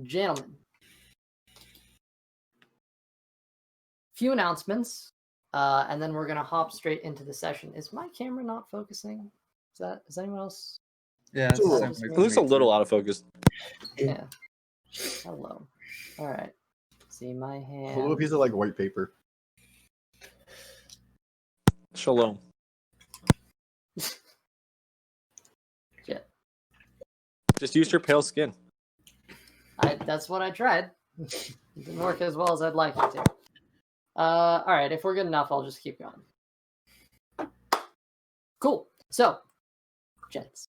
gentlemen, few announcements, and then we're gonna hop straight into the session. Is my camera not focusing? Is anyone else? Yeah, it's it's just me. It looks a little out of focus. Yeah. Hello. All right. See my hand. A little piece of like white paper. Shalom. Shit. Just use your pale skin. That's what I tried. It didn't work as well as I'd like it to. All right. If we're good enough, I'll just keep going. Cool. So, gents,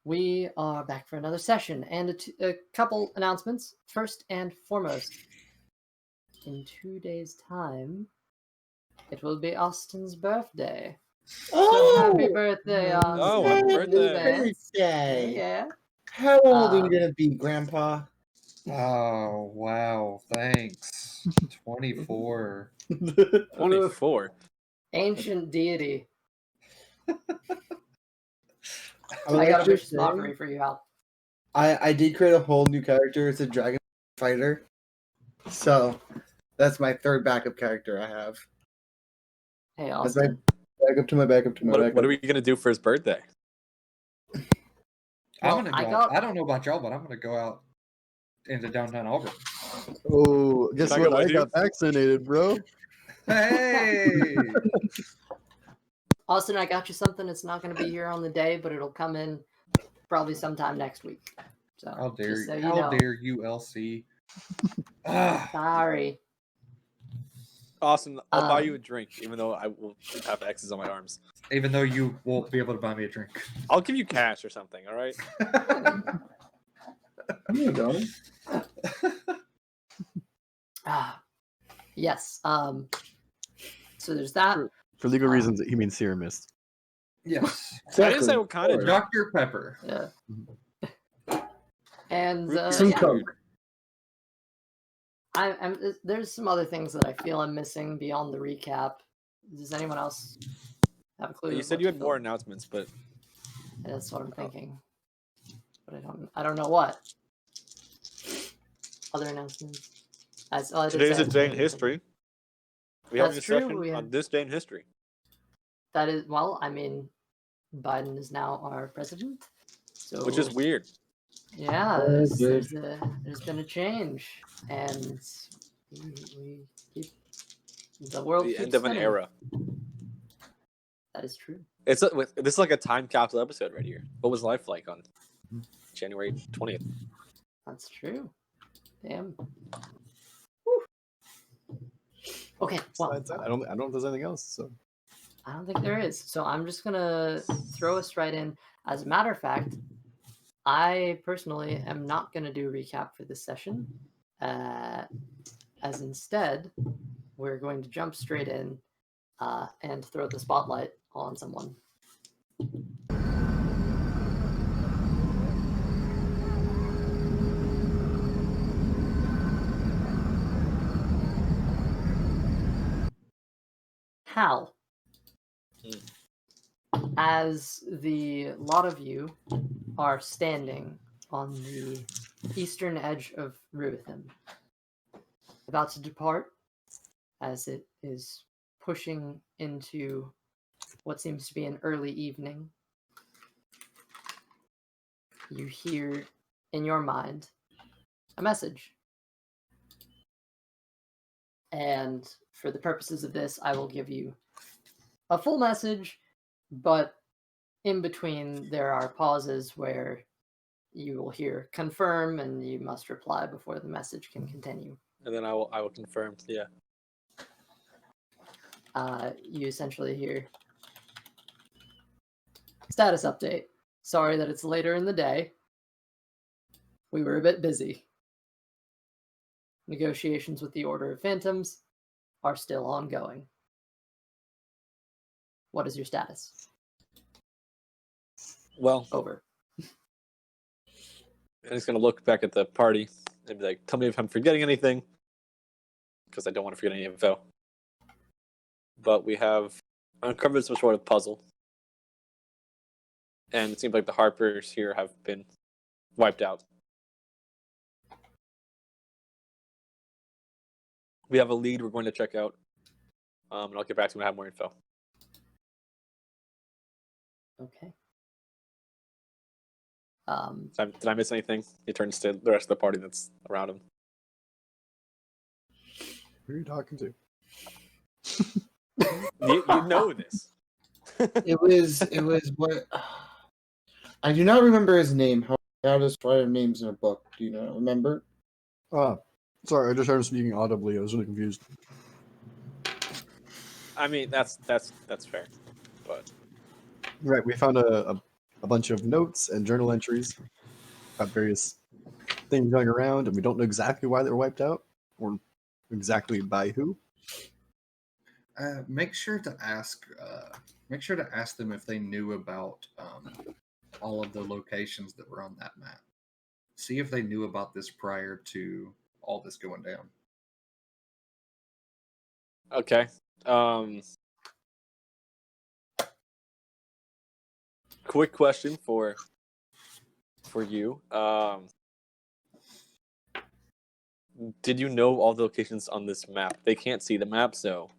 we are back for another session and a couple announcements. First and foremost, in 2 days' time, it will be Austin's birthday. Oh, So happy birthday, Austin! Oh, happy birthday. Yeah. How old are you gonna be, Grandpa? Oh, wow. Thanks. 24. 24. Ancient deity. would I like got a to vicious say, mockery for you, Hal. I did create a whole new character. It's a dragon fighter. So that's my third backup character I have. Hey, That's my Austin. backup to my backup to my backup. What are we gonna do for his birthday? Well, I'm gonna I go. got- I don't know about y'all, but I'm gonna go out into downtown Auburn. Oh, guess Can I go what? I with you? got vaccinated, bro. Hey! Austin, I got you something. It's not going to be here on the day, but it'll come in probably sometime next week. So, How dare just so you? you know. Dare you, LC? Ah, Sorry. Austin, I'll buy Um, you a drink, even though I will have X's on my arms. even though you won't be able to buy me a drink. I'll give you cash or something, all right? Yes. So there's that. For legal reasons, he means serum mist. Yes. I didn't say what kind of drink. Dr. Pepper. Yeah. And Some yeah, Coke. there's some other things that I feel I'm missing beyond the recap. Does anyone else have a clue? You of said what you to had fill? more announcements, but That's what I'm thinking. But I don't know what. Other announcements. today's a day in history. We have a That's true, session we have- on this day in history. That is, well, I mean, Biden is now our president. So, Which is weird. yeah, Oh, there's been a change. And we keep, the world The keeps end of an spinning. era. That is true. This is like a time capsule episode right here. What was life like on January 20th? That's true. Damn. Whew. Okay, well, Besides that, I don't know if there's anything else. So I don't think there is. So I'm just going to throw us right in. As a matter of fact, I personally am not going to do a recap for this session. As instead, we're going to jump straight in and throw the spotlight on someone. Hal. As the lot of you are standing on the eastern edge of Ruithim, about to depart, as it is pushing into what seems to be an early evening, you hear in your mind a message. And for the purposes of this, I will give you a full message, but in between there are pauses where you will hear confirm and you must reply before the message can continue. And then I will confirm. Yeah. You essentially hear status update. Sorry that it's later in the day. We were a bit busy. Negotiations with the Order of Phantoms are still ongoing. What is your status? Well, Over. I'm just gonna look back at the party and be like, "Tell me if I'm forgetting anything," because I don't want to forget any info. But we have uncovered some sort of puzzle, and it seems like the Harpers here have been wiped out. We have a lead we're going to check out. And I'll get back to you when I have more info. Okay. Did I miss anything? He turns to the rest of the party that's around him. Who are you talking to? You know this. It was what I do not remember his name. How does write names in a book? Do you not remember? Sorry, I just heard him speaking audibly. I was really confused. I mean, that's fair, but Right, we found a bunch of notes and journal entries about various things going around, and we don't know exactly why they were wiped out or exactly by who. Make sure to ask them if they knew about all of the locations that were on that map. See if they knew about this prior to all this going down. okay. Quick question for you. Did you know all the locations on this map? They can't see the map, so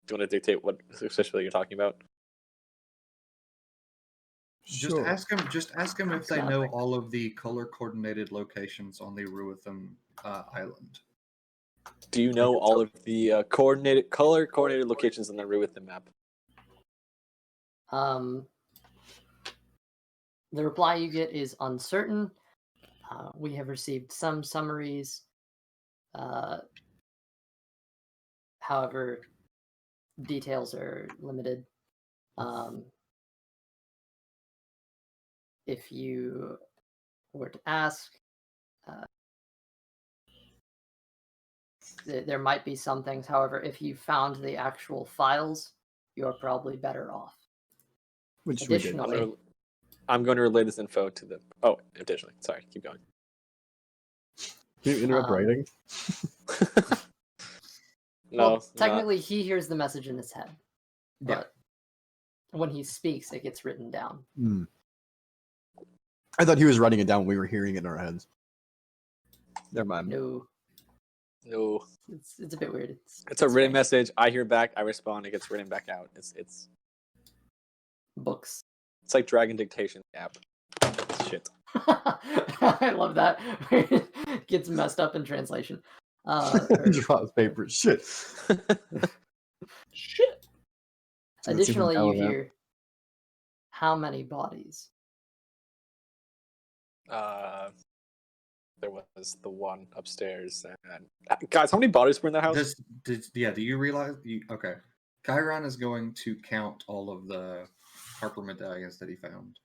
do you want to dictate what especially you're talking about? Just Sure. ask them if they Sounds know like- all of the color coordinated locations on the Ruitham island. Do you know all of the color coordinated locations on the Ruitham map? The reply you get is uncertain. We have received some summaries. However, details are limited. If you were to ask, there might be some things. However, if you found the actual files, you're probably better off. Which we did. Additionally, I'm going to relay this info to them. Oh, additionally, sorry, keep going. Can you interrupt writing? No, well, technically, he hears the message in his head, Yeah. but when he speaks, it gets written down. I thought he was writing it down when we were hearing it in our heads. Never mind. No, no. it's a bit weird. It's a written strange. message. I hear back. I respond. It gets written back out. It's Books. It's like Dragon Dictation app. Shit. I love that. It gets messed up in translation. Drops paper. Shit. Shit. Additionally, you Delilah. hear how many bodies? There was the one upstairs. And guys, how many bodies were in the house? Do you realize? Okay. Chiron is going to count all of the Harper medallions that he found.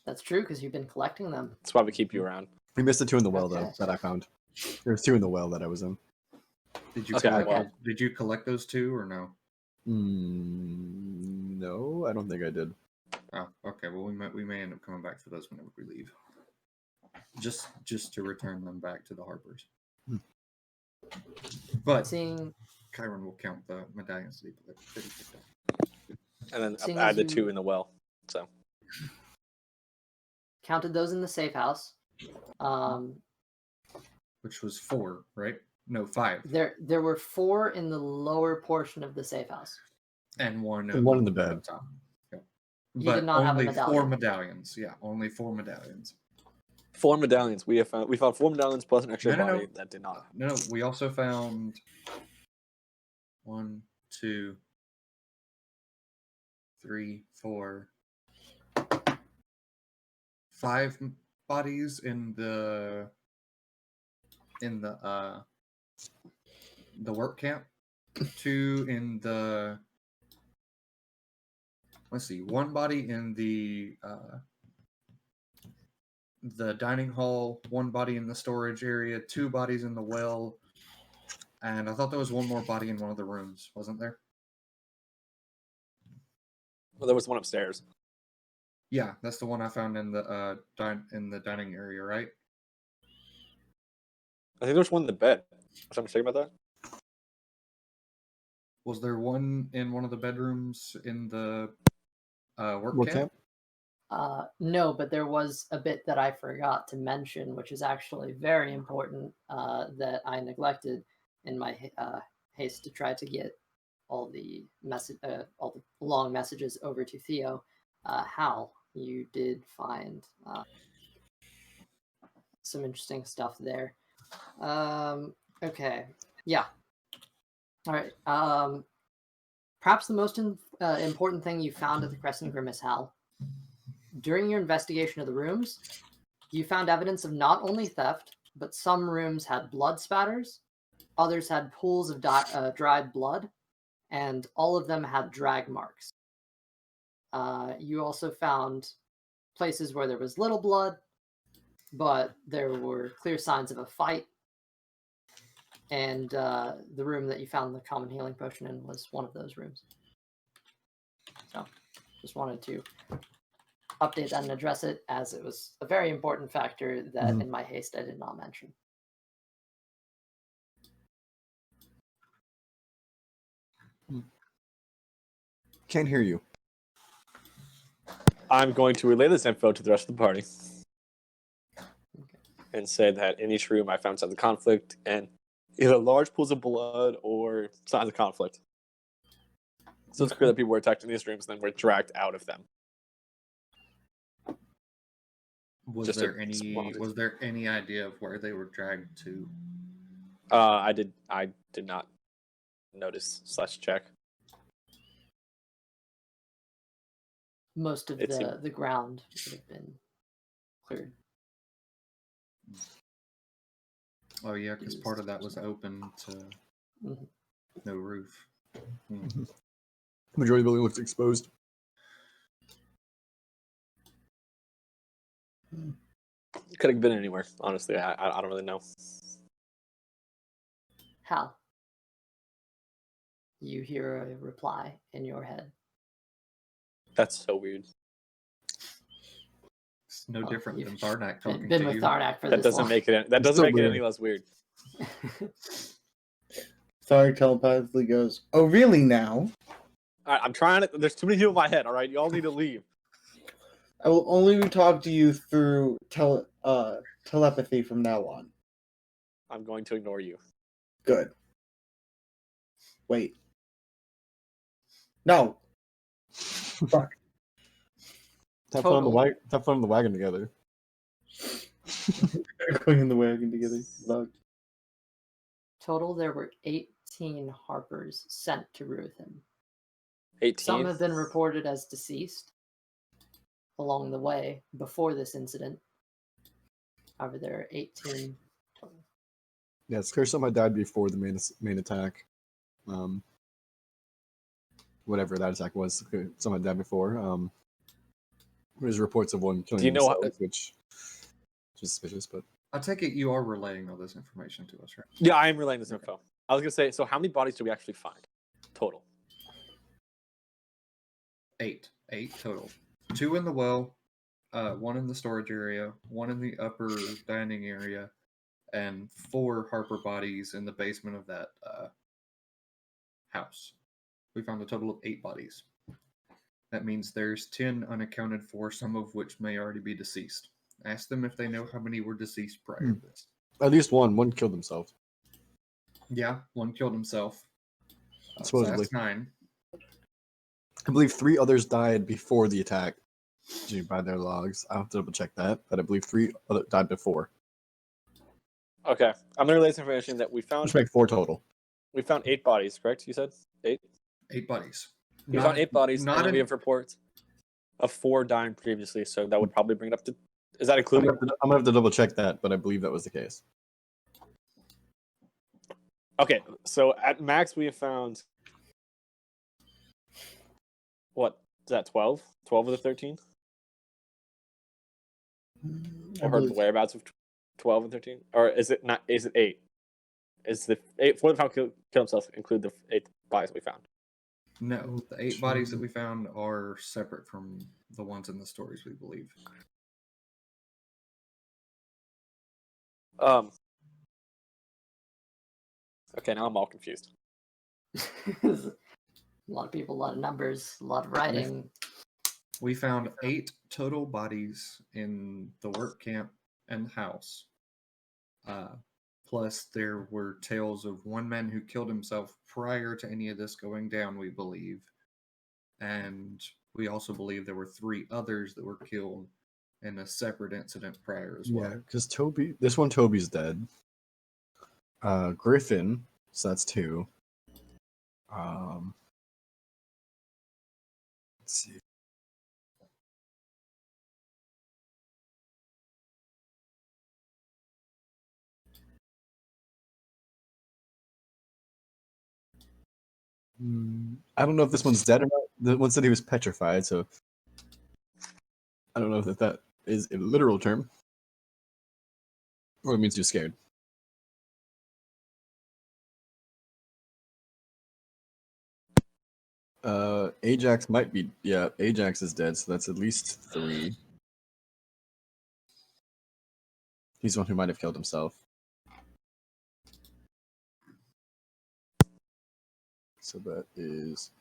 That's true because you've been collecting them. That's why we keep you around. We missed the two in the well, though, Okay. that I found. There's two in the well that I was in. Did you Okay, collect? well- Did you collect those two or no? No, I don't think I did. Oh, okay. Well, we may end up coming back for those whenever we leave. Just to return them back to the Harpers. But Seeing Chiron will count the medallions that he picked up. And then Seeing add as the you- two in the well. So counted those in the safe house. Which was 4, right? No, 5. There were 4 in the lower portion of the safe house. And one. And one in the up bed. top. Yeah. You But did not have a only 4 medallion. medallions. Yeah, only 4 medallions. 4 medallions. We found 4 medallions plus an extra No. body that did not. No, we also found 1, 2, 3, 4, 5 bodies in the work camp. 2 in the. Let's see. 1 body in the dining hall. 1 body in the storage area. 2 bodies in the well. And I thought there was 1 more body in one of the rooms, wasn't there? Well, there was one upstairs. Yeah, that's the one I found in the dining area, right? I think there was one in the bed. Was I mistaken about that? Was there one in one of the bedrooms in the work Work camp? camp? No, but there was a bit that I forgot to mention, which is actually very important that I neglected. in my haste to try to get all the long messages over to Theo. Hal, you did find some interesting stuff there. Okay, yeah. All right. Perhaps the most important thing you found at the Crescent Grimace, Hal. During your investigation of the rooms, you found evidence of not only theft, but some rooms had blood spatters, others had pools of dried blood, and all of them had drag marks. You also found places where there was little blood, but there were clear signs of a fight. And the room that you found the common healing potion in was one of those rooms. So, just wanted to update that and address it, as it was a very important factor that in my haste I did not mention. Can't hear you. I'm going to relay this info to the rest of the party and say that in each room I found signs of conflict and either large pools of blood or signs of conflict. So it's clear that people were attacked in these rooms and then were dragged out of them. Was there any idea of where they were dragged to? I did not notice / check. Most of the ground would have been cleared. Oh yeah, because part of that was open to no roof. The majority of the building looks exposed. Could have been anywhere, honestly. I don't really know. Hal, you hear a reply in your head. That's so weird. It's no different than Tharnak talking been to with you. Tharnak for That this doesn't long. make it. That doesn't make it any less weird. Sorry, telepathically goes, oh, really now? All right, I'm trying to. There's too many people in my head. All right, y'all need to leave. I will only talk to you through telepathy from now on. I'm going to ignore you. Good. Wait. No. Fuck. Have fun on the wagon together. Going in the wagon together. Love. Total, there were 18 Harpers sent to Ruthven. 18. Some have been reported as deceased along the way before this incident. However, there are 18 total. Yeah, it's clear some had died before the main attack. Whatever that attack was, some had died before. There's reports of one killing themselves, which is suspicious, but I take it you are relaying all this information to us, right? Yeah, I am relaying this info. I was gonna say, so how many bodies did we actually find total? 8 total. 2 in the well, 1 in the storage area, 1 in the upper dining area, and 4 Harper bodies in the basement of that house. We found a total of 8 bodies. That means there's 10 unaccounted for, some of which may already be deceased. Ask them if they know how many were deceased prior to this. at least one killed himself. Yeah, 1 killed himself. Supposedly. So that's 9. I believe 3 others died before the attack. By their logs, I'll have to double check that, but I believe 3 other died before. Okay, I'm gonna relay this information that we found. Which make 4 total. We found 8 bodies, correct? You said 8. 8 bodies. We found 8 bodies, and then we have reports of 4 dying previously. So that would probably bring it up to. Is that including? I'm gonna have to double check that, but I believe that was the case. Okay, so at max we have found. What is that? 12? 12 of the 13? Or heard the whereabouts of 12 and 13? Or is it not? Is it 8? Is the 8 4 that found kill themselves include the 8 bodies we found? No, the 8 bodies that we found are separate from the ones in the stories, we believe. Okay, now I'm all confused. A lot of people, a lot of numbers, a lot of writing. We found 8 total bodies in the work camp and the house, Plus, there were tales of one man who killed himself prior to any of this going down, we believe. And we also believe there were 3 others that were killed in a separate incident prior as well. Yeah, because Toby's dead. Griffin, so that's 2. Let's see. I don't know if this one's dead or not. The one said he was petrified, so I don't know if that is a literal term or it means you're scared. Ajax might be. Yeah, Ajax is dead, so that's at least 3. He's the one who might have killed himself. So that is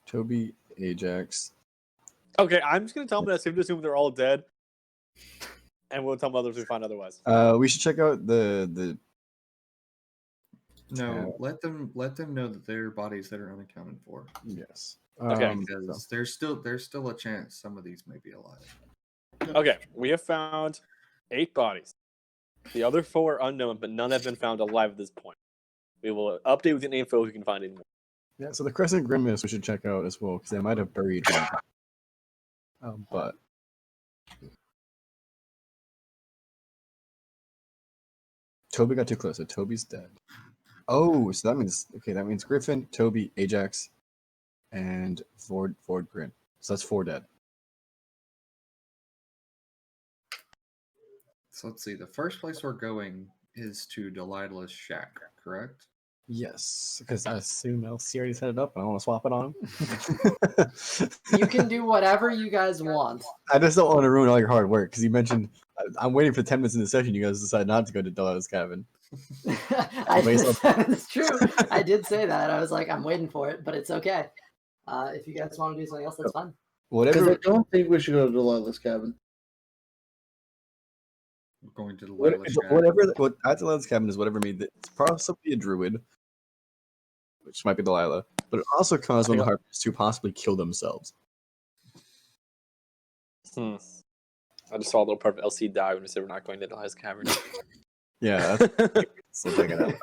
Toby, Ajax. Okay, I'm just gonna tell them that safe to assume they're all dead, and we'll tell them others we find otherwise. We should check out the. No, let them know that there are bodies that are unaccounted for. Yes. Okay. Because there's still a chance some of these may be alive. Okay, we have found 8 bodies. The other 4 are unknown, but none have been found alive at this point. We will update with the info if we can find any more. Yeah, so the Crescent Grimace we should check out as well because they might have buried him. But Toby got too close, so Toby's dead. Oh, so that means Griffin, Toby, Ajax, and Ford Grin. So that's 4 dead. So let's see. The first place we're going is to Delilah's shack, correct? Yes, because I assume LC already set it up and I want to swap it on him. You can do whatever you guys want. I just don't want to ruin all your hard work because you mentioned I'm waiting for 10 minutes in the session. You guys decide not to go to Delilah's cabin. It's true. I did say that. I was like, I'm waiting for it, but it's okay. If you guys want to do something else, that's fine. Because I Whatever. don't think we should go to Delilah's cabin. We're going to Delilah's shack. What at Delilah's cabin is whatever made it's possibly a druid, which might be Delilah, but it also caused one of the Harpers to possibly kill themselves. I just saw a little part of LC die when we said we're not going to Delilah's cavern. Yeah, so check it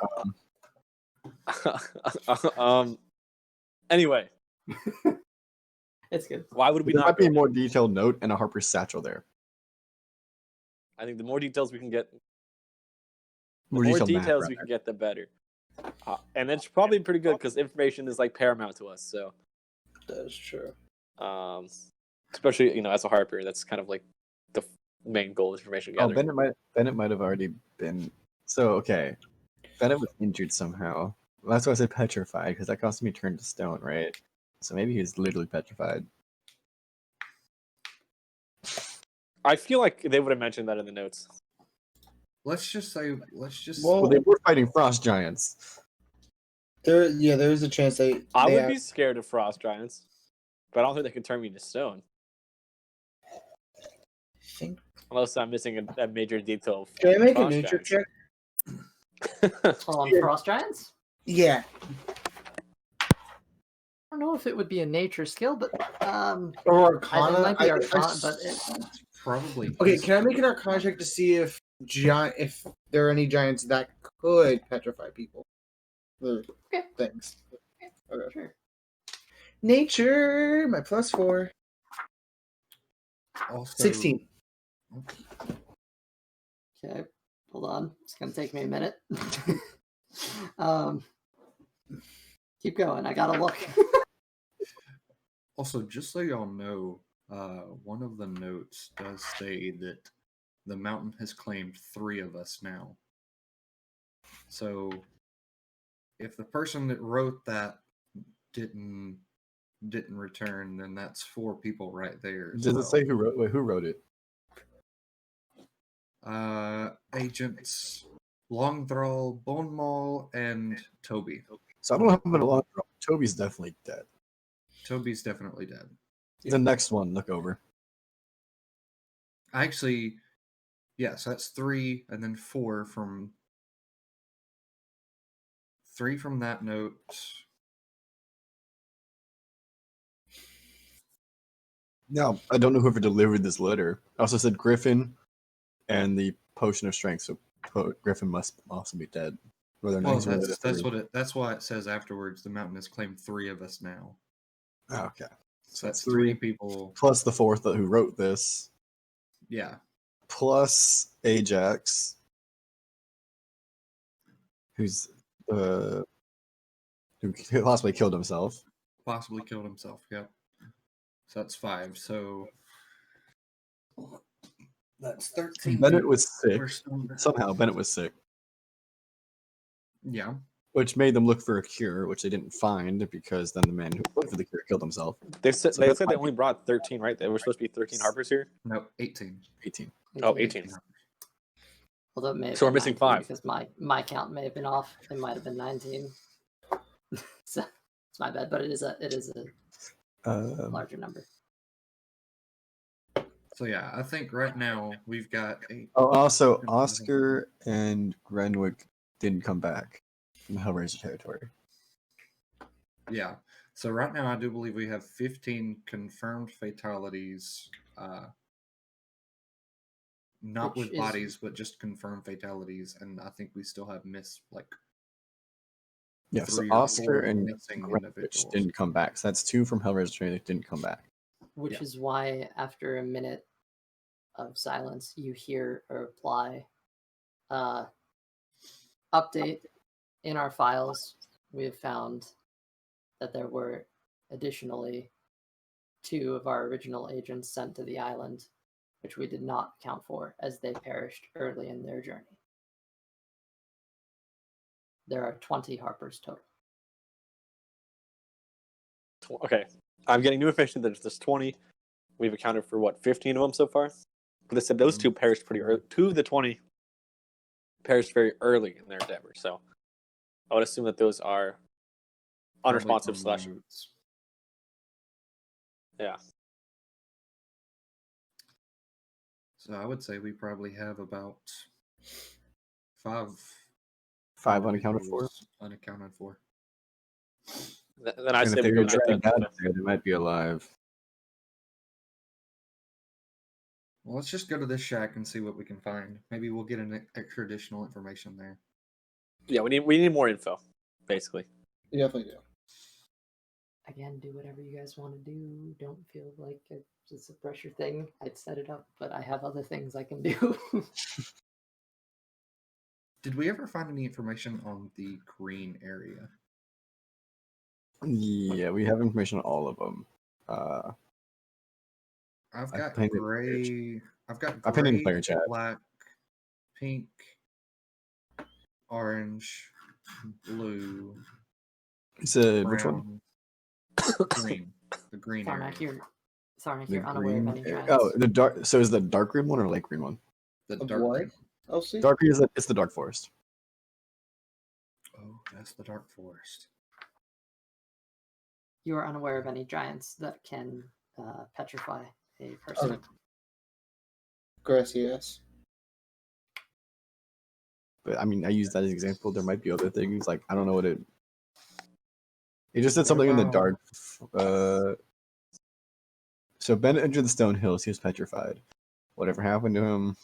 out. Anyway, It's good. why would we There not? might be a Go? more detailed note and a Harper's satchel there. I think the more details we can get, More we detailed map, can get, the better. And it's probably pretty good because information is like paramount to us. So That is true. especially as a Harper, that's kind of like the main goal of information Oh, gathering. Bennett might have already been. So okay, Bennett was injured somehow. Well, that's why I said petrified because that caused him to turn to stone, right? So maybe he was literally petrified. I feel like they would have mentioned that in the notes. Let's just say. Well, they were fighting frost giants. There is a chance I would be scared of frost giants, but I don't think they can turn me to stone. think. Unless I'm missing a major detail. Of Can I make a frost nature giants. check? On frost giants? Yeah. I don't know if it would be a nature skill, but Or it Arcana. might be I Arcana, but Probably. Okay, can I make an Arcana check to see if there are any giants that could petrify people? Okay. Thanks. Okay. Sure. Nature, my +4. Also, 16. Okay, hold on. It's gonna take me a minute. Keep going. I gotta look. Also, just so y'all know, one of the notes does say that the mountain has claimed 3 of us now. So, if the person that wrote that didn't return, then that's 4 people right there. Does it say who wrote it? Agents Longthrall, Bone Maul, and Toby. So I don't have a long draw. Toby's definitely dead. Toby's definitely dead. The next one, look over. Actually, yes, that's 3 and then 4 from 3 from that note. Now, I don't know whoever delivered this letter. I also said Griffin and the potion of strength, so Griffin must also be dead. Whether or not Well, he's one of the three. that's why it says afterwards the mountain has claimed 3 of us now. Oh, okay. So that's 3 people. Plus the fourth who wrote this. Yeah. Plus Ajax, who's who possibly killed himself. Possibly killed himself. Yep. So that's 5. So that's 13. Bennett was sick. We're still- Somehow Bennett was sick, Yeah. which made them look for a cure, which they didn't find because then the man who looked for the cure killed himself. They said So they that's said they fine. only brought 13, right? There were supposed to be 13 Harpers here. No, 18. 18. Oh, 18. Although it may have So we're been missing 19 5. because my count may have been off. It might have been 19. So it's my bad, but it is a larger number. So yeah, I think right now we've got 8. Oh, also Oscar and Grenwick didn't come back from the Hellraiser territory. Yeah. So right now I do believe we have 15 confirmed fatalities. Not Which with is- bodies, but just confirmed fatalities, and I think we still have Yeah, so 3 or Oscar 4 and missing Grenwick individuals. didn't come back. So that's 2 from Hellraiser territory that didn't come back. Which Yeah. is why, after a minute of silence, you hear a reply. Update. In our files, we have found that there were additionally 2 of our original agents sent to the island, which we did not account for as they perished early in their journey. There are 20 Harpers total. Okay, I'm getting new information that there's 20. We've accounted for what 15 of them so far. But they said those 2 perished pretty early. 2 of the 20 perished very early in their endeavor. So I would assume that those are Probably unresponsive from / loads. yeah. So I would say we probably have about 5 unaccounted for. individuals unaccounted for. Then I And say if we they go were get dragged them. out of there, they might be alive. Well, let's just go to this shack and see what we can find. Maybe we'll get an extra additional information there. Yeah, we need more info, basically. You definitely do. Again, do whatever you guys want to do. Don't feel like it's a pressure thing. I'd set it up, but I have other things I can do. Did we ever find any information on the green area? Yeah, we have information on all of them. I've I got painted gray. I've got I pinned it in gray, player chat. black, pink, orange, blue, So which one? brown, green. The green area. Tharnak, The you're unaware of green any area. giants. Oh, the dark. So is the dark green one or light green one? The Of dark what? green. I'll see. Dark green it's the dark forest. Oh, that's the dark forest. You are unaware of any giants that can petrify a person. Okay. Gracias. But I mean, I use that as an example. There might be other things. Like I don't know what it. It just said something in the dark. So Ben entered the stone hills. He was petrified. Whatever happened to him?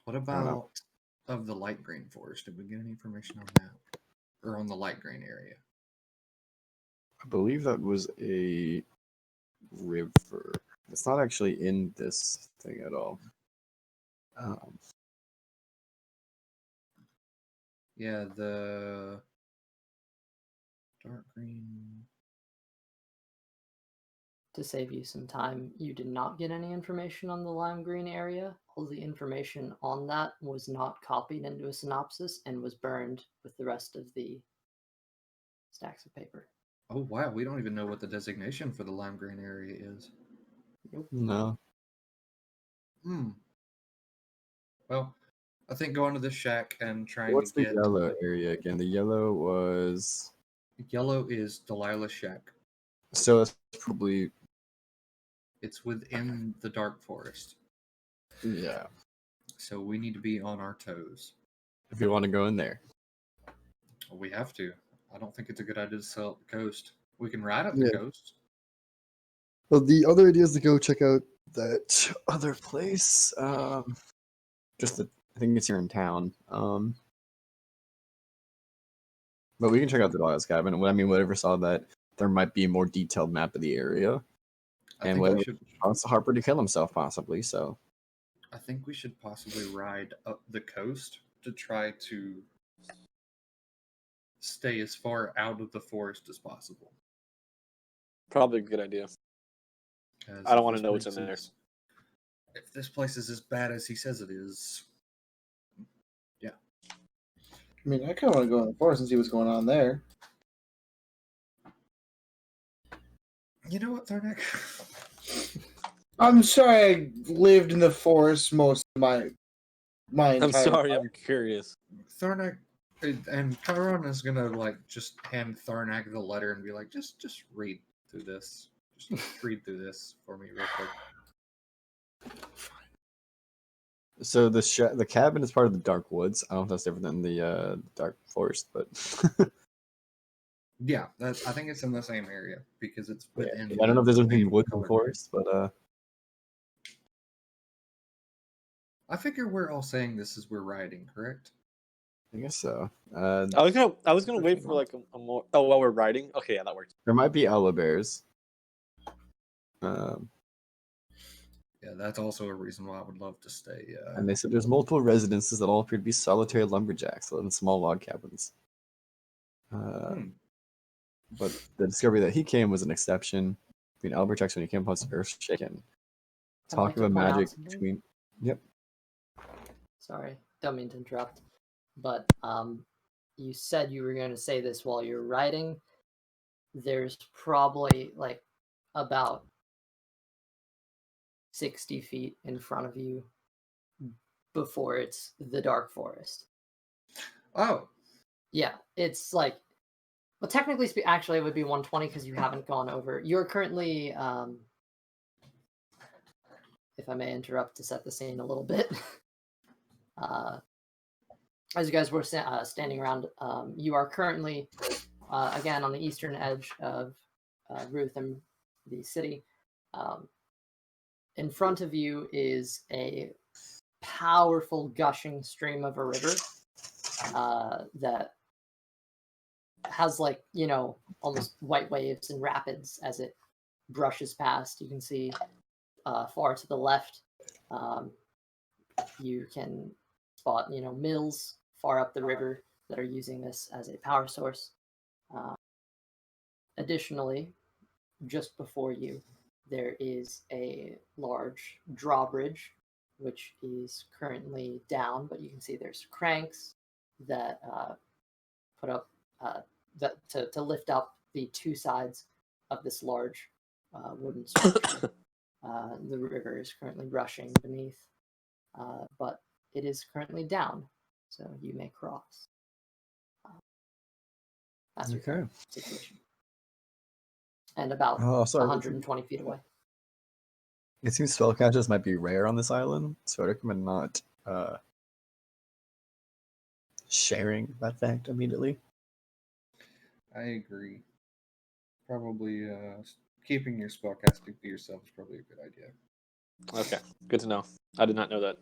What know. about of the light green forest? Did we get any information on that? Or on the light green area? I believe that was a river. It's not actually in this thing at all. Yeah, the dark green. To save you some time, you did not get any information on the lime green area. All the information on that was not copied into a synopsis and was burned with the rest of the stacks of paper. Oh wow, we don't even know what the designation for the lime green area is. No. Well, I think going to this shack and trying What's to the get yellow area again? The yellow was. yellow is Delilah's shack. So it's probably. It's within the dark forest. Yeah. So we need to be on our toes. If you want to go in there. We have to. I don't think it's a good idea to sell up the coast. We can ride up the Yeah. coast. Well, the other idea is to go check out that other place. Just that I think it's here in town. But we can check out the Delilah's cabin. I mean, whatever saw that there might be a more detailed map of the area, I and think whether we should. wants Harper to kill himself possibly. So I think we should possibly ride up the coast to try to stay as far out of the forest as possible. Probably a good idea. 'Cause I don't if wanna this know what's place in there. If this place is as bad as he says it is, I mean, I kind of want to go in the forest and see what's going on there. you know what, Thornak? I'm sorry, I lived in the forest most of my I'm entire sorry, life. I'm curious. Thornak and Chiron is gonna like just hand Thornak the letter and be like, just read through this. Just read through this for me real quick. So the cabin is part of the Dark Woods. I don't know if that's different than the Dark Forest, but Yeah, I think it's in the same area because it's within. I don't know if there's the anything same woods color and forest, but I figure we're all saying this is we're riding, correct? I guess so. I was gonna wait for like a more. Oh, while we're riding. Okay, yeah, that works. There might be owlbears. Yeah, that's also a reason why I would love to stay. And they said there's multiple residences that all appear to be solitary lumberjacks that live in small log cabins. But the discovery that he came was an exception. I mean, Albert checks when he came upon earth shaken. I'd Talk like to about point out magic something. between. Yep. Sorry, don't mean to interrupt, but you said you were going to say this while you're writing. There's probably like about 60 feet in front of you before it's the dark forest. Oh, Yeah, it's like, well, technically, actually, it would be 120 because you haven't gone over. You're currently, if I may interrupt to set the scene a little bit, as you guys were standing around, you are currently, again, on the eastern edge of Rutham, the city. In front of you is a powerful gushing stream of a river that has, like, you know, almost white waves and rapids as it brushes past. You can see far to the left, you can spot, you know, mills far up the river that are using this as a power source. Additionally, just before you, there is a large drawbridge, which is currently down, but you can see there's cranks that put up that to lift up the two sides of this large wooden structure. The river is currently rushing beneath, but it is currently down, so you may cross. That's your current situation. And about Oh, sorry. 120 feet away. It seems spellcasters might be rare on this island, so I recommend not sharing that fact immediately. I agree. Probably keeping your spellcasting to yourself is probably a good idea. Okay, good to know. I did not know that.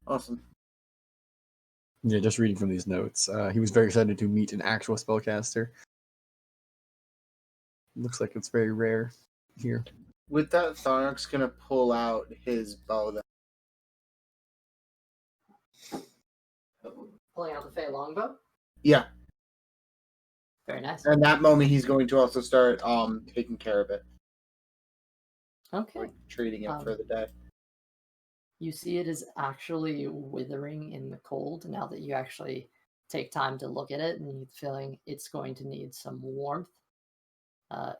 Awesome. Yeah, just reading from these notes, he was very excited to meet an actual spellcaster. Looks like it's very rare here. With that, Tharnak's gonna pull out his bow. Pulling out the Fey longbow. Yeah, Very nice. and that moment he's going to also start taking care of it, Okay. like treating it for the day. You see it is actually withering in the cold now that you actually take time to look at it, and you're feeling it's going to need some warmth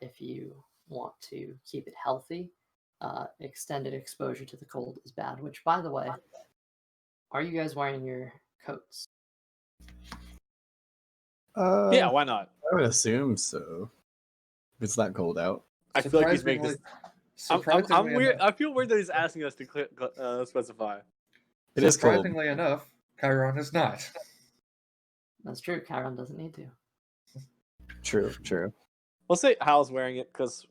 if you want to keep it healthy. Extended exposure to the cold is bad, which, by the way, are you guys wearing your coats? Yeah, why not? I would assume so. If it's that cold out. I feel like he's making this. I'm weird. Enough, I feel weird that he's asking us to specify. It is cold. surprisingly enough, Chiron is not. That's true. Chiron doesn't need to. True. We'll say Hal's wearing it because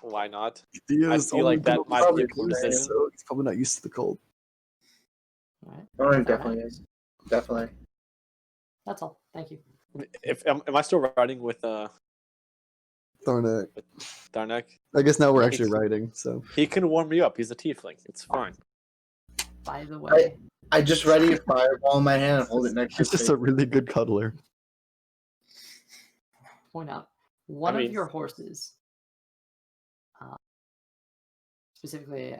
why not? Theo's feel like only been that on might the be a cold cool season, decision. so he's probably not used to the cold. All right. Oh, it Fair definitely enough. is. Definitely. That's all. Thank you. Am I still riding with Tharnak. Darnak? I guess now we're Yeah, actually riding, so. He can warm me up. He's a tiefling. It's fine. By the way, I just ready a fireball in my hand and hold it next to He's his just a face. really good cuddler. point out one I mean- of your horses. Specifically,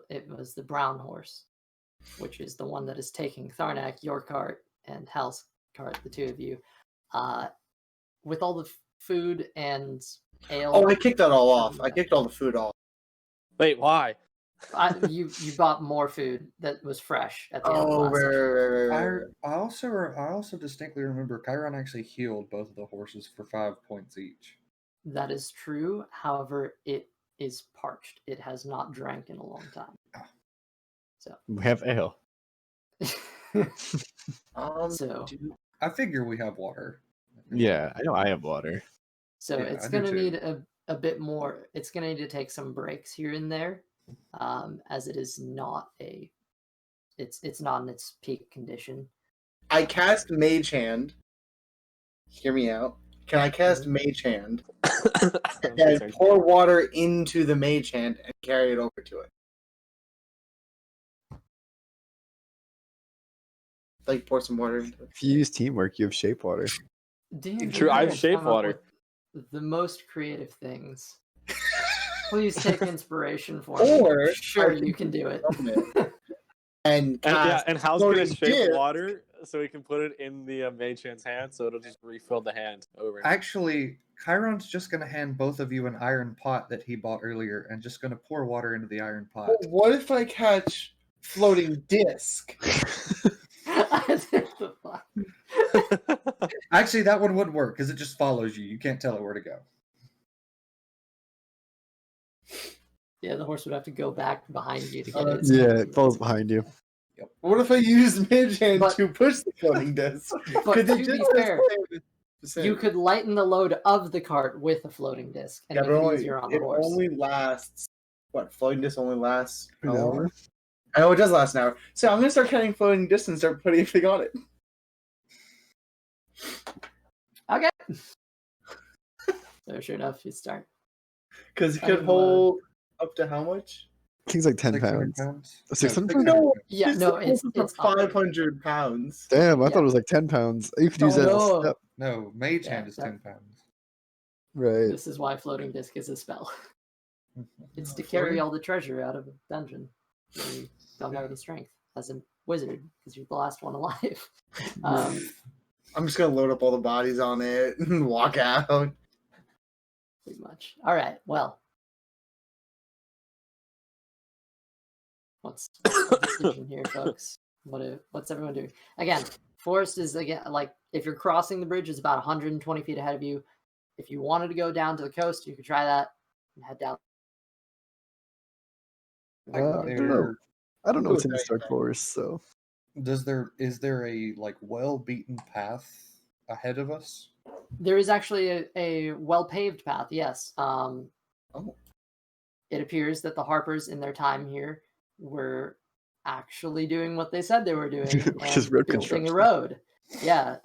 it was the brown horse, which is the one that is taking Tharnak, your cart, and Hal's cart, the two of you, with all the food and ale. Oh, I kicked that all off. I kicked all the food off. Wait, why? You bought more food that was fresh at the end of the Oh, last session. right. I also distinctly remember Chiron actually healed both of the horses for 5 points each. That is true. However, it is parched. It has not drank in a long time. We have ale. So, I figure we have water. Yeah, I know I have water. so Yeah, it's I do going to too. need a bit more. It's going to need to take some breaks here and there, as it is not a. It's not in its peak condition. I cast Mage Hand. Hear me out. Can I cast Mage Hand and pour water into the Mage Hand and carry it over to it? Like pour some water into it. If you use teamwork, you have shape water. Dan, True, I have has shape come up water. with the most creative things. Please take inspiration for Or me. Sure, I you can do it. And cast And Hal's gonna floating shape dip. water so he can put it in the mage hand's hand, so it'll just refill the hand over. Actually, Chiron's just going to hand both of you an iron pot that he bought earlier and just going to pour water into the iron pot. But what if I catch floating disc? The fuck? Actually, that one would work because it just follows you. You can't tell it where to go. Yeah, the horse would have to go back behind you to get Oh, it. Yeah, it falls behind you. What if I use Mage Hand But- to push the floating disc? But Could to it be just fair, say- you could lighten the load of the cart with a floating disc and Yeah, make but it only, easier on the it horse. only lasts. What? Floating disc only lasts An how long? hour? I know it does last an hour. So I'm gonna start carrying floating disc and start putting everything on it. Okay. So sure enough, you start. Because it I could don't hold up to how much? King's like 10 600 pounds. pounds? 600 No, pounds? No, Yeah, no, it's up. 500 pounds. Damn, I Yeah. thought it was like 10 pounds. You could use that as a No. step. No, Mage Yeah, Hand is that- 10 pounds. Right. This is why floating disc is a spell. It's to No, carry floating- all the treasure out of a dungeon. You don't have any strength as a wizard because you're the last one alive. I'm just gonna load up all the bodies on it and walk out. Pretty much. All right. Well, what's the decision here, folks? What's everyone doing? Again, forest is like if you're crossing the bridge, it's about 120 feet ahead of you. If you wanted to go down to the coast, you could try that and head down. I don't know. I don't know what's in the Stark Forest, so. Is there a like well-beaten path ahead of us? There is actually a well-paved path. Yes. It appears that the Harpers in their time here were actually doing what they said they were doing, Which is and road building construction. a road. Yeah.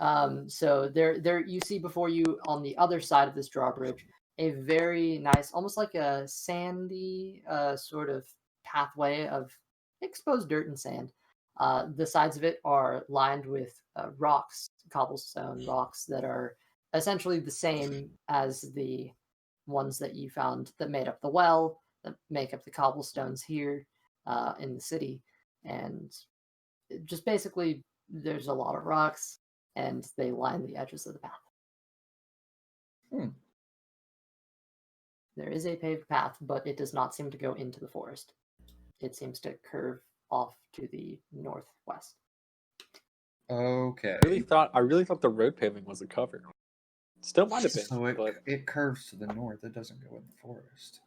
So there you see before you on the other side of this drawbridge a very nice, almost like a sandy sort of pathway of exposed dirt and sand. The sides of it are lined with rocks, cobblestone rocks that are essentially the same as the ones that you found that made up the well, that make up the cobblestones here in the city. And just basically, there's a lot of rocks, and they line the edges of the path. There is a paved path, but it does not seem to go into the forest. It seems to curve off to the northwest. Okay. I really thought the road paving was a cover. Still might have been, So but it curves to the north. It doesn't go in the forest.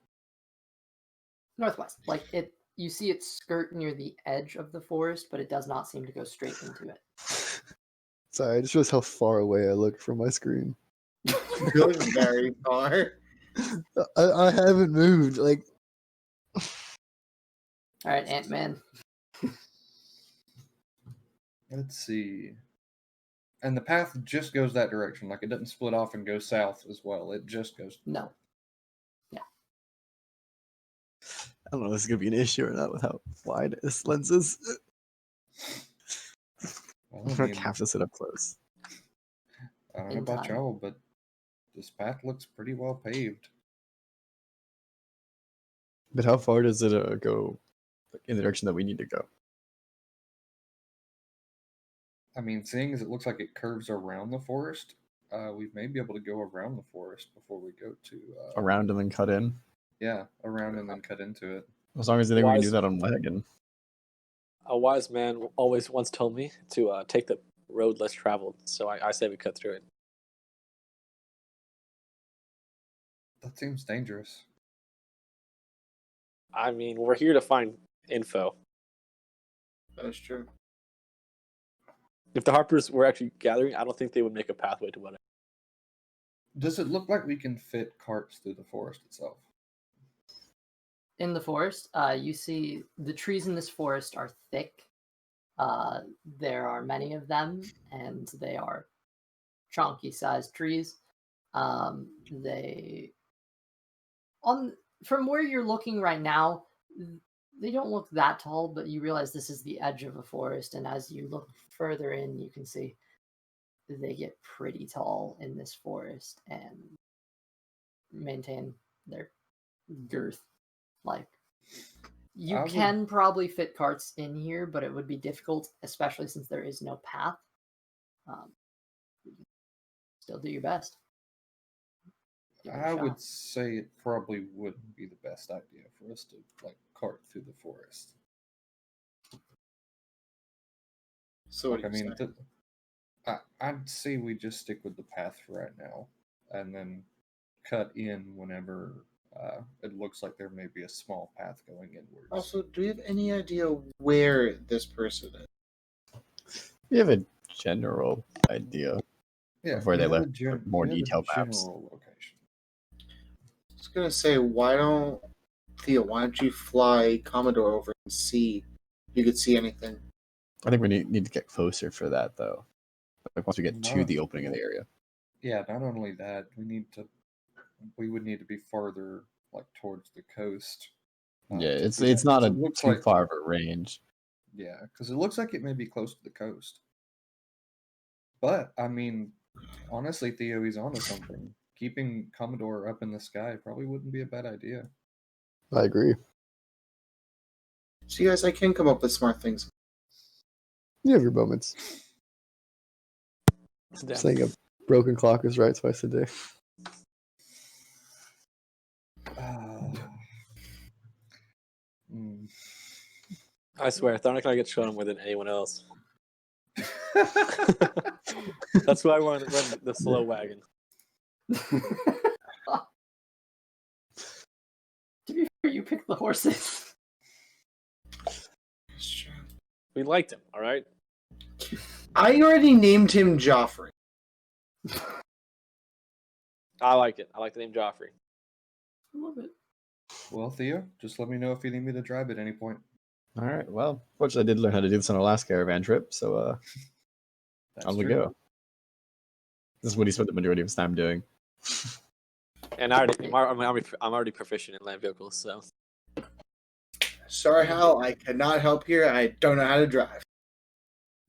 Northwest. Like it, you see it skirt near the edge of the forest, but it does not seem to go straight into it. Sorry, I just realized how far away I look from my screen. You're very far. I haven't moved. Like, All right, Ant-Man. Let's see. And the path just goes that direction. Like, it doesn't split off and go south as well. It just goes. No. I don't know if this is gonna be an issue or not with how wide this lens is. Well, I'm I gonna mean, have to sit up close. I don't know in about time. y'all, but this path looks pretty well paved. But how far does it go in the direction that we need to go? I mean, seeing as it looks like it curves around the forest, we may be able to go around the forest before we go to Around and then cut in? yeah, around and then cut into it. As long as they think we can Wise- do that on wagon. A wise man always once told me to take the road less traveled, so I say we cut through it. That seems dangerous. I mean, we're here to find info. That's true. If the Harpers were actually gathering, I don't think they would make a pathway to whatever. Does it look like we can fit carts through the forest itself? In the forest, you see the trees in this forest are thick. There are many of them, and they are chunky-sized trees. They, from where you're looking right now, they don't look that tall, but you realize this is the edge of a forest, and as you look further in, you can see they get pretty tall in this forest and maintain their girth. Like, you can probably fit carts in here, but it would be difficult, especially since there is no path. Still do your best. Give it a I shot. would say it probably wouldn't be the best idea for us to like cart through the forest. So Like, what I do you mean, say? I'd say we just stick with the path for right now, and then cut in whenever it looks like there may be a small path going inwards. Also, do we have any idea where this person is? We have a general idea yeah, of where we they have a left more we have a detailed maps. general location. I was gonna say, why don't you fly Commodore over and see if you could see anything? I think we need to get closer for that, though. Like once we get to No. the opening of the area. Yeah, not only that, we would need to be farther like towards the coast. Yeah, to it's do that, not 'cause a it looks too far of a range. Yeah, because it looks like it may be close to the coast. But I mean, honestly, Theo, he's onto something. Keeping Commodore up in the sky probably wouldn't be a bad idea. I agree. So, you guys, I can come up with smart things. You have your moments. Damn. Saying a broken clock is right twice a day. I swear, Tharnik and I get shown more than anyone else. That's why I want to run the slow wagon. To be fair, you pick the horses. That's true. We liked him, all right? I already named him Joffrey. I like it. I like the name Joffrey. I love it. Well, Theo, just let me know if you need me to drive at any point. All right. Well, fortunately, I did learn how to do this on our last caravan trip, so That's on we true. go. This is what he spent the majority of his time doing. And I'm already proficient in land vehicles, so. Sorry, Hal, I cannot help here. I don't know how to drive.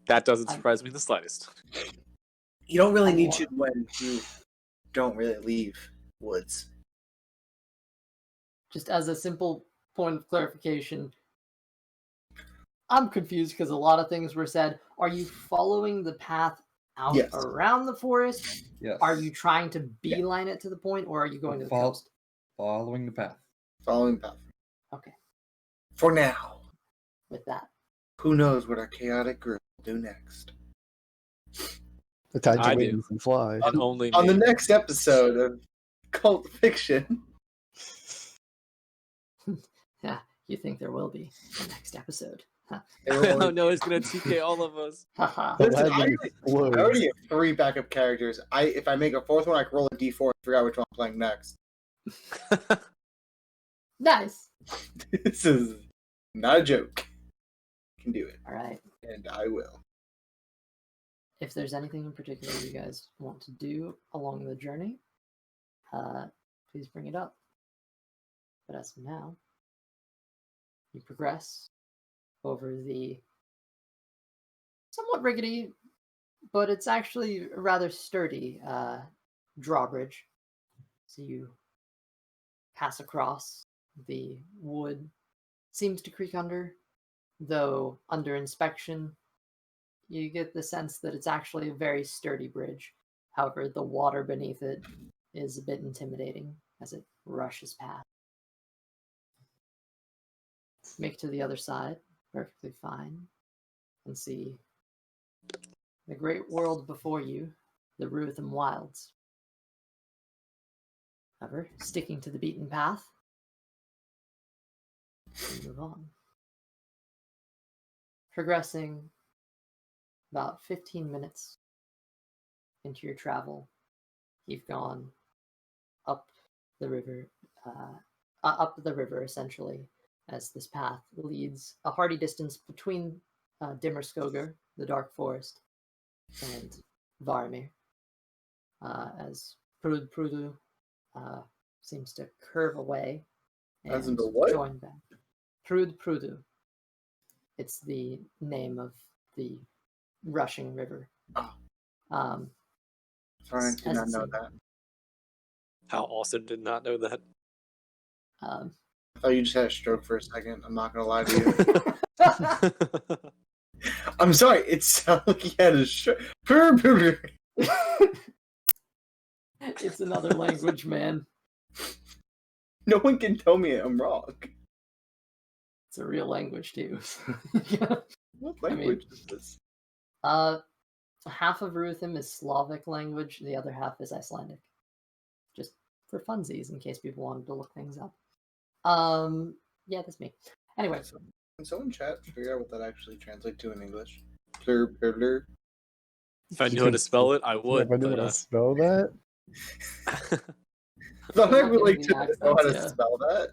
That doesn't surprise me the slightest. You don't really need to when you don't really leave woods. Just as a simple point of clarification, I'm confused because a lot of things were said. Are you following the path out Yes. around the forest? Yes. Are you trying to beeline it to the point, or are you going to the coast? Following the path. Following path. Okay, For now. with that. Who knows what our chaotic group will do next? Attach I your do. wings and fly. And only On the me. next episode of Cult Fiction. You think there will be the next episode. Oh no, it's gonna TK all of us. Haha. The Listen, wagon I explodes. already have 3 backup characters. If I make a 4th one, I can roll a d4 and figure out which one I'm playing next. Nice. This is not a joke. I can do it, All right. and I will. If there's anything in particular you guys want to do along the journey, please bring it up. But as of now, you progress over the somewhat rickety, but it's actually a rather sturdy drawbridge. So you pass across. The wood seems to creak under, though under inspection, you get the sense that it's actually a very sturdy bridge. However, the water beneath it is a bit intimidating as it rushes past. Make to the other side, perfectly fine, and see the great world before you, the Ruthven Wilds. However, sticking to the beaten path, we move on. Progressing about 15 minutes into your travel, you've gone up the river, essentially, as this path leads a hearty distance between Dimmerskoger, the Dark Forest, and Varmir, as Prudu seems to curve away As in and the what? join back. Prudu. It's the name of the rushing river. Oh. Um, Sorry, I did as not it know seems. that. How Austin did not know that. Um, I thought you just had a stroke for a second. I'm not gonna lie to you. I'm sorry. It sounded like he had a stroke. it's another language, man. No one can tell me I'm wrong. It's a real language too. What I mean- language is this? Half of Ruthven is Slavic language, the other half is Icelandic. Just for funsies, in case people wanted to look things up. Yeah, that's me. Anyway, Can someone chat figure out what that actually translates to in English? Plur, plur, plur. If I knew how to spell it, I Yeah, would. if I knew how but, to spell that. Thought I I'm would not like giving to the know how to accents, yeah. spell that.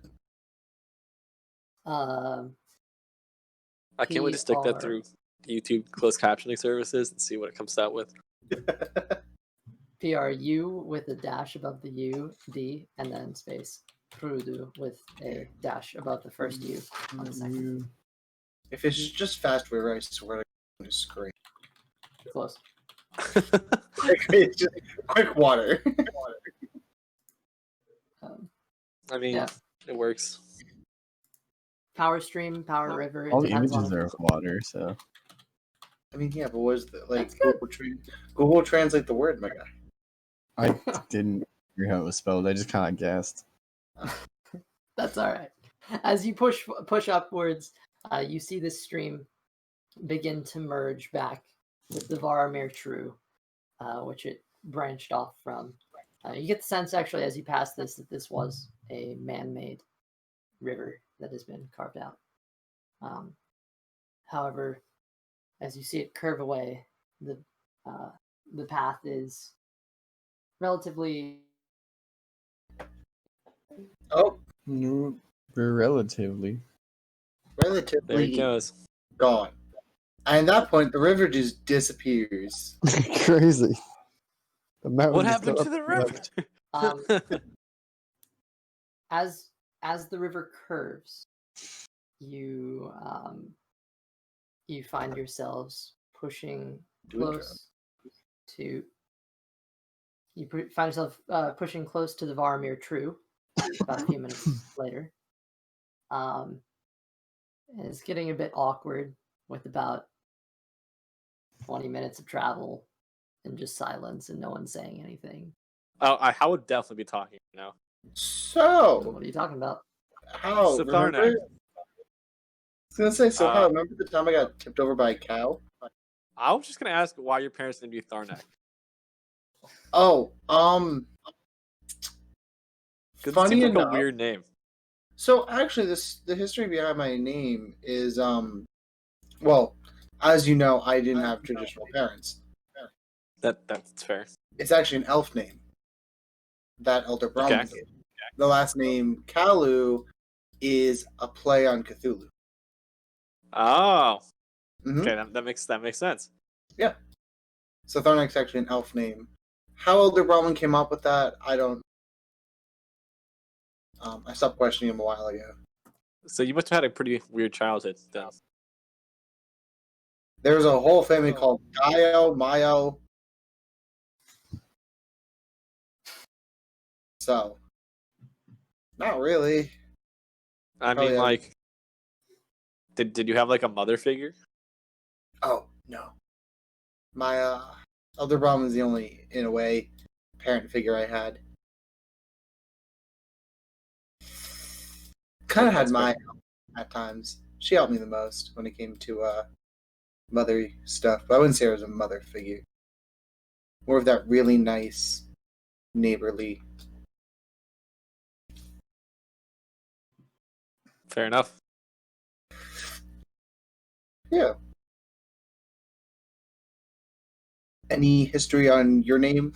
I can't wait to stick that PR. through YouTube closed captioning services and see what it comes out with. PRU with a dash above the U, D, and then space. Prudu with a dash above the first U on the second. If it's just fast river, I swear to God, it's scream. Close. It's just quick water. I mean, Yeah. it works. Power stream, power river. It All the depends on images if are it's- of water, so I mean, yeah, but what is the, like That's good. Google translate the word, my guy. I didn't hear how it was spelled. I just kind of guessed. That's all right. As you push upwards, you see this stream begin to merge back with the Varamir True, which it branched off from. You get the sense, actually, as you pass this, that this was a man-made river that has been carved out. However, as you see it curve away, the path is relatively Oh, No, relatively. There relatively he goes. gone. And at that point, the river just disappears. Crazy. The mountain What just happened got to the up- river? as the river curves, you find yourselves pushing close to. Find yourself pushing close to the Varamir True. About a few minutes later, and it's getting a bit awkward with about 20 minutes of travel and just silence and no one saying anything. Oh, I would definitely be talking now. So, What are you talking about? how? So Remember? Tharnak. I was gonna say, so how? Uh, Remember the time I got tipped over by a cow? I was just gonna ask why your parents named you Tharnak. Oh, Because it funny seems like enough. a weird name. So actually, the history behind my name is well, as you know, I didn't have traditional parents. That's fair. It's actually an elf name that Elder Brahmin Okay. gave. The last name Kalu is a play on Cthulhu. Oh, Mhm. okay, that makes sense. Yeah. So Tharnak's actually an elf name. How Elder Brahmin came up with that, I don't. I stopped questioning him a while ago. So you must have had a pretty weird childhood then. There's a whole family called Gaio, Mayo. So, not really. I Probably mean, have- like, did you have like a mother figure? Oh no, my Elder Brahmin is the only, in a way, parent figure I had. Kind of had That's my fair. at times. She helped me the most when it came to mothery stuff, but I wouldn't say her as a mother figure. More of that really nice, neighborly. Fair enough. Yeah. Any history on your name?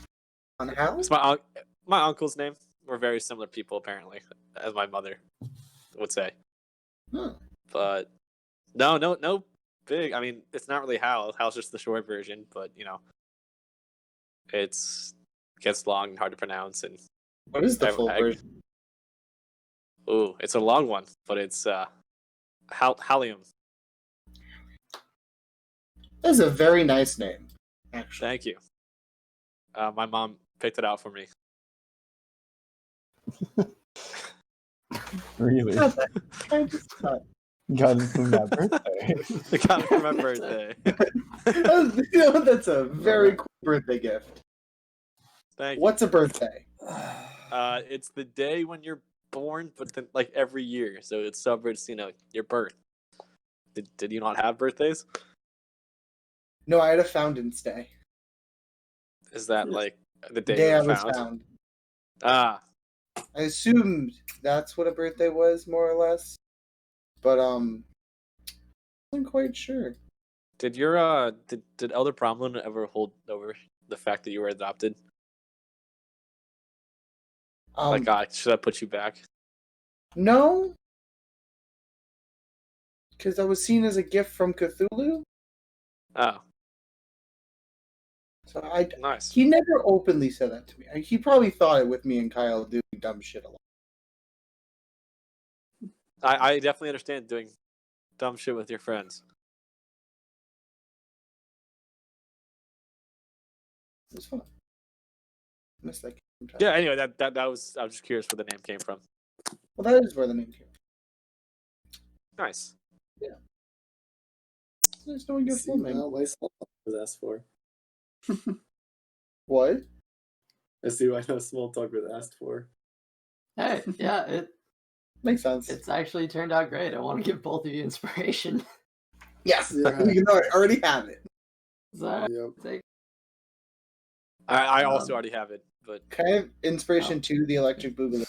On Hal? It's my uncle's name. We're very similar people, apparently, as my mother would say. Hmm. But no big. I mean, it's not really Hal. Hal's just the short version, but it gets long and hard to pronounce. And What is the full version? ooh, it's a long one, but it's Halium. That's a very nice name, actually. Thank you. My mom picked it out for me. Really? I just thought. Got it from that birthday. I got it for my birthday. That's a very cool birthday gift. Thank you. What's a birthday? It's the day when you're born, but then like every year, so it celebrates your birth. Did you not have birthdays? No, I had a Fountain's Day. Is that like the The day day you I were was found? found. Ah, I assumed that's what a birthday was, more or less. But I wasn't quite sure. did your did Elder Bromlin ever hold over the fact that you were adopted? Should I put you back? No, because I was seen as a gift from Cthulhu. Oh, So nice. he never openly said that to me. He probably thought it with me and Kyle doing dumb shit a lot. I definitely understand doing dumb shit with your friends. It was fun. Missed that game sometimes. Yeah. Anyway, that was I was just curious where the name came from. Well, that is where the name came from. Nice. There's no one your full name. why small talk was asked for. What? I see why no small talk was asked for. Hey, yeah, Makes sense. it's actually turned out great. I want to give both of you inspiration. Yes, Yeah. you know, I already have it. So, Yep. take- I also Um, already have it, but Can I have inspiration to the electric boogaloo?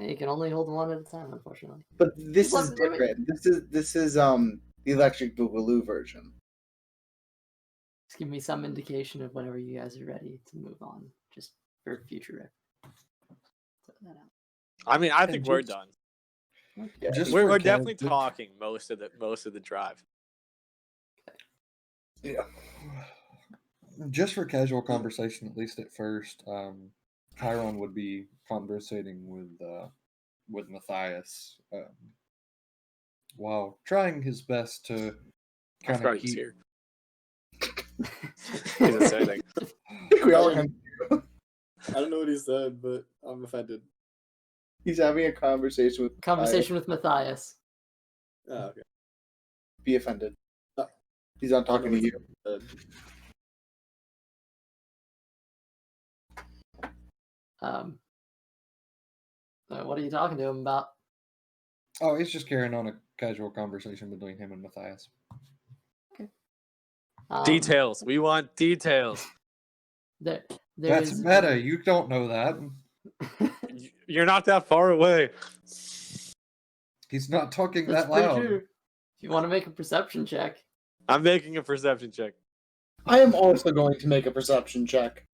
you can only hold one at a time, unfortunately. But this Let is me do it. different. This is the electric boogaloo version. Just give me some indication of whenever you guys are ready to move on, just for future reference. Put that out. I mean, I And think we're just- done. Yeah. Just We're for definitely Kev- talking most of the drive. Yeah. Just for casual conversation, at least at first, Chiron would be conversating with Matthias while trying his best to I kind forgot of he was keep. here. He didn't say anything. I think we all can. I don't know what he said, but I'm offended. He's having a conversation with Conversation with Matthias. Oh, okay. Be offended. Uh, He's not talking to you. What are you talking to him about? Oh, he's just carrying on a casual conversation between him and Matthias. Details. We want details. There That's is- meta. You don't know that. You're not that far away. He's not talking That's that pretty loud. true. If you want to make a perception check. I'm making a perception check. I am also going to make a perception check.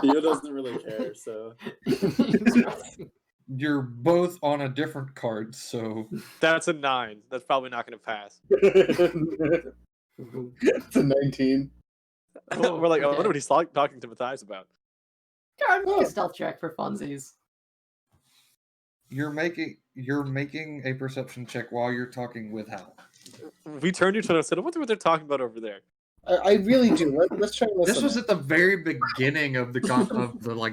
Theo doesn't really care, so You're both on a different card, so That's a 9. That's probably not going to pass. It's a 19. We're like, I okay. wonder what he's talking to Matthias about. Make a stealth check for funsies. you're making a perception check while you're talking with Hal. We turned to each other and said, I wonder what they're talking about over there. I really do. Let's try and listen. This was at the very beginning of the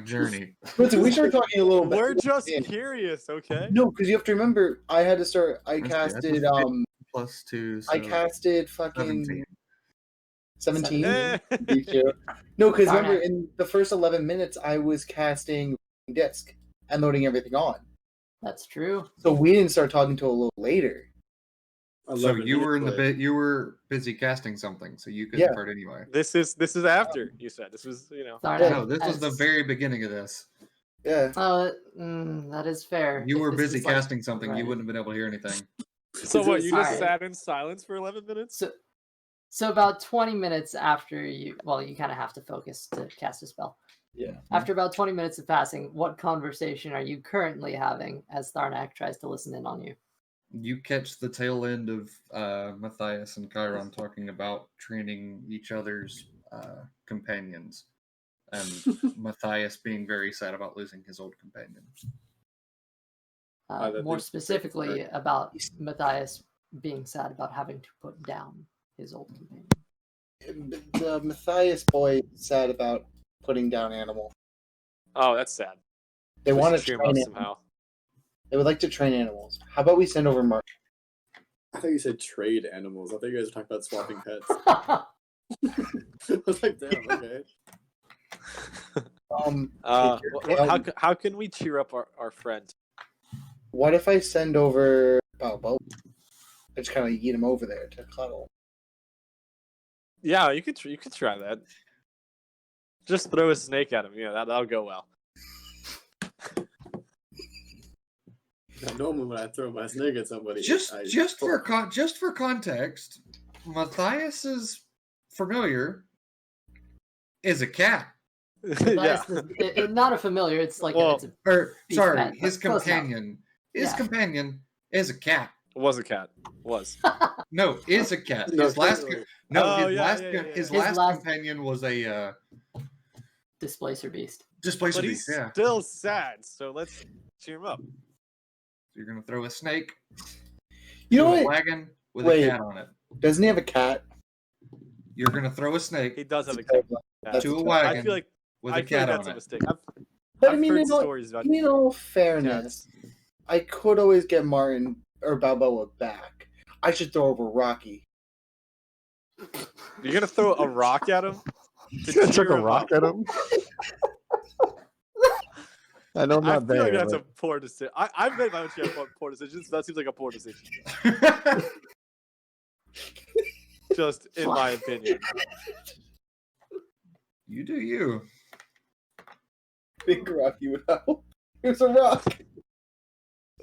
journey. Listen, we started talking a little bit. We're just curious, okay? No, because you have to remember, I had to start. I That's casted. Plus 2. So I casted fucking 17. Eh. No, because Darn remember, it. in the first 11 minutes, I was casting disc and loading everything on. That's true. So we didn't start talking till a little later. So you were in the bit. you were busy casting something, so you couldn't Yeah. start anyway. This is after, you said. This was, Darn it. No, this was the That's- very beginning of this. Yeah. That is fair. You If were this busy is like- casting something, you right. wouldn't have been able to hear anything. So what, you just Alright. sat in silence for 11 minutes? So about 20 minutes after you kind of have to focus to cast a spell. Yeah. After about 20 minutes of passing, what conversation are you currently having as Tharnak tries to listen in on you? You catch the tail end of Matthias and Chiron talking about training each other's companions, and Matthias being very sad about losing his old companion. that More makes sense, specifically about Matthias being sad about having to put down his old companion. The Matthias boy said about putting down animal. Oh, that's sad. They We want should to cheer him train up it. somehow. They would like to train animals. How about we send over Mark? I thought you said trade animals. I thought you guys were talking about swapping pets. I was like, damn, okay. How can we cheer up our friend? What if I send over Balbo? I just kind of eat him over there to cuddle. Yeah, you could try that. Just throw a snake at him. Yeah, that'll go well. Normally when I throw my snake at somebody, Just for context, Matthias's familiar is a cat. Yeah. Not a familiar. It's like Well, it's a, Or Beast sorry, cat, his but close enough. companion. His Yeah. companion is a cat. It was a cat. Was. No, is a cat. No, His last totally. his His last last- companion was a displacer beast. displacer But he's beast. Yeah. still sad, so let's cheer him up. So you're gonna throw a snake You to know a what? wagon with Wait. a cat on it. Doesn't he have a cat? You're gonna throw a He snake does have a cat. That's to a a- wagon I feel like with I a feel like cat that's a on it. mistake. But I've I mean, heard in all, stories about in all fairness, I could always get Martin or Balboa back. I should throw over Rocky. You're gonna throw a rock at him? To You took cheer a him rock up? at him. I know I'm I not feel like there. that's a but poor decision. I've made my own share of poor decisions. That seems like a poor decision, just in my opinion. You do you. Big Rocky would help. Here's a rock.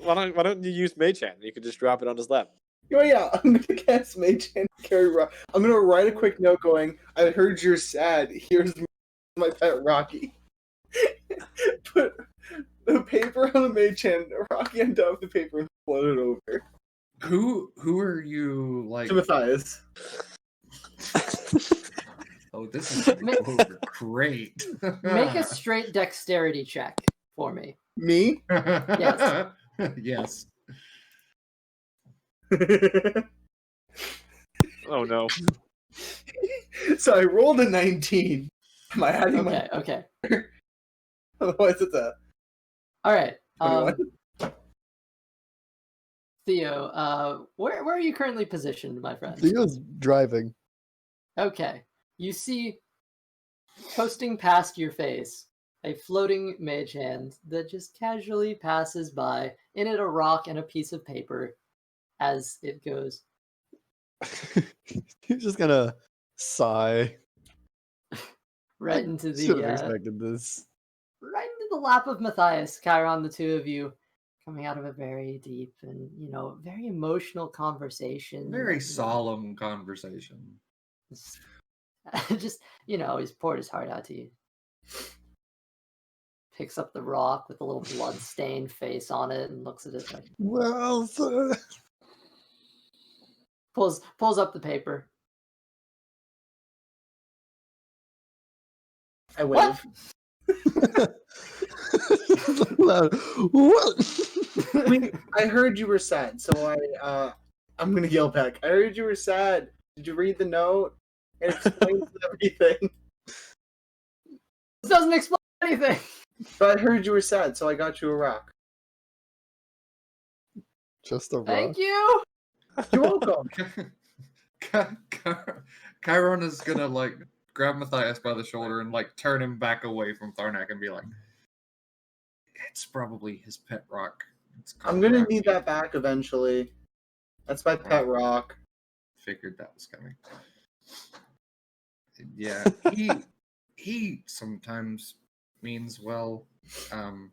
Why don't you use Mage Hand? You could just drop it on his lap. Oh yeah, I'm gonna cast Mage Hand and carry rock. I'm gonna write a quick note going, I heard you're sad. Here's my pet Rocky. Put the paper on the Mage Hand, Rocky on top of the paper, and float it over. Who are you like? To Matthias. Oh, this is over. Great. Make a straight dexterity check for me. Me? Yes. Yes. Oh no! So I rolled a 19. Am I adding my... Okay. Otherwise it's a All right. 21. Theo, where are you currently positioned, my friend? Theo's driving. Okay. You see, coasting past your face, a floating mage hand that just casually passes by. In it, a rock and a piece of paper as it goes. He's just gonna sigh. Right into Should have the expected this. right into the lap of Matthias, Chiron, the two of you coming out of a very deep and, very emotional conversation. Very solemn conversation. Just, he's poured his heart out to you. Picks up the rock with a little blood-stained face on it and looks at it like... Well, sir. Pulls up the paper. I wave. What? Wait, I heard you were sad, so I'm gonna yell back. I heard you were sad. Did you read the note? It explains everything. This doesn't explain anything. But I heard you were sad, so I got you a rock. Just a rock. Thank you. You're welcome. Chiron is gonna grab Matthias by the shoulder and turn him back away from Tharnak and be like, "It's probably his pet rock. I'm gonna need that back eventually. That's my pet rock." Figured that was coming. Yeah, he sometimes means well.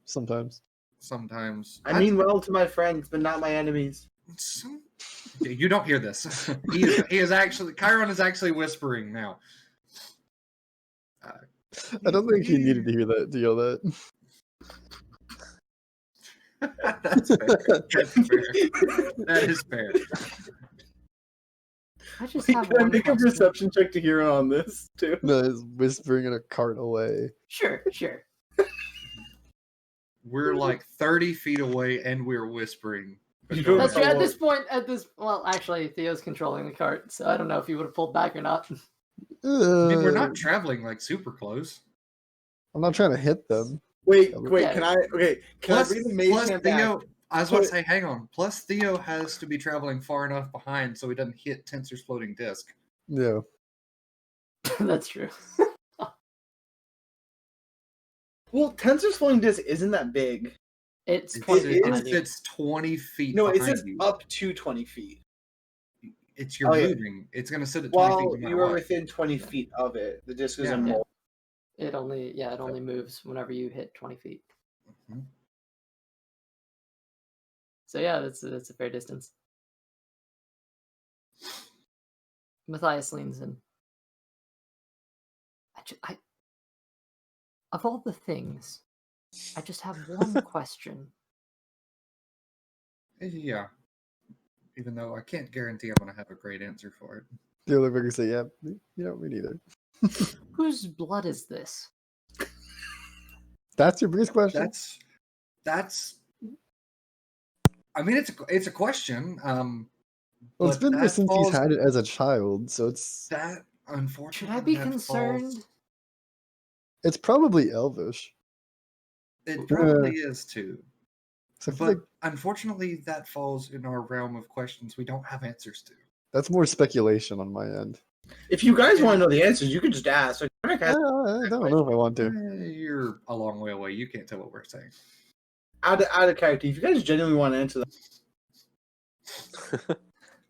Sometimes. I mean well to my friends, but not my enemies. You don't hear this. He is actually Chiron is actually whispering now. I don't think he needed to hear that. To yell that. That's fair. That's fair. That is fair. I just Wait, have can I one make a question. perception check to hear on this too? No, he's whispering in a cart away. Sure. We're 30 feet away and we're whispering. You don't That's know true. what- At this well, actually, Theo's controlling the cart, so I don't know if he would have pulled back or not. I mean, we're not traveling super close. I'm not trying to hit them. Wait, Yeah. can I read the mage hand back? Theo, I was about to say, hang on. Plus, Theo has to be traveling far enough behind so he doesn't hit Tensor's floating disc. Yeah. That's true. Well, Tensor's floating disc isn't that big. It's It's, 20 it feet is- behind you. it's 20 feet No, it behind says you. up to 20 feet. It's you're Oh, yeah. moving. It's going to sit at 20 feet. While No matter you are what. within 20 feet of it, the disc is Yeah. immobile. It only moves whenever you hit 20 feet. Mhm. So yeah, that's a fair distance. Matthias leans in. Of all the things, I just have one question. Yeah. Even though I can't guarantee I'm going to have a great answer for it. The other figure say, "Yeah, me neither." Whose blood is this? That's your biggest question. That's. I mean, it's a question. Well, it's but been there that since falls- he's had it as a child, so it's That Should unfortunately. I be that concerned? falls- it's probably elvish. It probably is too. So I feel But like unfortunately, that falls in our realm of questions we don't have answers to. that's more speculation on my end. If you guys want to know the answers, you can just ask. Like, I don't know if I want to. You're a long way away. You can't tell what we're saying. out of character, if you guys genuinely want to answer that,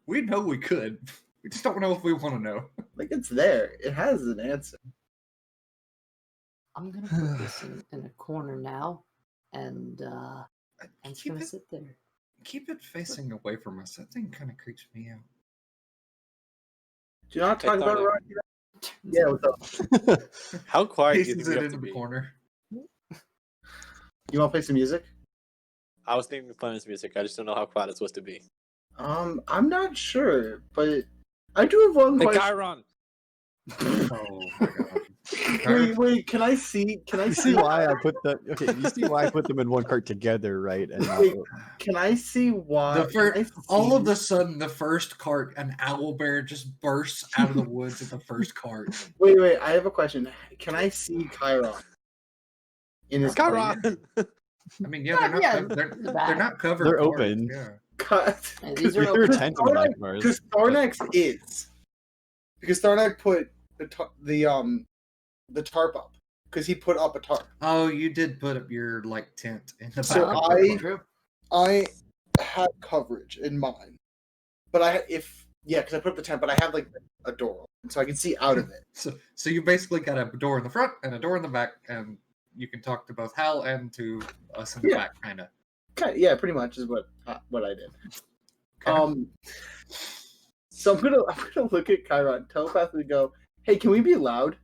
We know we could. We just don't know if we want to know. like it's there. It has an answer. I'm gonna put this in a corner now, and it's Keep gonna it, sit there. keep it facing away from us. That thing kind of creeps me out. Do not talk Hey, about Tony. Rocky. Yeah, what's up? How quiet do you Faces think we it have into to the be? corner. You want to play some music? I was thinking of playing this music. I just don't know how quiet it's supposed to be. I'm not sure, but I do have one Hey, question. Chiron! Oh my god. Wait, can I see? Can I You see see? why I put the okay? You see why I put them in one cart together, right? And Wait, can I see why? The first, can I all of see- a sudden, the first cart, an owl bear just bursts out of the woods at the first cart. Wait. I have a question. Can I see Chiron? In his Chiron! I mean, yeah, they're not. Yeah, They're the back. not covered. They're carts, open. Yeah. cut. And these we are threw a open. tent in the back of ours. Because Tharnak is. Because Tharnak put the tarp up. Because he put up a tarp. Oh, you did put up your tent in the back. So of I- the True. I have coverage in mine, but because I put up the tent, but I have like a door, open, so I can see out of it. So you basically got a door in the front and a door in the back, and you can talk to both Hal and to us in the Yeah. back, kind of. Yeah, pretty much is what I did. Okay. So I'm gonna look at Chiron, telepathically go, "Hey, can we be loud?"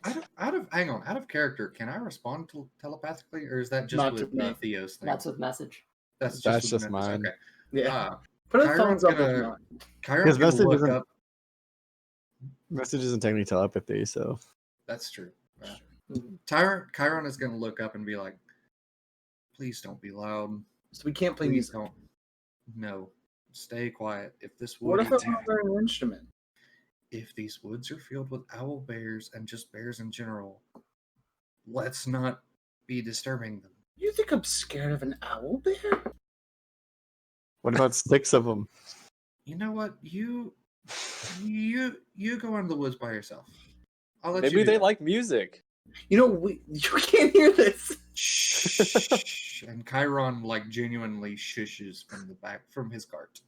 Hang on, out of character, can I respond telepathically, or is that just Not to with me. Theo's thing? That's with message. That's That's with just message. mine. Okay. Yeah. Put a Chiron's thumbs up if gonna not. Chiron's gonna message look isn't- up. Message isn't technically telepathy, so That's true. Mhm. Chiron is gonna look up and be like, "Please don't be loud. So we can't play Please music. don't. No, stay quiet. If this What wood, if I want to learn an instrument? if these woods are filled with owl bears and just bears in general, let's not be disturbing them." You think I'm scared of an owl bear? what about 6 of them? You know what? You go into the woods by yourself. I'll let Maybe you do they that. like music. You know, you can't hear this. Shh. And Chiron like genuinely shushes from the back from his cart.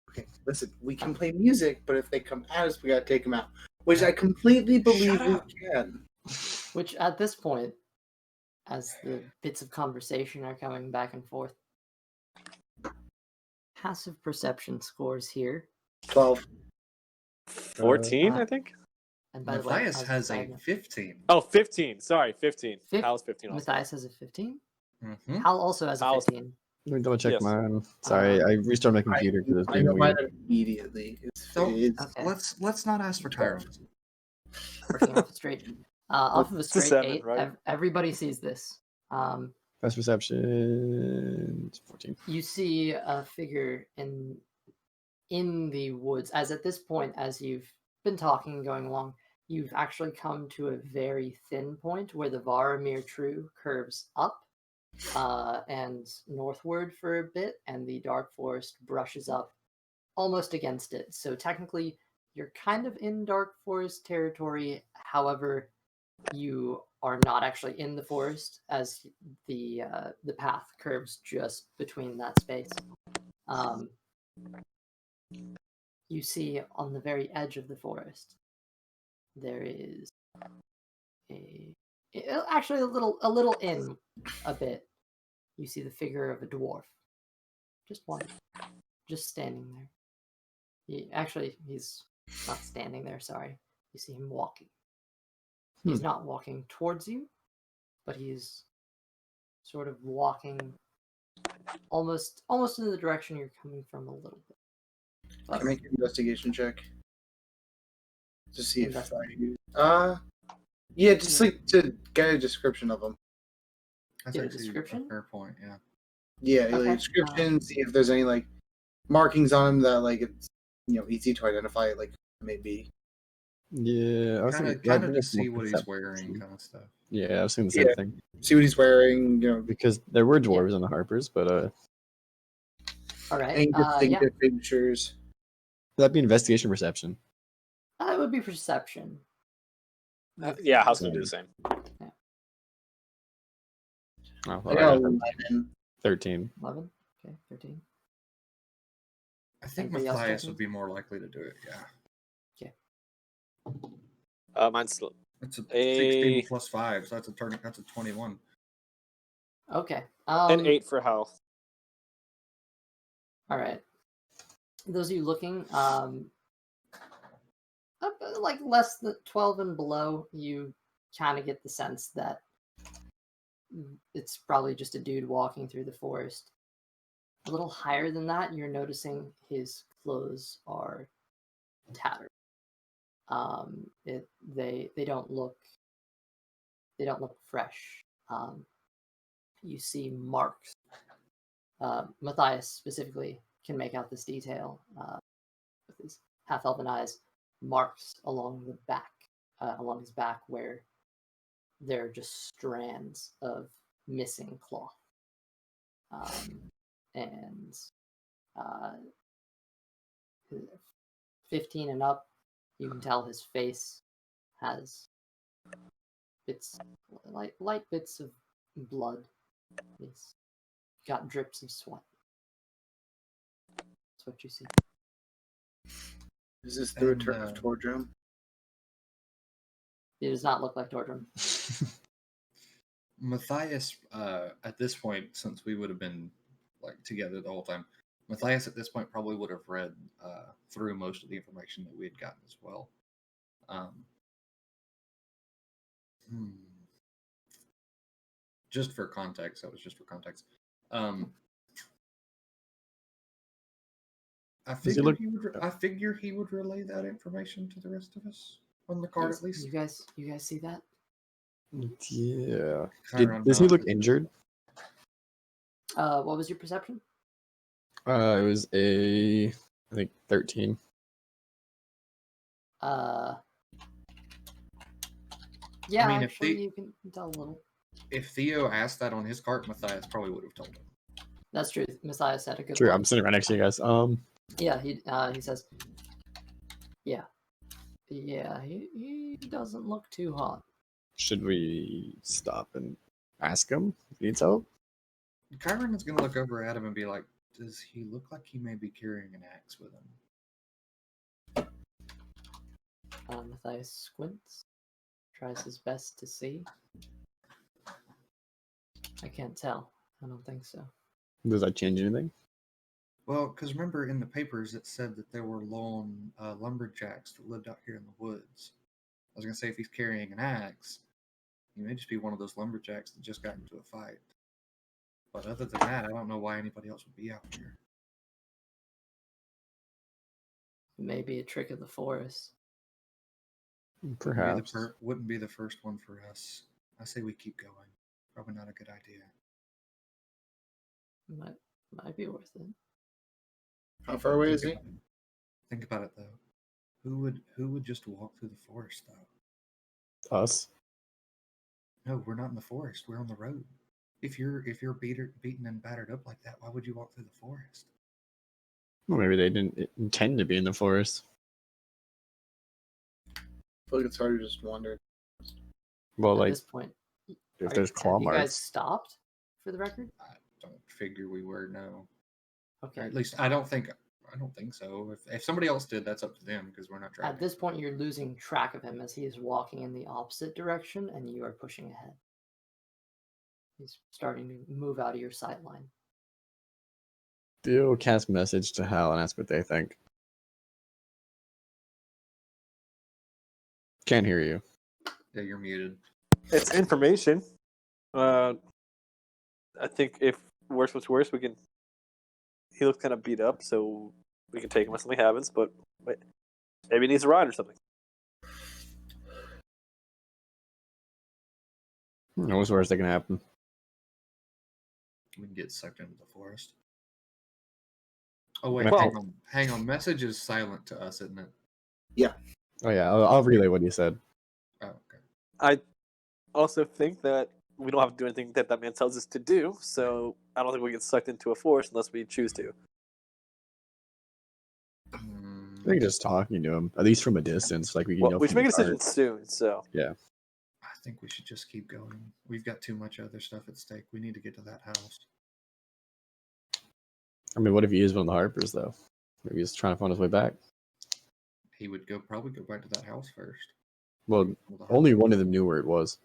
Okay, listen, we can play music, but if they come at us, we gotta take them out. Which I completely believe Shut we up. can. Which at this point, as the bits of conversation are coming back and forth, passive perception scores here. 12. 14, Uh, I think. And by the way, Matthias as has a side note, 15. Oh, 15. Sorry, 15. Fif- Hal's 15 also. Matthias has a 15. Mm-hmm. Hal also has a Hal's- 15. Let me double check Yes. mine. Sorry, I restarted my computer because it's I being know mine weird. immediately. So Okay. let's not ask for Chiron. Working off a straight, off of a It's a straight 7, 8. right? Everybody sees this. Best perception 14. You see a figure in the woods. As at this point, as you've been talking and going along, you've actually come to a very thin point where the Varamir True curves up and northward for a bit, and the Dark Forest brushes up almost against it. So technically, you're kind of in Dark Forest territory. However, you are not actually in the forest, as the path curves just between that space. You see on the very edge of the forest, there is actually a little in a bit. You see the figure of a dwarf, just one, just standing there. He's not standing there. Sorry, you see him walking. He's not walking towards you, but he's sort of walking almost in the direction you're coming from a little bit. Can I make an investigation check? To see if Investigate. yeah, just like to get a description of them. That's Get a actually description? a fair point. Yeah. Yeah, like Okay, a description, see if there's any like markings on them that like it's easy to identify like maybe. Yeah, I was Kind thinking, of I think to it's more see what he's perception. wearing, kind of stuff. Yeah, I was thinking the same Yeah. thing. See what he's wearing, Because there were dwarves on the Harpers, but All right. any Yeah. distinctive features. that'd be investigation perception. It would be perception. Yeah, Hal's going to do the same. Oh, I well, got I got 11. 13. 11. Okay, 13. I think Anybody else Matthias checking? would be more likely to do it. Yeah. Mine's It's a A- 16 plus 5, so that's a 21. Okay. an 8 for Hal. All right. Those of you looking, like less than 12 and below, you kind of get the sense that it's probably just a dude walking through the forest. A little higher than that, you're noticing his clothes are tattered. They don't look fresh. You see marks. Matthias specifically can make out this detail with his half-elven eyes. Marks along the back, along his back, where there are just strands of missing cloth. And 15 and up, you can tell his face has bits, light bits of blood. He's got drips of sweat. That's what you see. Is this the return And, of Tordrum? He does not look like Tordrum. Matthias, at this point, since we would have been like together the whole time, Matthias at this point probably would have read through most of the information that we had gotten as well. Just for context, that was just for context. I figure he would relay that information to the rest of us on the card at least. You guys see that? Yeah. Chiron Does he look nods. injured? What was your perception? It was I think 13. Yeah, I mean, actually, you can tell a little. If Theo asked that on his cart, Matthias probably would have told him. That's true. Matthias had a good True, point. I'm sitting right next to you guys. Yeah, he says, yeah, he doesn't look too hot. Should we stop and ask him if he needs help? Chiron is going to look over at him and be like, does he look like he may be carrying an axe with him? Matthias squints, tries his best to see. I can't tell. I don't think so. Does that change anything? Well, because remember in the papers it said that there were lone lumberjacks that lived out here in the woods. I was going to say if he's carrying an axe, he may just be one of those lumberjacks that just got into a fight. But other than that, I don't know why anybody else would be out here. Maybe a trick of the forest. Perhaps. Wouldn't be the first one for us. I say we keep going. Probably not a good idea. Might be worth it. How far away is he? Think about it though. Who would just walk through the forest though? Us. No, we're not in the forest. We're on the road. If you're beaten and battered up like that, why would you walk through the forest? Well, maybe they didn't intend to be in the forest. I feel like it's hard to just wander. Well, At like this point, if there's claw have you guys marks. stopped for the record? I don't figure we were, no. Okay. At least I don't think so. If somebody else did, that's up to them because we're not driving. At this point, you're losing track of him as he is walking in the opposite direction, and you are pushing ahead. He's starting to move out of your sight line. Do cast message to Hal and ask what they think. Can't hear you. Yeah, you're muted. It's information. I think if worse was worse, we can. He looks kind of beat up, so we can take him when something happens. But wait, maybe he needs a ride or something. What's the worst that can happen? We can get sucked into the forest. Oh wait, Well- hang on. Message is silent to us, isn't it? Oh yeah, I'll relay what you said. Oh, okay. I also think that we don't have to do anything that man tells us to do, so I don't think we get sucked into a forest unless we choose to. I think just talking to him, at least from a distance, like we can. Well, yell we should from make a the decision cart. soon, so. I think we should just keep going. We've got too much other stuff at stake. We need to get to that house. I mean, what if he is one of the Harpers, though? Maybe he's trying to find his way back. He would probably go back to that house first. Well, only one of them knew where it was.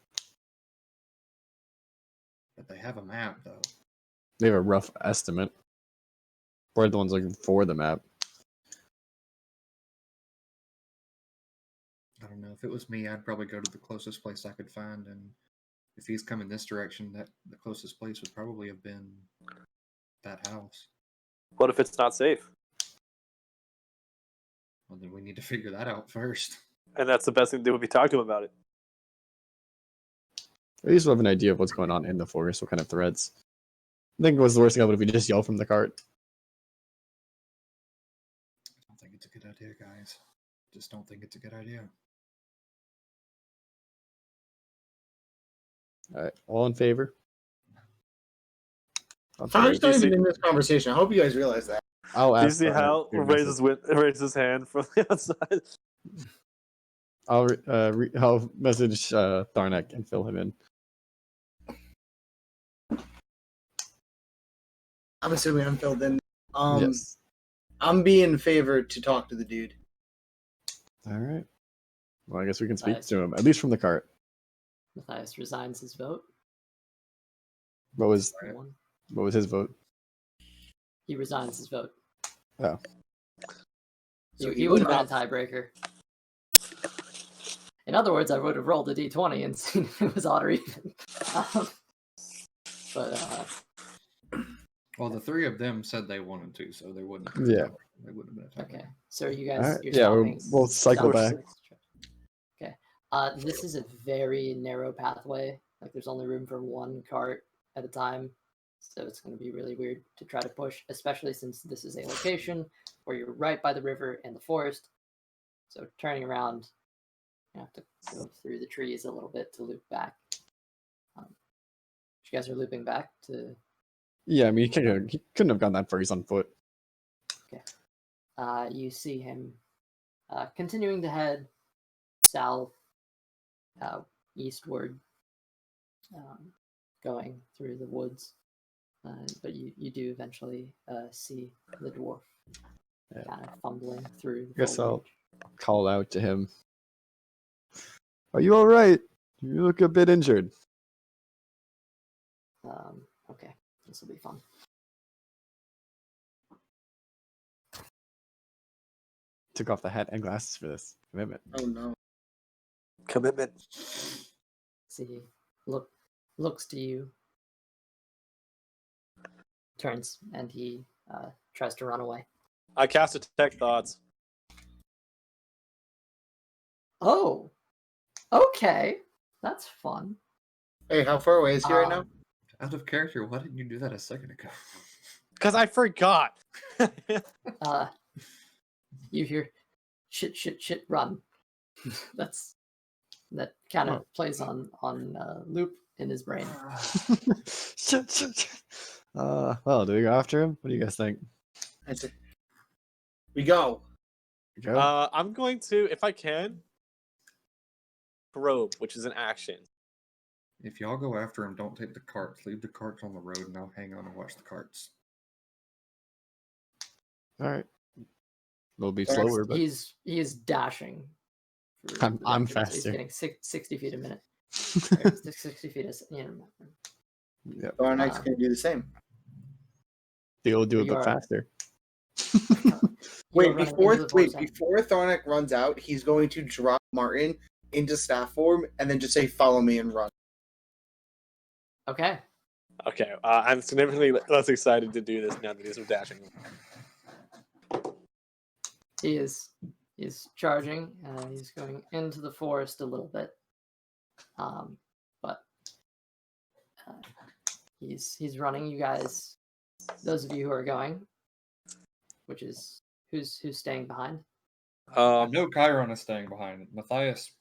But they have a map, though. They have a rough estimate. We're the ones looking for the map. I don't know. If it was me, I'd probably go to the closest place I could find. And if he's coming this direction, that the closest place would probably have been that house. What if it's not safe? Well, then we need to figure that out first. And that's the best thing to do would be talk to him about it. At least we'll have an idea of what's going on in the forest, what kind of threats. I think what's the worst thing about if we just yell from the cart. I don't think it's a good idea, guys. Just don't think it's a good idea. All right, all in favor? How much not even in this conversation? I hope you guys realize that. I'll Do you ask. see Hal raise his hand from the outside? I'll message Tharnak and fill him in. I'm assuming I'm filled in. Yes. I'm being favored to talk to the dude. All right. Well, I guess we can speak Nice. to him, at least from the cart. Matthias resigns his vote. What was Right. his vote? He resigns his vote. Oh. So he he would have was been a tiebreaker. In other words, I would have rolled a d20 and seen if it was odd or even. But Well, the three of them said they wanted to, so they wouldn't. Yeah. They wouldn't have been a tiebreaker. okay, so are you guys? Alright, You're yeah, swapping. we'll cycle back. Okay. This is a very narrow pathway. Like there's only room for one cart at a time, so it's going to be really weird to try to push, especially since this is a location where you're right by the river and the forest. So turning around, you have to go through the trees a little bit to loop back. You guys are looping back to. Yeah, I mean, he couldn't have gone that far. He's on foot. You see him continuing to head south, eastward, going through the woods. But you do eventually see the dwarf Yeah. kind of fumbling through. The Guess I'll foliage. call out to him. Are you all right? You look a bit injured. Okay, this will be fun. Took off the hat and glasses for this commitment. Oh no. Commitment. See, looks to you, turns, and he tries to run away. I cast Detect Thoughts. Oh, okay, that's fun. Hey, how far away is he right now? Out of character, why didn't you do that a second ago? Because I forgot. You hear shit, run. that kind of plays on loop in his brain. Shit. Well, do we go after him? What do you guys think? That's it. We go. Go? I'm going to, if I can, probe, which is an action. If y'all go after him, don't take the carts. Leave the carts on the road, and I'll hang on and watch the carts. All right. We'll be Alright, slower, but He is dashing. through I'm the directions. faster. He's getting 60 feet a minute. Or 60 feet is yep. Thornite's gonna do the same. They'll do it, You but are- faster. Wait, before Thornite runs out, he's going to drop Martin into staff form and then just say, "Follow me," and run. Okay. Okay, I'm significantly less excited to do this now that he's dashing. He's charging. He's going into the forest a little bit, but he's running. You guys, those of you who are going, which is who's staying behind. I know Chiron is staying behind. Matthias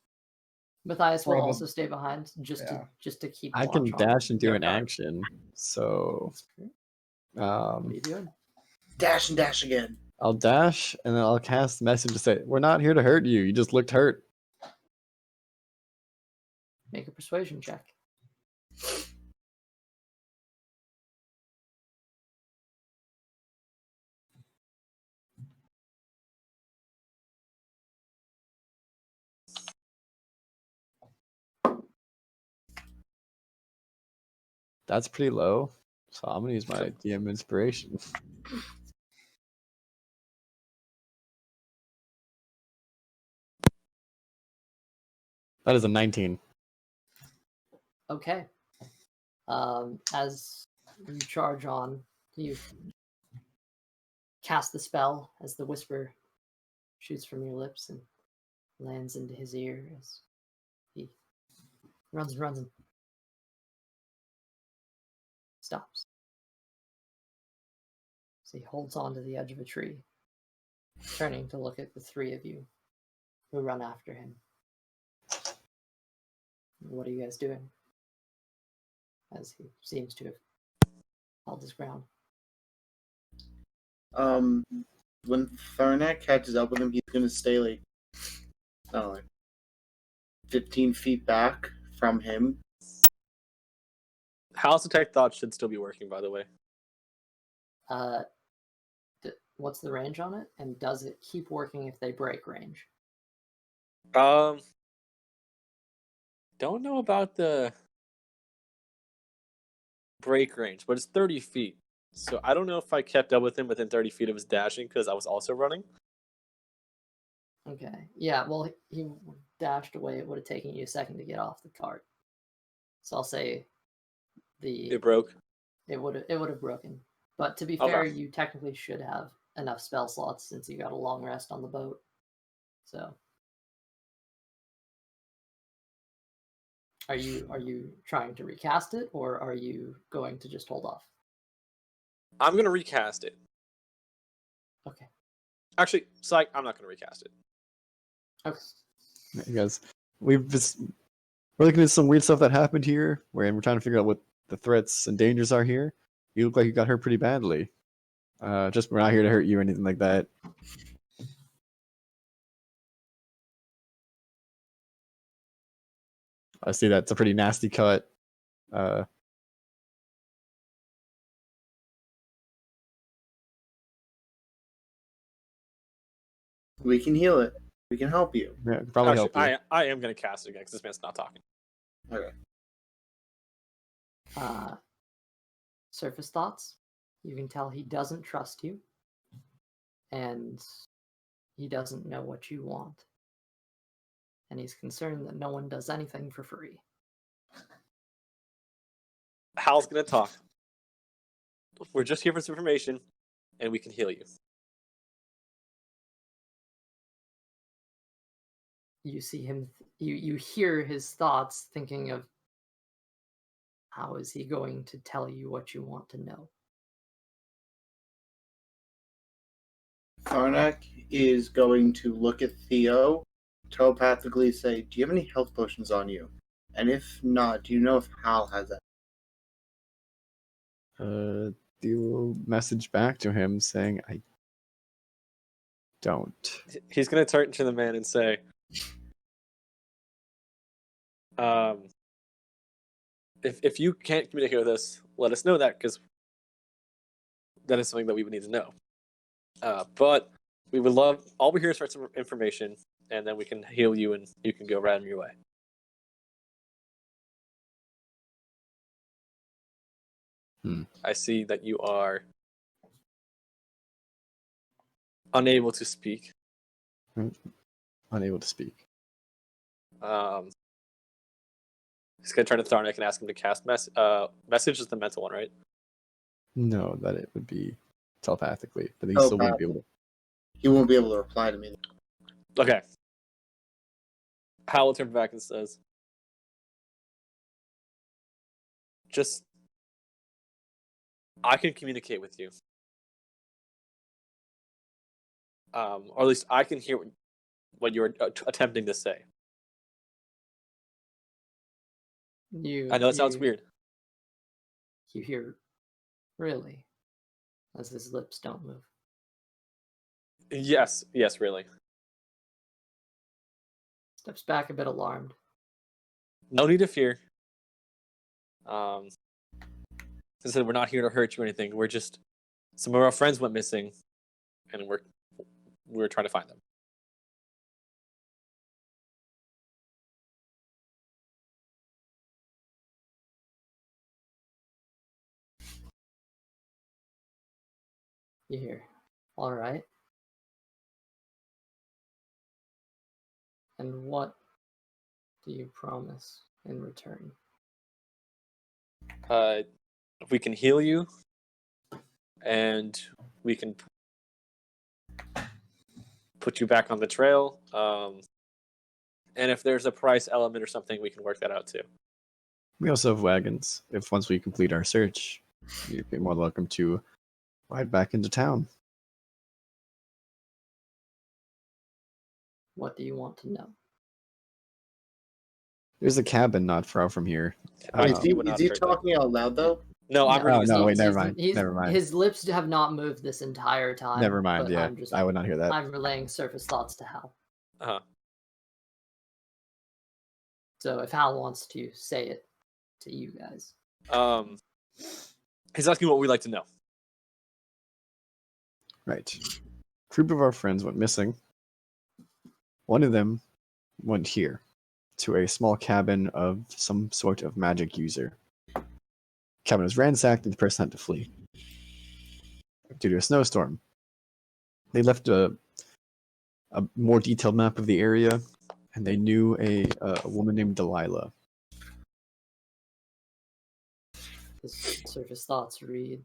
will Probably- also stay behind just to keep. I can watch on dash and do your an guard. action. So, What are you doing? Dash and dash again. I'll dash and then I'll cast the message to say, "We're not here to hurt you. You just looked hurt." Make a persuasion check. That's pretty low. So I'm gonna use my DM inspiration. That is a 19. Okay. As you charge on, you cast the spell as the whisper shoots from your lips and lands into his ear as he runs and stops. So he holds on to the edge of a tree, turning to look at the three of you who run after him. What are you guys doing? As he seems to have held his ground. When Thornite catches up with him, he's gonna stay like, I don't know, like 15 feet back from him. House Detect Thought should still be working, by the way. What's the range on it? And does it keep working if they break range? Don't know about the break range, but it's 30 feet. So I don't know if I kept up with him within 30 feet of his dashing because I was also running. Okay. Yeah, well, he dashed away. It would have taken you a second to get off the cart. So I'll say It broke. it would have broken. But to be Okay. fair, you technically should have enough spell slots since you got a long rest on the boat. So are you trying to recast it, or are you going to just hold off? I'm gonna recast it. Okay. Actually, psych, I'm not gonna recast it. Okay. You guys, we're looking at some weird stuff that happened here, where we're trying to figure out what the threats and dangers are here. You look like you got hurt pretty badly. Just we're not here to hurt you or anything like that. I see that's a pretty nasty cut. We can heal it. We can help you. Yeah, could probably Actually, help you. I am gonna cast it again because this man's not talking. Okay. Surface thoughts. You can tell he doesn't trust you, and he doesn't know what you want, and he's concerned that no one does anything for free. Hal's gonna talk. We're just here for some information, and we can heal you. You see him. You hear his thoughts, thinking of how is he going to tell you what you want to know. Tharnak is going to look at Theo, telepathically say, "Do you have any health potions on you? And if not, do you know if Hal has that?" Do will message back to him saying, "I don't." He's gonna turn to the man and say, if you can't communicate with us, let us know that, because that is something that we would need to know. But we would love, all we're here is for some information, and then we can heal you and you can go right on your way. I see that you are unable to speak. Unable to speak. He's going to turn to Tharnak and ask him to cast message is the mental one, right? No, that it would be telepathically, but he Oh, still wouldn't be able to. He won't be able to reply to me. Okay. Hal will turn back and says, just, I can communicate with you. Or at least I can hear what you're attempting to say. I know it sounds weird. You hear, really, as his lips don't move. Yes, really. Steps back a bit alarmed. No need to fear. As I said, we're not here to hurt you or anything. We're just, some of our friends went missing, and we're trying to find them. You hear, all right. And what do you promise in return? We can heal you, and we can put you back on the trail. And if there's a price element or something, we can work that out too. We also have wagons. If once we complete our search, you'd be more welcome to ride back into town. What do you want to know? There's a cabin not far from here. Is he talking out loud though? No, I'm reading. no, wait, He's- never mind. he's- Never mind. His lips have not moved this entire time. Never mind. but Yeah, I'm I would not hear that. I'm relaying surface thoughts to Hal. Uh-huh. So if Hal wants to say it to you guys. He's asking what we'd like to know. Right. A group of our friends went missing. One of them went here to a small cabin of some sort of magic user. Cabin was ransacked and the person had to flee due to a snowstorm. They left a more detailed map of the area, and they knew a woman named Delilah. The surface thoughts read,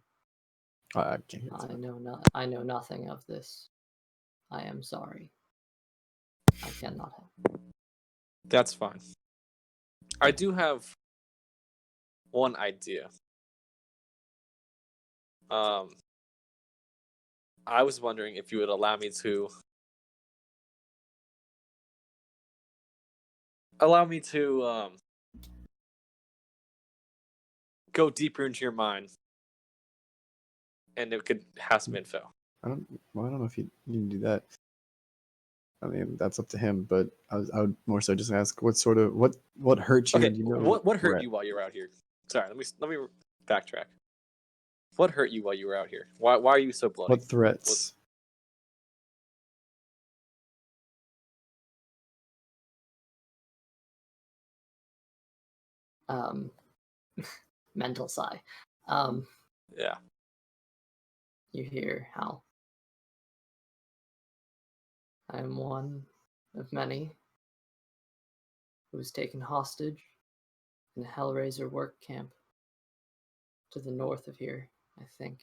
I can't hear I know nothing of this. I am sorry. I cannot help. That's fine. I do have one idea. I was wondering if you would allow me to go deeper into your mind, and it could have some info. I don't know if you need to do that. I mean, that's up to him. But I would more so just ask, what hurt you? Okay, and you know what hurt Brett? you while you were out here? Sorry, let me backtrack. What hurt you while you were out here? Why are you so bloody? What threats? Mental sigh. Yeah. You hear how I am one of many who was taken hostage in a Hellraiser work camp to the north of here, I think.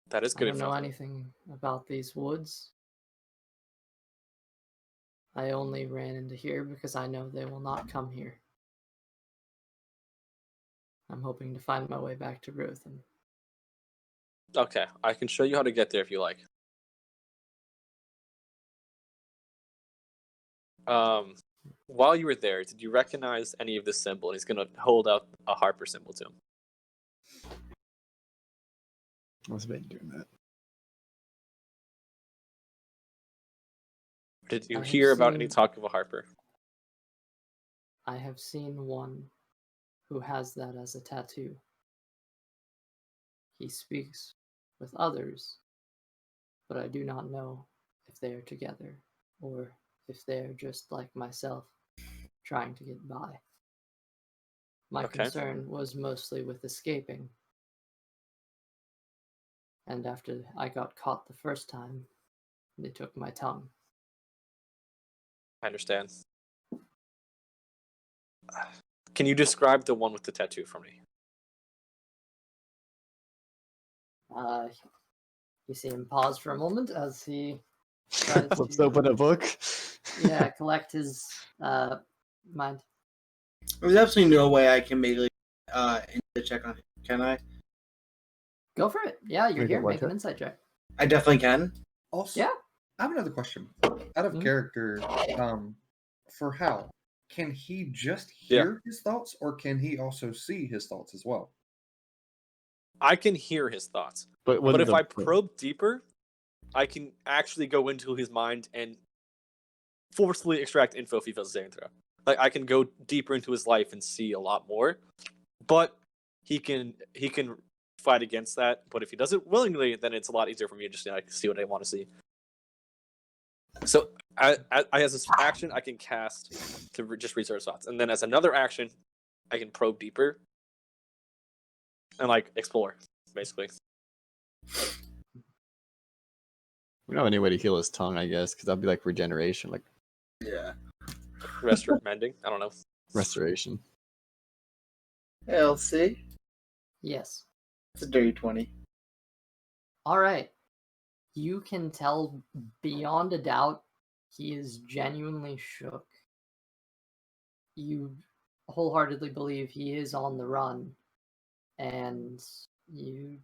That is I good don't know info. anything about these woods. I only ran into here because I know they will not come here. I'm hoping to find my way back to Rothen. Okay, I can show you how to get there if you like. While you were there, did you recognize any of this symbol? And he's going to hold out a Harper symbol to him. I was about doing that. Did you I have hear about any seen- talk of a Harper? I have seen one who has that as a tattoo. He speaks with others, but I do not know if they are together or if they are just like myself, trying to get by. My Okay. concern was mostly with escaping. And after I got caught the first time, they took my tongue. I understand. Can you describe the one with the tattoo for me? You see him pause for a moment as he tries Flips to open a book. collect his mind. There's absolutely no way I can make a check on him. Can I? Go for it. Yeah, you're Make a here. what Make an check? insight check. I definitely can. Also, Yeah. I have another question. Out of Mhm. character, for Hal, can he just hear his thoughts, or can he also see his thoughts as well? I can hear his thoughts. But if I probe deeper, I can actually go into his mind and forcefully extract info if he fails a saving throw. Like, I can go deeper into his life and see a lot more. But he can fight against that. But if he does it willingly, then it's a lot easier for me to just see what I want to see. So as this action, I can cast to just research thoughts, and then as another action, I can probe deeper and explore, basically. We don't have any way to heal his tongue, I guess, because that'd be like regeneration, like Yeah. Mending. I don't know. restoration. LC. Yes. It's a dirty 20. All right. You can tell beyond a doubt he is genuinely shook. You wholeheartedly believe he is on the run, and you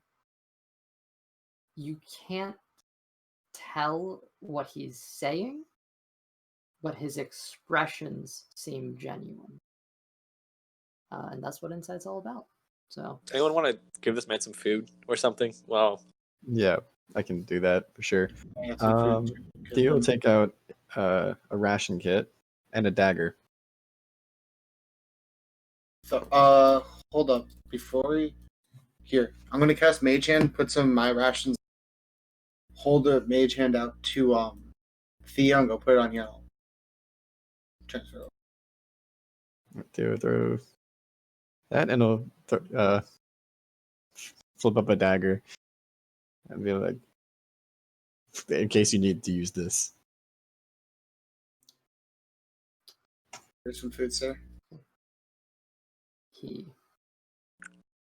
can't tell what he's saying, but his expressions seem genuine. And that's what Insight's all about. So, Anyone want to give this man some food or something? Well, Yeah, I can do that for sure. I have some food, Theo will take out a ration kit and a dagger. So, hold up. Before we... Here, I'm going to cast Mage Hand, put some of my rations, hold the Mage Hand out to Theon, go put it on yellow. Transfer. Throw that, and I'll flip up a dagger and be like, in case you need to use this. Here's some food, sir. He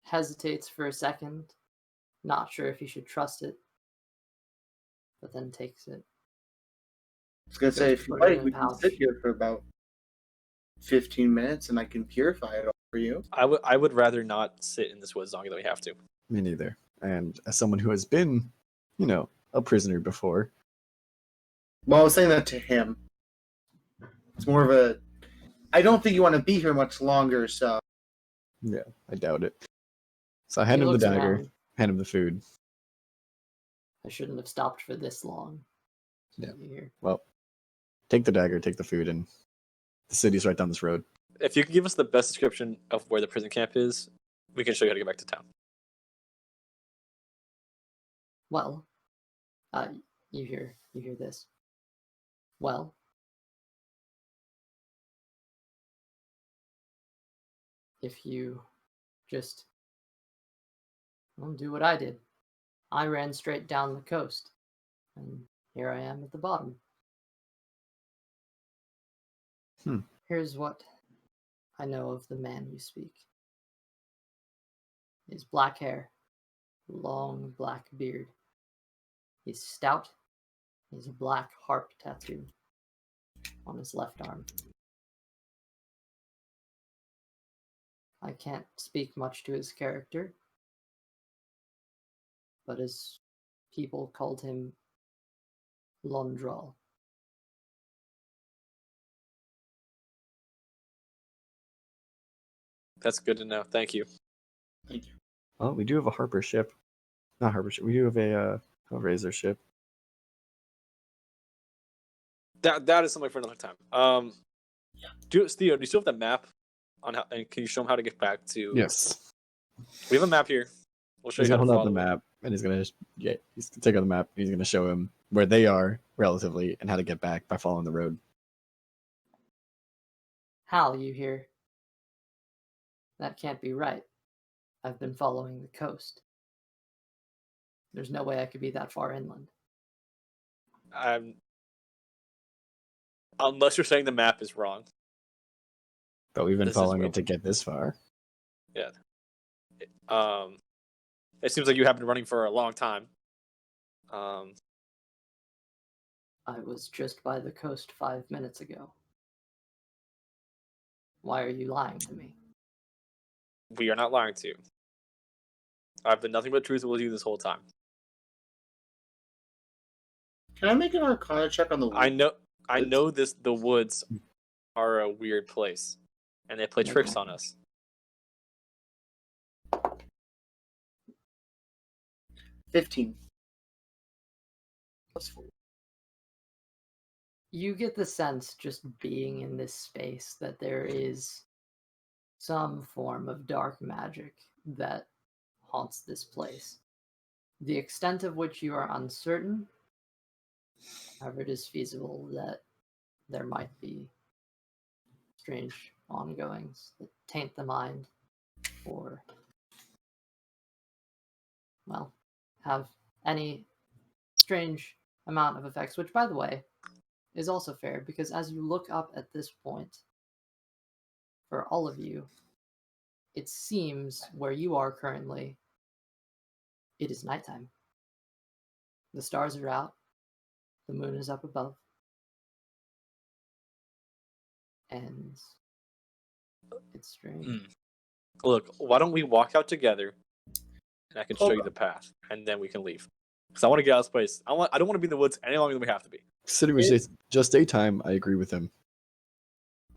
hesitates for a second, not sure if he should trust it, but then takes it. I was gonna say, if you Put it like, in we a can pouch. sit here for about 15 minutes, and I can purify it all for you. I would rather not sit in this woods longer than we have to. Me neither. And as someone who has been, a prisoner before, Well, I was saying that to him. It's more of a. I don't think you want to be here much longer, so. yeah, I doubt it. So I hand He him the looks dagger, around. hand him the food. I shouldn't have stopped for this long. Yeah. You hear? Well, take the dagger, take the food, and the city's right down this road. If you could give us the best description of where the prison camp is, we can show you how to get back to town. Well, you hear this. Well, if you just do what I did, I ran straight down the coast, and here I am at the bottom. Here's what I know of the man you speak. He has black hair, long black beard. He's stout. He has a black harp tattoo on his left arm. I can't speak much to his character, but his people called him Londral. That's good to know. Thank you. Thank you. Well, we do have a Harper ship. Not Harper ship. We do have a Razor ship. That is something for another time. Theo, do you still have the map on how? And can you show him how to get back to? Yes. We have a map here. We'll show He's you how gonna to hold out follow the it. map, and he's gonna take out the map. And he's gonna show him where they are relatively and how to get back by following the road. Hal, you hear? That can't be right. I've been following the coast. There's no way I could be that far inland. Unless you're saying the map is wrong. But we've been This is following where- it to get this far. Yeah. It seems like you have been running for a long time. I was just by the coast 5 minutes ago. Why are you lying to me? We are not lying to you. I've been nothing but truthful with you this whole time. Can I make an Arcana check on the? I know the woods are a weird place, and they play tricks on us. 15. Plus 4. You get the sense, just being in this space, that there is some form of dark magic that haunts this place. The extent of which you are uncertain, however, it is feasible that there might be strange ongoings that taint the mind or, well, have any strange amount of effects, which, by the way, is also fair, because as you look up at this point, for all of you, it seems where you are currently, it is nighttime. The stars are out, the moon is up above, and it's strange. Look, why don't we walk out together, and I can show Hold you on. the path, and then we can leave. Because I want to get out of this place. I don't want to be in the woods any longer than we have to be. Considering it's just daytime, I agree with him.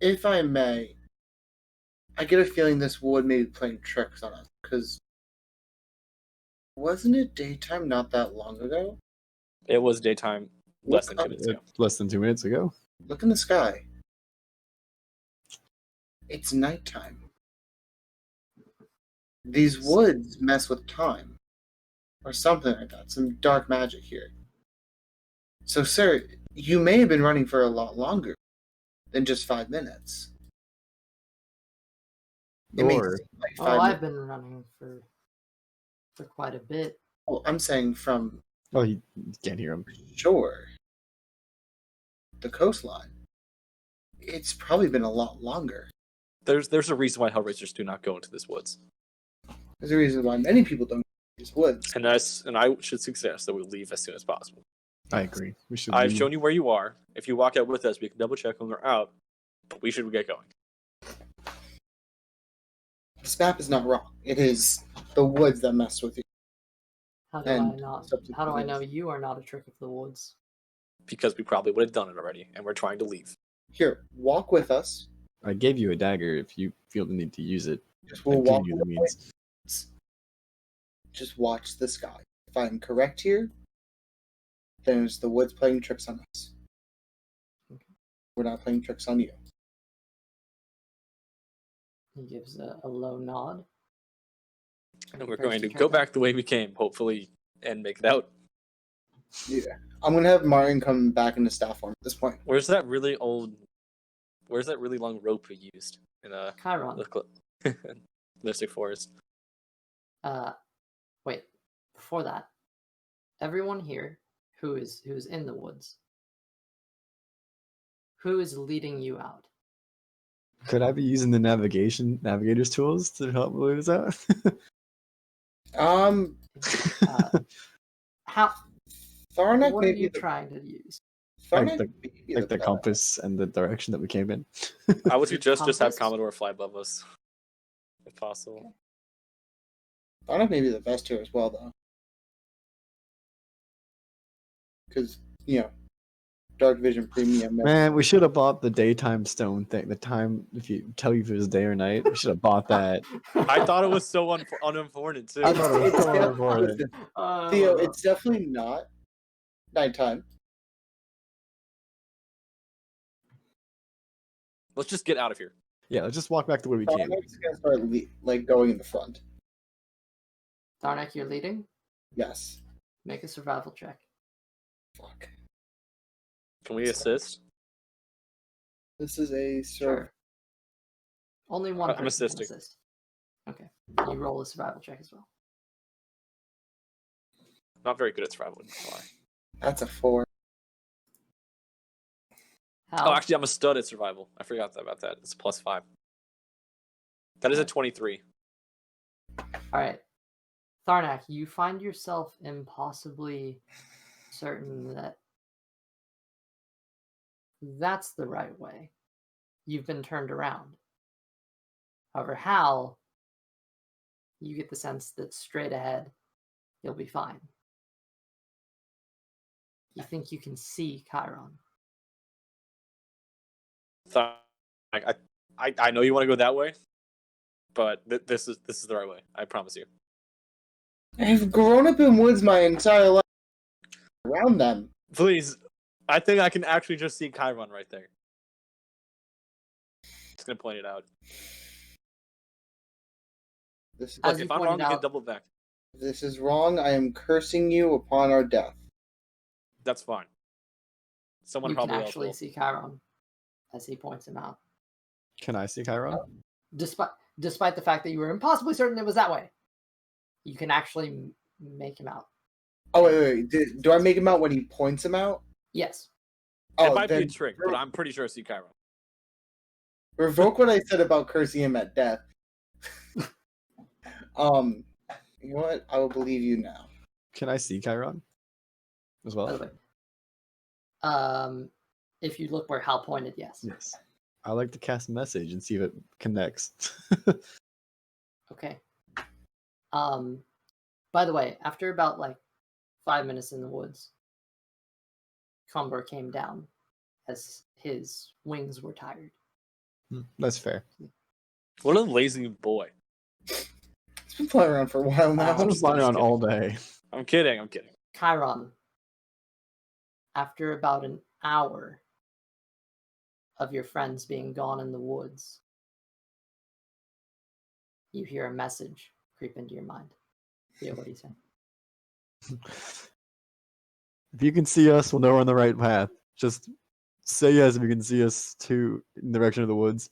If I may, I get a feeling this wood may be playing tricks on us, because wasn't it daytime not that long ago? It was daytime less than Look 2 minutes ago. Less than 2 minutes ago. Look in the sky. It's nighttime. These woods mess with time. Or something like that. Some dark magic here. So, sir, You may have been running for a lot longer than just 5 minutes. It may Or seem like Oh, 5 I've minutes. been running for quite a bit. Well, I'm saying from oh, you can't hear him. shore, the coastline. It's probably been a lot longer. There's a reason why Hellraisers do not go into this woods. There's a reason why many people don't go to these woods. And I should suggest that we leave as soon as possible. I agree. We should. I've leave. shown you where you are. If you walk out with us, we can double check when we're out. But we should get going. This map is not wrong. It is the woods that mess with you. How do And I not? subsequent How do I events. know you are not a trick of the woods? Because we probably would have done it already, and we're trying to leave. Here, walk with us. I gave you a dagger if you feel the need to use it. Just I've we'll given walk you with the the means. Just watch the sky. If I'm correct here, then it's the woods playing tricks on us. We're not playing tricks on you. He gives a low nod. And we're Prepares going to turn go back. back the way we came, hopefully, and make it out. Yeah. I'm gonna have Martin come back into staff form at this point. Where's that really long rope we used in Chiron. Mystic Forest? Wait. Before that, everyone here who is in the woods, who is leading you out? Could I be using the navigator's tools to help lead us out? How? Tharnak What may are be you the trying to use? Tharnak Like may be like the best. compass and the direction that we came in. I would suggest just have Compass? Commodore fly above us, if possible. Tharnak may be the best here as well, though. Because, Dark Vision Premium. Man, we should have bought the daytime stone thing. The time, if you tell you if it was day or night, we should have bought that. I thought it was so unimportant, too. I thought it was It's so definitely- important. listen, Theo, it's definitely not nighttime. Let's just get out of here. Yeah, let's just walk back to where we came. Tharnak's gonna start going in the front. Tharnak, you're leading. Yes. Make a survival check. Fuck. Can we assist? This is a Sure. Only one I'm person can assisting. assist. Okay. You roll a survival check as well. Not very good at survival. Why? That's a 4. How? Oh, actually, I'm a stud at survival. I forgot about that. It's +5. That is a 23. All right. Tharnak, you find yourself impossibly certain that that's the right way. You've been turned around. However, Hal, you get the sense that straight ahead, you'll be fine. You think you can see Chiron. I know you want to go that way, but this is the right way. I promise you. I've grown up in woods my entire life around them. Please, I think I can actually just see Chiron right there. Just gonna point it out. This, As Look, you if I'm pointed wrong, you can out- double back. this is wrong. I am cursing you upon our death. That's fine. Someone You can probably else actually will. see Chiron as he points him out. Can I see Chiron? Despite the fact that you were impossibly certain it was that way, you can actually make him out. Oh, wait. Do I make him out when he points him out? Yes. It might be a then trick, but I'm pretty sure I see Chiron. revoke what I said about cursing him at death. You know what? I will believe you now. Can I see Chiron as By the well? way, if you look where Hal pointed, yes. Yes. I like to cast a message and see if it connects. Okay. By the way, after about 5 minutes in the woods, Comber came down as his wings were tired. That's fair. What a lazy boy. He's been playing around for a while now. I'm just lying on all day. I'm kidding. Chiron, after about an hour of your friends being gone in the woods, you hear a message creep into your mind. Theo, what do you say? If you can see us, we'll know we're on the right path. Just say yes if you can see us in the direction of the woods.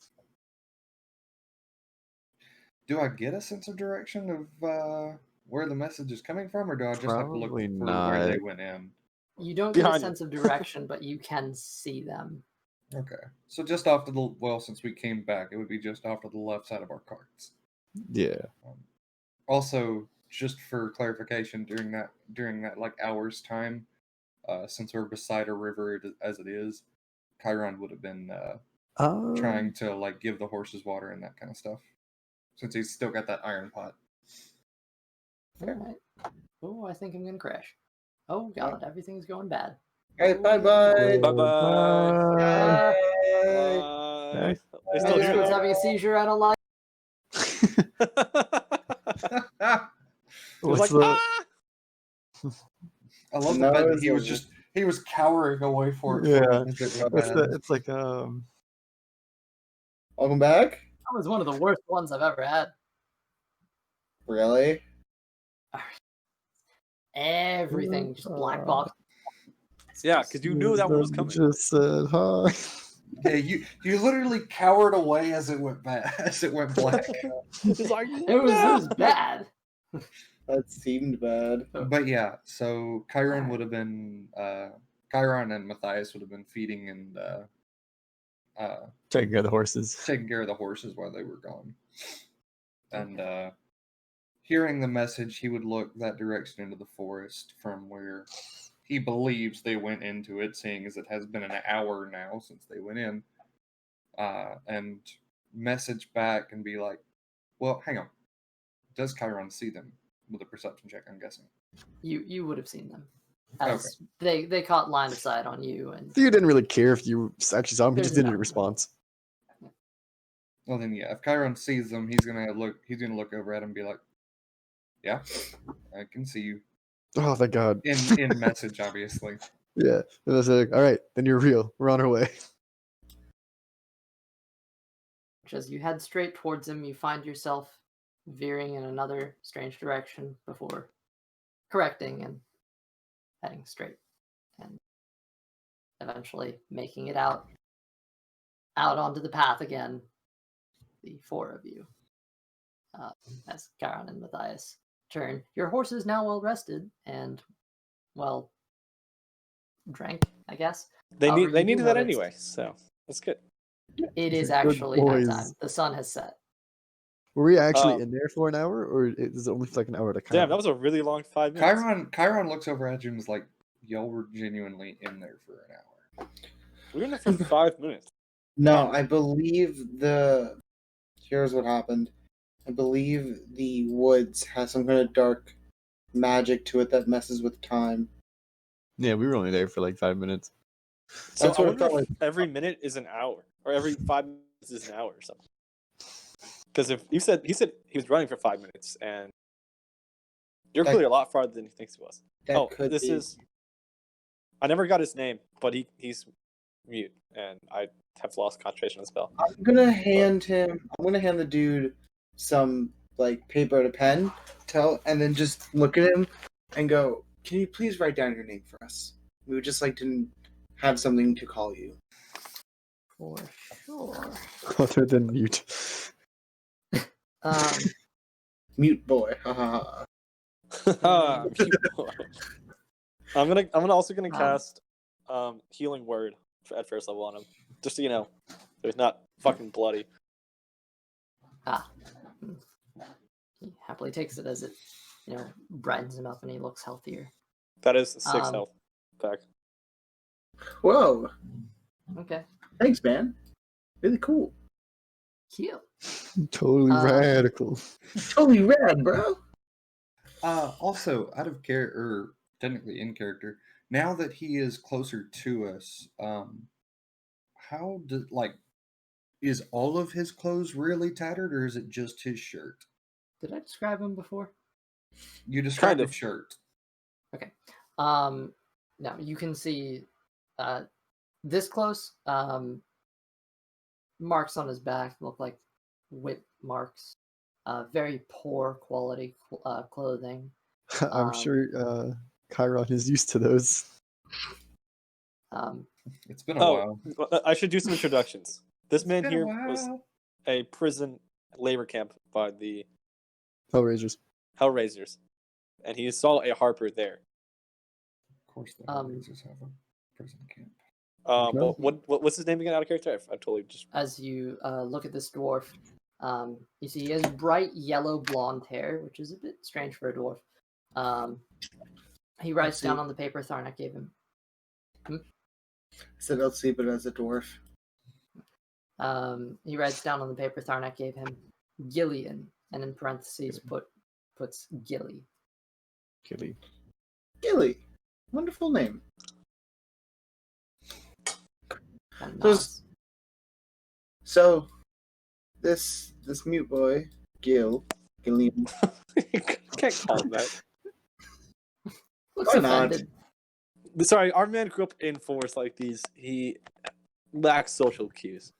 Do I get a sense of direction of where the message is coming from, or do I just have to look Probably for where they not. went in? You don't get a Behind you. sense of direction, but you can see them. Okay, so just off to the since we came back, it would be just off to the left side of our carts. Yeah. Also, just for clarification, during that like hour's time, since we're beside a river as it is, Chiron would have been trying to like give the horses water and that kind of stuff, since he's still got that iron pot. Alright. Oh, I think I'm gonna crash. Oh god, everything's going bad. Hey, bye-bye. Bye-bye. Uh, Bye. Bye. They my still do Discord's that. having a seizure, I don't like. It was What's like, the? ah! I love No, the fact that it's he was cowering away for it. Yeah. As it went What's bad. the? It's like Welcome back. That was one of the worst ones I've ever had. Really? Everything just black box. Yeah, because you knew that one was coming. Just said hi. Yeah, you literally cowered away as it went bad, as it went black. It's like, It was bad. That seemed bad. But yeah, so Chiron would have been Chiron and Matthias would have been feeding and Taking care of the horses. taking care of the horses while they were gone. And hearing the message, he would look that direction into the forest from where he believes they went into it, seeing as it has been an hour now since they went in, and message back and be like, well, hang on. Does Chiron see them? With a perception check, I'm guessing. You would have seen them. As they caught line of sight on you, and You didn't really care if you actually saw him. He just There's didn't no- respond. Well, then, yeah, if Chiron sees them, he's gonna look over at him and be like, yeah, I can see you. Oh, thank God. In message, obviously. Yeah. And I was like, all right, then you're real. We're on our way. as you head straight towards him, you find yourself veering in another strange direction before correcting and heading straight, and eventually making it out onto the path again. The four of you, as Chiron and Matthias turn. Your horse is now well rested and well drank, I guess. They However, you do needed that notice anyway, so that's good. It is Good actually boys. nighttime. The sun has set. Were we actually in there for an hour, or is it only for like an hour to come? Damn, that was a really long 5 minutes. Chiron looks over at you and is like, y'all were genuinely in there for an hour. We were in there for 5 minutes. No, I believe here's what happened. I believe the woods has some kind of dark magic to it that messes with time. Yeah, we were only there for like 5 minutes. So That's I what it wonder felt if every minute is an hour, or every 5 minutes is an hour or something. Because if he said he was running for 5 minutes, and you're That- clearly a lot farther than he thinks he was. That could this be. is. I never got his name, but he's mute, and I have lost concentration on the spell. I'm gonna hand the dude some like paper and a pen, and then just look at him and go, "Can you please write down your name for us? We would just like to have something to call you." For sure. Other than mute. Mute boy. Ha ha ha. I'm also gonna Um, cast healing word at first level on him, just so you know, so he's not fucking bloody. He happily takes it as it, brightens him up and he looks healthier. That is 6 Um, health back. Whoa! Okay. Thanks, man. Really cool. Cute. Totally radical. Totally rad, bro. Also, out of character, or technically in character, now that he is closer to us, how did is all of his clothes really tattered, or is it just his shirt? Did I describe him before? You described Kind of. his shirt. Okay. Now you can see this close. Marks on his back look like whip marks. Very poor quality clothing. I'm sure Chiron is used to those. It's been a Oh, while. I should do some introductions. This man It's been here a was while. a prison labor camp by the Hellraisers. Hellraisers, and he saw a Harper there. Of course, the Hellraisers have a prison camp. But what's his name again? Out of character, I totally just. As you look at this dwarf, you see he has bright yellow blonde hair, which is a bit strange for a dwarf. He writes down on the paper Tharnak gave him. I said I'll see, but as a dwarf. He writes down on the paper Tharnak gave him Gillian, and in parentheses puts Gilly. Gilly. Wonderful name. And So this mute boy, Gillian. Can't call him that. looks Why not? offended. Sorry, our man grew up in forests like these. He lacks social cues.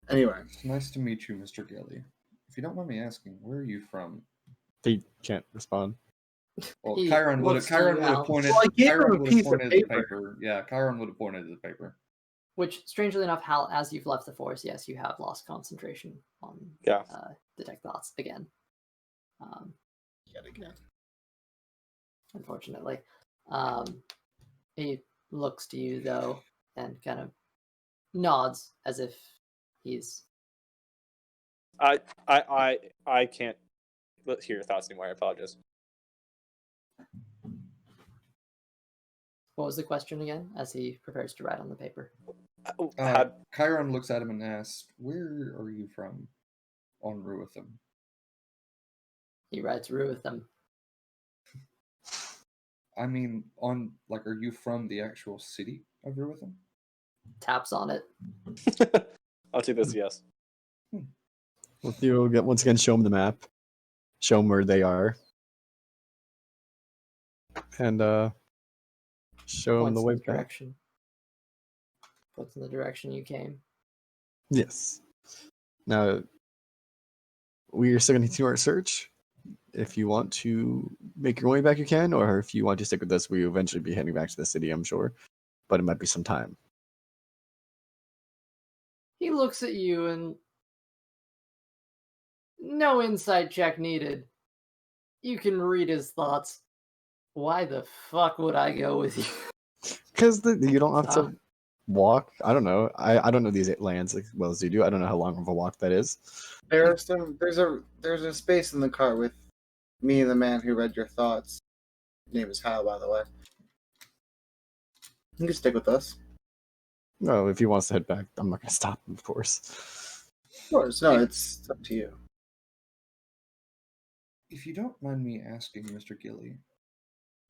Anyway, It's nice to meet you, Mr. Gilly. If you don't mind me asking, where are you from? They can't respond. Well, He Chiron would looks have to you, Al. pointed. Well, I gave him Chiron a would piece have of pointed at the paper. paper. Yeah, Chiron would have pointed at the paper. Which, strangely enough, Hal, as you've left the forest, yes, you have lost concentration on Yeah. detect thoughts again. yet again. Unfortunately. He looks to you, though, and kind of nods as if he's... I can't hear your thoughts anymore. I apologize. What was the question again, as he prepares to write on the paper? Chiron looks at him and asks, "Where are you from on Ruitham?" He writes Ruitham. I mean, are you from the actual city of Ruitham? Taps on it. I'll take this. Yes. Well, Theo, once again, show him the map. Show him where they are. And show him Points the in way the back. direction. Points in the direction you came. Yes. Now, we are still going to continue our search. If you want to make your way back, you can. Or if you want to stick with us, we will eventually be heading back to the city, I'm sure. But it might be some time. He looks at you and... No insight check needed. You can read his thoughts. Why the fuck would I go with you? Because you don't have to walk. I don't know. I don't know these lands as well as you do. I don't know how long of a walk that is. There's a space in the car with me and the man who read your thoughts. His name is Hal, by the way. You can stick with us. No, if he wants to head back, I'm not going to stop him, of course. Of course, no, it's up to you. If you don't mind me asking, Mr. Gilly,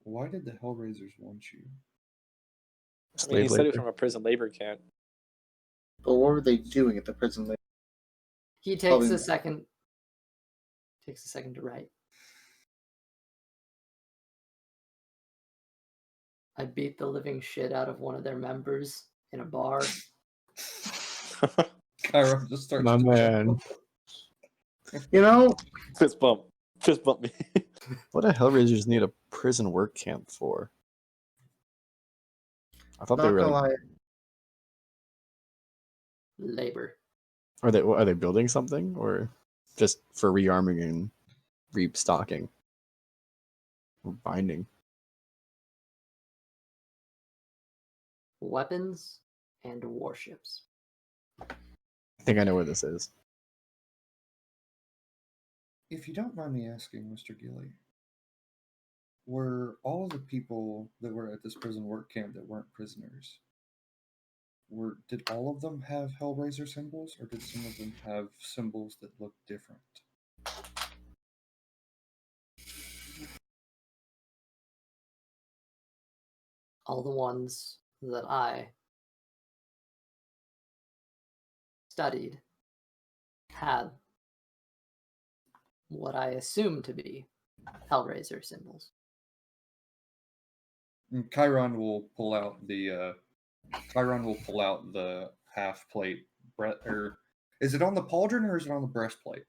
why did the Hellraisers want you? I mean, he said he was from a prison labor camp. But what were they doing at the prison later? He takes Probably a not. second. Takes a second to write. I beat the living shit out of one of their members in a bar. Chiron just starts. My man. You know, Fist bump. Fist bump me. What the Hellraisers need a prison work camp for? I thought they not were gonna like, lie. Labor. are they building something or just for rearming and restocking? Or binding. Weapons and warships. I think I know where this is. If you don't mind me asking, Mr. Gilly, were all of the people that were at this prison work camp that weren't prisoners, did all of them have Hellraiser symbols, or did some of them have symbols that looked different? All the ones that I studied had what I assume to be Hellraiser symbols. And Chiron will pull out the half plate. Or is it on the pauldron or is it on the breastplate?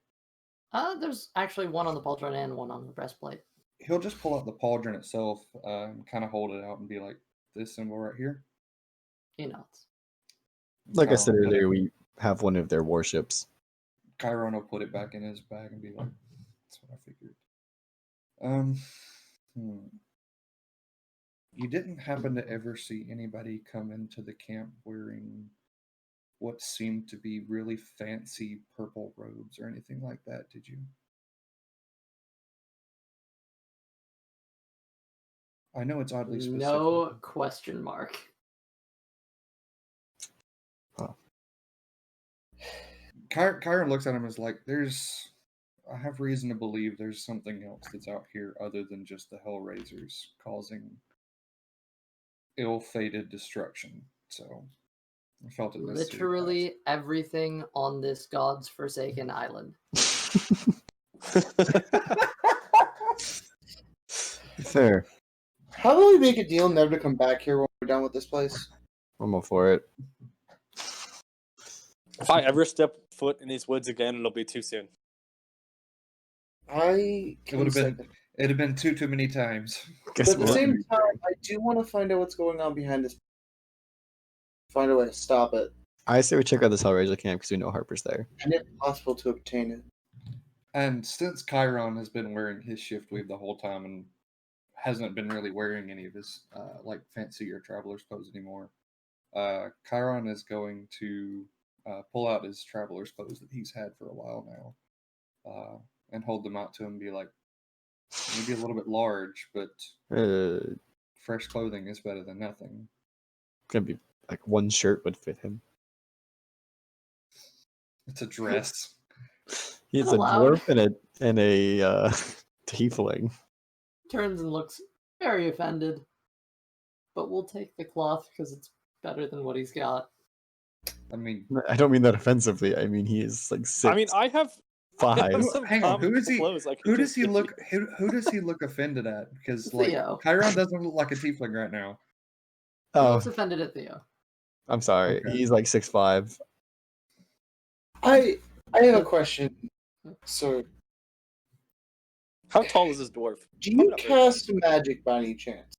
There's actually one on the pauldron and one on the breastplate. He'll just pull out the pauldron itself and kind of hold it out and be like, This symbol right here. He nods. Like I said Chiron will put earlier, it- we have one of their warships. Chiron will put it back in his bag and be like, "That's what I figured." You didn't happen to ever see anybody come into the camp wearing what seemed to be really fancy purple robes or anything like that, did you? I know it's oddly specific. No question mark. Chiron looks at him as like, I have reason to believe there's something else that's out here other than just the Hellraisers causing ill-fated destruction. So I felt it necessary to Literally everything on this god's forsaken island. Fair. How do we make a deal never to come back here when we're done with this place? I'm all for it. If I ever step foot in these woods again, it'll be too soon. It'd have been too many times. But at the same time, I do want to find out what's going on behind this. Find a way to stop it, I say we check out this Hellraiser camp because we know Harper's there. and if possible, to obtain it. And since Chiron has been wearing his shift weave the whole time and hasn't been really wearing any of his like fancier traveler's clothes anymore, Chiron is going to pull out his traveler's clothes that he's had for a while now, and hold them out to him and be like, maybe a little bit large, but fresh clothing is better than nothing. Gonna be like one shirt would fit him. It's a dress. He's a Allowed. dwarf and a tiefling. Turns and looks very offended. But we'll take the cloth because it's better than what he's got. I mean, I don't mean that offensively. I mean he is like 6'5". I mean, I have some hang on. Who is he? clothes I could Who does just he give look? you. Who does he look offended at? Because like Theo. Chiron doesn't look like a tiefling right now. He Oh, looks offended at Theo. I'm sorry. Okay. He's like 6'5". I have a question. So, How tall is this dwarf? do you cast magic by any chance?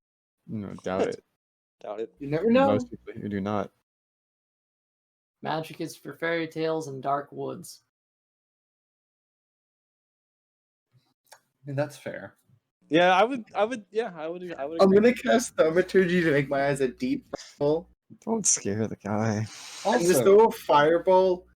No, doubt it. Doubt it. You never know. Most people here do not. Magic is for fairy tales and dark woods. I mean, that's fair. Yeah, I would. I'm gonna cast thaumaturgy to make my eyes a deep purple. Don't scare the guy. And just Also, throw a fireball.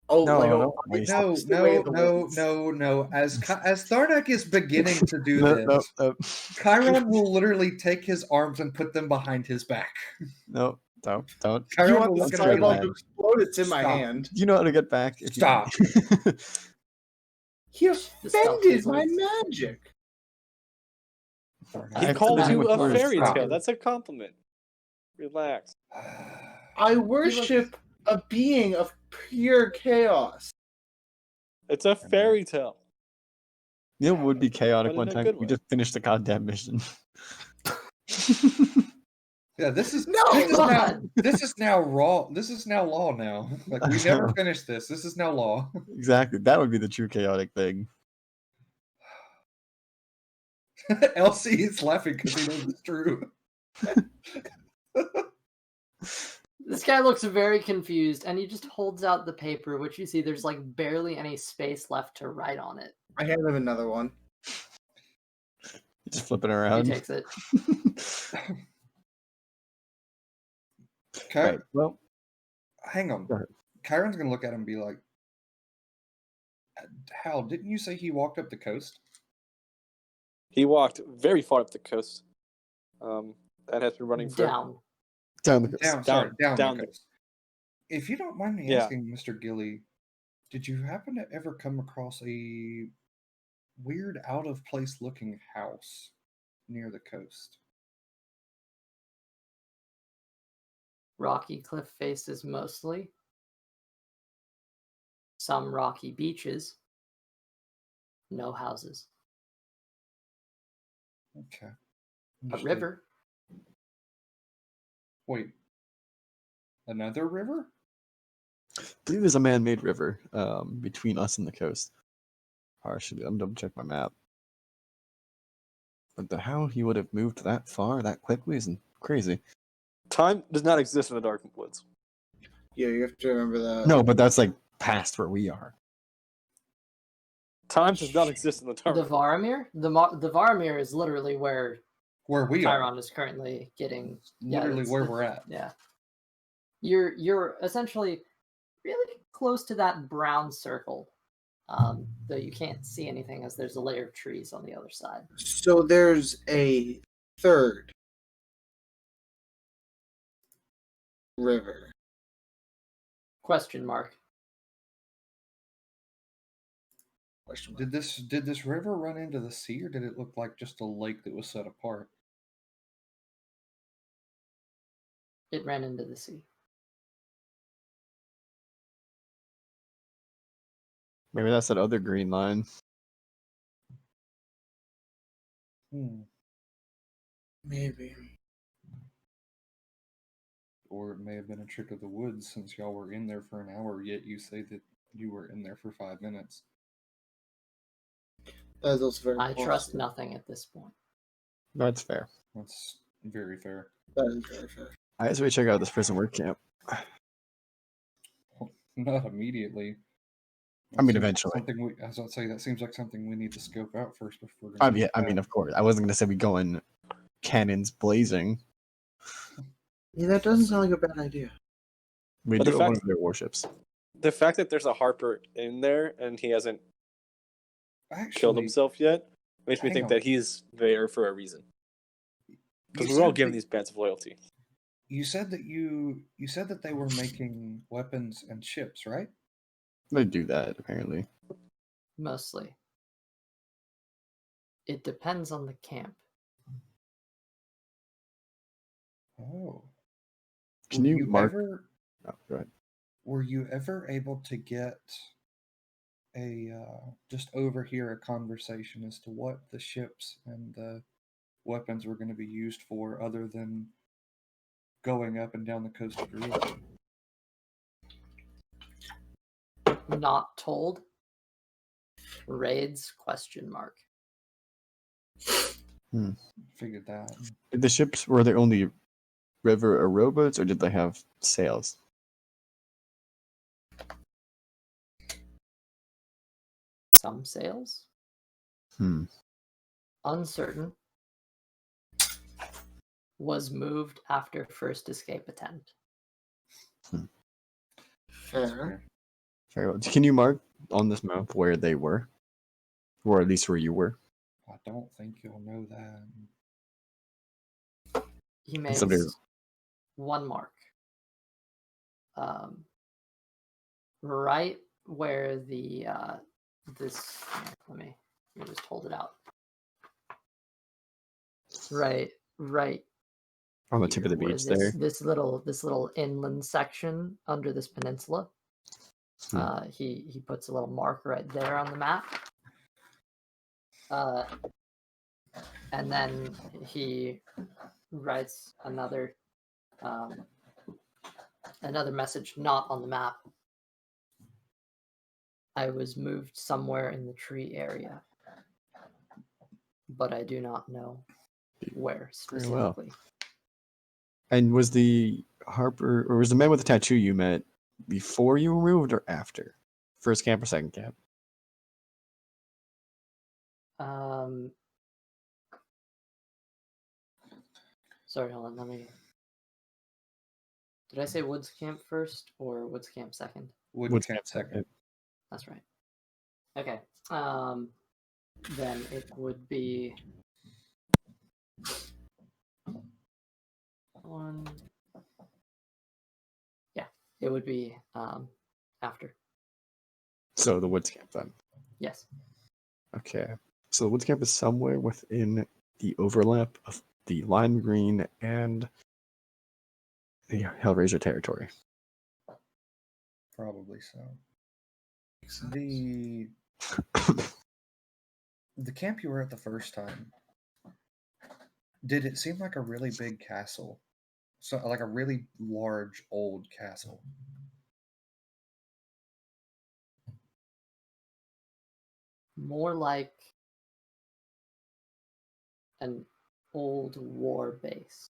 Oh, No, like don't waste it. no. As Tharnak is beginning to do No, this, no, Chiron will literally take his arms and put them behind his back. no, don't. You Chiron want will this gonna be fireball like, to explode? It's in my Stop. hand. You know how to get back. If you- Stop. He The stealth offended is my like- magic. He I called have you to a words. fairy Stop. tale. That's a compliment. Relax. I worship a being of pure chaos. It's a fairy tale. You know what would be chaotic But in one a time? good We way. just finished the goddamn mission. Yeah, this is No, God. this is now raw. This is now law now. Like we never finished this. This is now law. Exactly. That would be the true chaotic thing. Elsie is laughing because he knows it's true. This guy looks very confused, and he just holds out the paper, which you see there's like barely any space left to write on it. I hand him another one. Just flipping He around. takes it. Okay, Right. Well, hang on. Go ahead. Chiron's gonna look at him and be like, "Hal, didn't you say he walked up the coast?" He walked very far up the coast. That has been running for Down. down the coast. Down down the coast. If you don't mind me Yeah. asking, Mr. Gilly, did you happen to ever come across a weird, out of place looking house near the coast? Rocky cliff faces mostly. Some rocky beaches. No houses. Okay. A Understood. river. Wait. Another river? I believe there's a man-made river between us and the coast. Partially, I'm double check my map. But how he would have moved that far that quickly is crazy. Time does not exist in the dark woods. Yeah, you have to remember that. No, but that's like past where we are. Time does not exist in the dark. The Varamir? The Varamir is literally where Where we are. Chiron is currently getting. Yeah, Literally it's where the- we're at. Yeah. You're essentially really close to that brown circle. Though you can't see anything as there's a layer of trees on the other side. So there's a third river. Question mark. Question mark. Did this river run into the sea, or did it look like just a lake that was set apart? It ran into the sea. Maybe that's that other green line. Maybe. Or it may have been a trick of the woods since y'all were in there for an hour, yet you say that you were in there for 5 minutes. That is also very I trust possible. nothing at this point. That's fair. That's very fair. That is very fair. I guess we check out this prison work camp. Not immediately. I mean, Seems like eventually. something as I'd say, that seems like something we need to scope out first before. Yeah, I mean, of course. I wasn't gonna say we go in cannons blazing. Yeah, that doesn't sound like a bad idea. We But do the have one fact- of their warships. The fact that there's a Harper in there and he hasn't Actually, killed himself yet makes me hang think on. that he's there for a reason. Because you we're all said given that- these bets of loyalty. You said that you said that they were making weapons and ships, right? They do that apparently. Mostly. It depends on the camp. Oh. Can Were you mark? ever Oh, go ahead. were you ever able to get a just overhear a conversation as to what the ships and the weapons were going to be used for, other than going up and down the coast of Ruin? Not told. Raids? Question mark. Figured that. Did the ships were they only river or rowboats, or did they have sails? Some sails? Hmm. Uncertain. Was moved after first escape attempt. Fair. Very well. Can you mark on this map where they were, or at least where you were? I don't think you'll know that. He makes somebody- one mark. Right where the this let me just hold it out. Right On the tip of the here, where beach there. this little inland section under this peninsula. Hmm. He puts a little mark right there on the map. And then he writes another message not on the map. I was moved somewhere in the tree area, but I do not know where Very well. specifically. And was the Harper, or was the man with the tattoo you met before you were moved or after? First camp or second camp? Sorry, hold on. Let me. Did I say Woods Camp first or Woods Camp second? Woods Camp second. That's right. Okay. Then it would be one. Yeah, it would be after. So the woods camp then. Yes. Okay. So the woods camp is somewhere within the overlap of the lime green and the Hellraiser territory. Probably so. Makes sense. The camp you were at the first time, did it seem like a really big castle? So like a really large old castle? More like an old war base.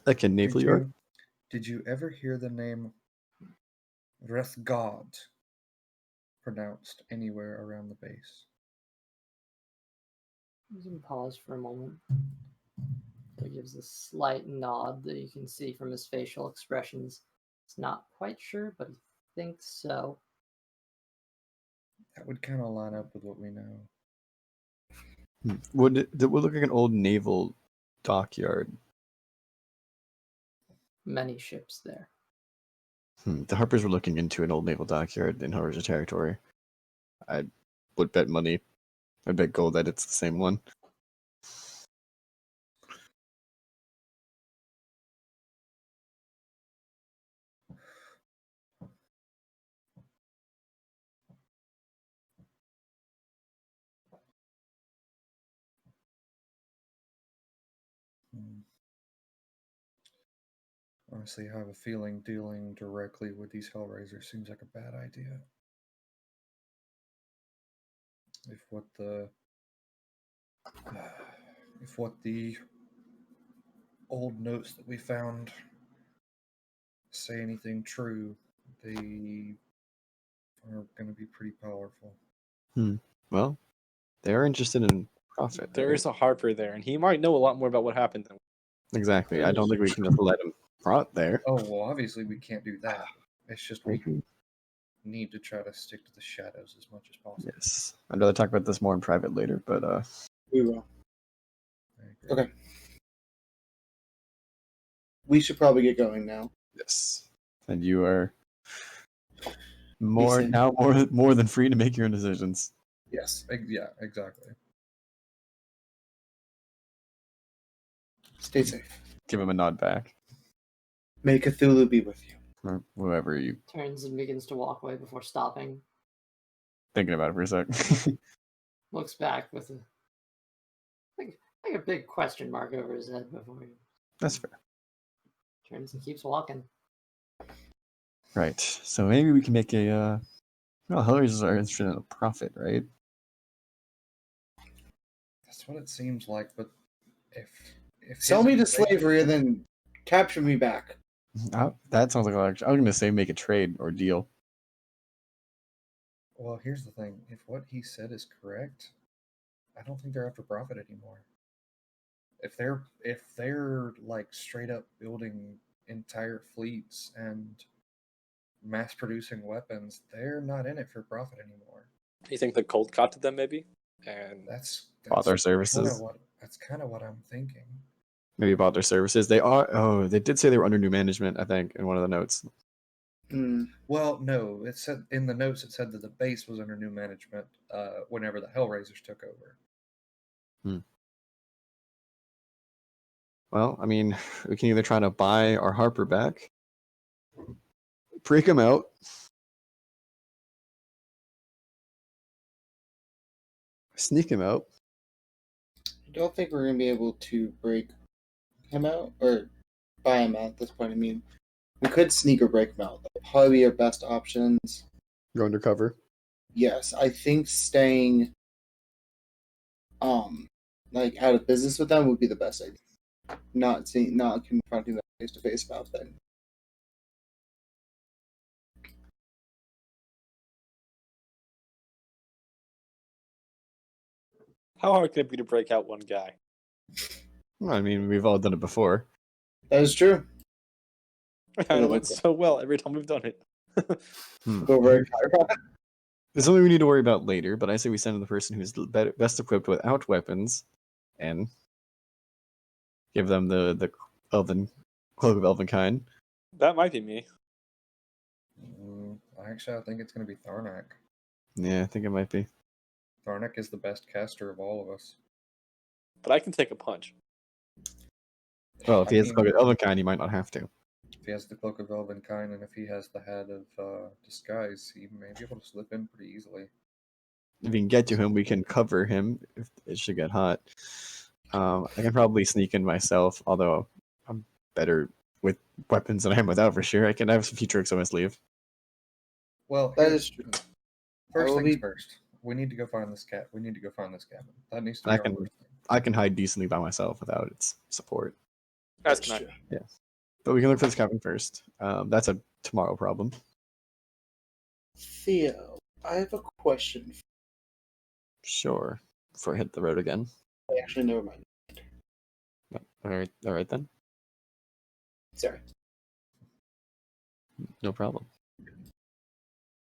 Like a naval yard? Did you ever hear the name Rethgod pronounced anywhere around the base? You can pause for a moment. He gives a slight nod that you can see from his facial expressions. He's not quite sure, but he thinks so. That would kind of line up with what we know. Would it would look like an old naval dockyard? Many ships there. The Harpers were looking into an old naval dockyard in Horror's territory. I would bet money. I'd bet gold that it's the same one. Honestly, I have a feeling dealing directly with these Hellraisers seems like a bad idea. If what the old notes that we found say anything true, they are going to be pretty powerful. Well, they're interested in profit. There right? is a Harper there, and he might know a lot more about what happened than Exactly. I don't think we can just let him rot there. Oh, well, obviously we can't do that. It's just we need to try to stick to the shadows as much as possible. Yes. I'd rather talk about this more in private later, but We will. I agree. Okay. We should probably get going now. yes. And you are Decent. more than free to make your own decisions. Yes. Yeah, exactly. Stay safe. Give him a nod back. May Cthulhu be with you. Or whoever you Turns and begins to walk away before stopping. thinking about it for a sec. Looks back with like a big question mark over his head before he That's fair. turns and keeps walking. Right. So maybe we can make a well, Hellraisers are interested in a profit, right? That's what it seems like, but if Sell his me to intention- slavery and then capture me back. That sounds like a lot. I was gonna say make a trade or deal. Well, here's the thing. If what he said is correct, I don't think they're after profit anymore. If they're like straight up building entire fleets and mass producing weapons, they're not in it for profit anymore. you think the cold caught to them, maybe? And That's Bought their kinda services. that's kind of what I'm thinking. Maybe bought their services. They are. Oh, they did say they were under new management. I think in one of the notes. Well, no, it said in the notes it said that the base was under new management whenever the Hellraisers took over. Well, I mean, we can either try to buy our Harper back, break him out, sneak him out. I don't think we're gonna be able to break him out or buy him out at this point. I mean, we could sneak or break him out. That would probably be our best options. Go undercover. Yes, I think staying like out of business with them would be the best idea. Not confronting them face to face about that. how hard can it be to break out one guy? Well, I mean, we've all done it before. That is true. And it went so well every time we've done it. Go very far. There's something we need to worry about later, but I say we send in the person who's best equipped without weapons, and give them the elven cloak of elven kind. That might be me. Actually, I think it's going to be Tharnak. Yeah, I think it might be. Tharnak is the best caster of all of us. But I can take a punch. Well, if he I has the mean, cloak of elven kind, he might not have to. if he has the cloak of elven kind, and if he has the head of disguise, he may be able to slip in pretty easily. If we can get to him, we can cover him if it should get hot. I can probably sneak in myself, although I'm better with weapons than I am without for sure. I have some few tricks on my sleeve. Well, That is true. First I will things be- first. We need to go find this cat. We need to go find this cabin. That needs to I be our can- first thing. I can hide decently by myself without its support. As That's can I. true. Yes. But we can look for this cabin first. That's a tomorrow problem. Theo, I have a question. Sure. Before I hit the road again. Actually, never mind. All right then. Sorry. No problem.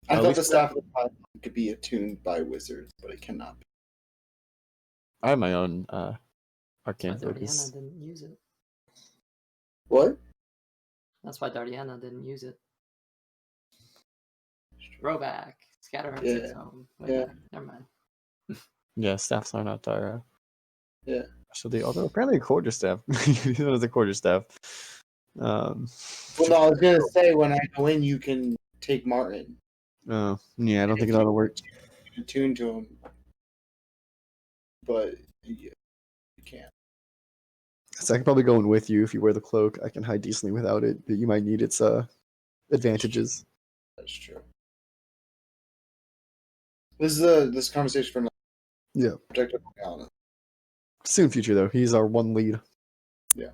I we thought the still- staff of the pilot could be attuned by wizards, but it cannot be. I have my own arcane That's why Dardiana focus. didn't use it. What? That's why Dardiana didn't use it. Throwback. Scatter her Yeah. six home. Way Yeah. back. Never mind. Yeah, staffs are not our Yeah. specialty. Although apparently a quarter staff. He's known as a quarter staff. Well, no, I was gonna say when I go in, you can take Martin, Oh, yeah, I don't think that'll work. attune to him, but yeah, you can't. So I can probably go in with you if you wear the cloak. I can hide decently without it, but you might need its advantages. That's true. This conversation for now. Yeah. Protector Morgana. Soon future though. He's our one lead. Yeah.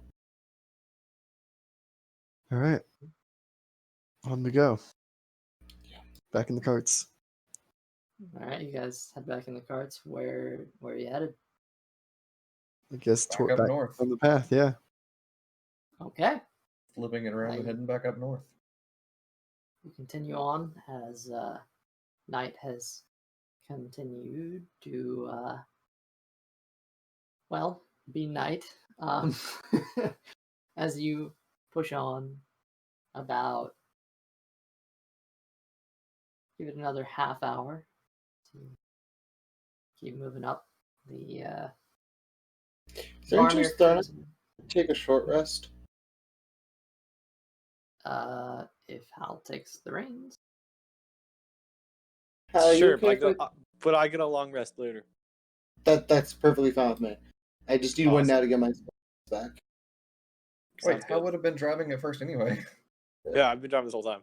All right. On the go. Yeah. Back in the carts. All right, you guys head back in the carts. Where are you headed? I guess Back up north. on the path. Yeah. Okay. Flipping it around and heading back up north. We continue on as night has continued to be night. As you push on about, give it another half hour to keep moving up the Is there any Varnir chance Thornak comes- take a short rest? if Hal takes the reins. Hal, you Sure, okay but I get a long rest later. That's perfectly fine with me. I just need one Awesome. now to get my spells back. Wait, Sounds I good. would have been driving it first anyway. Yeah, I've been driving this whole time.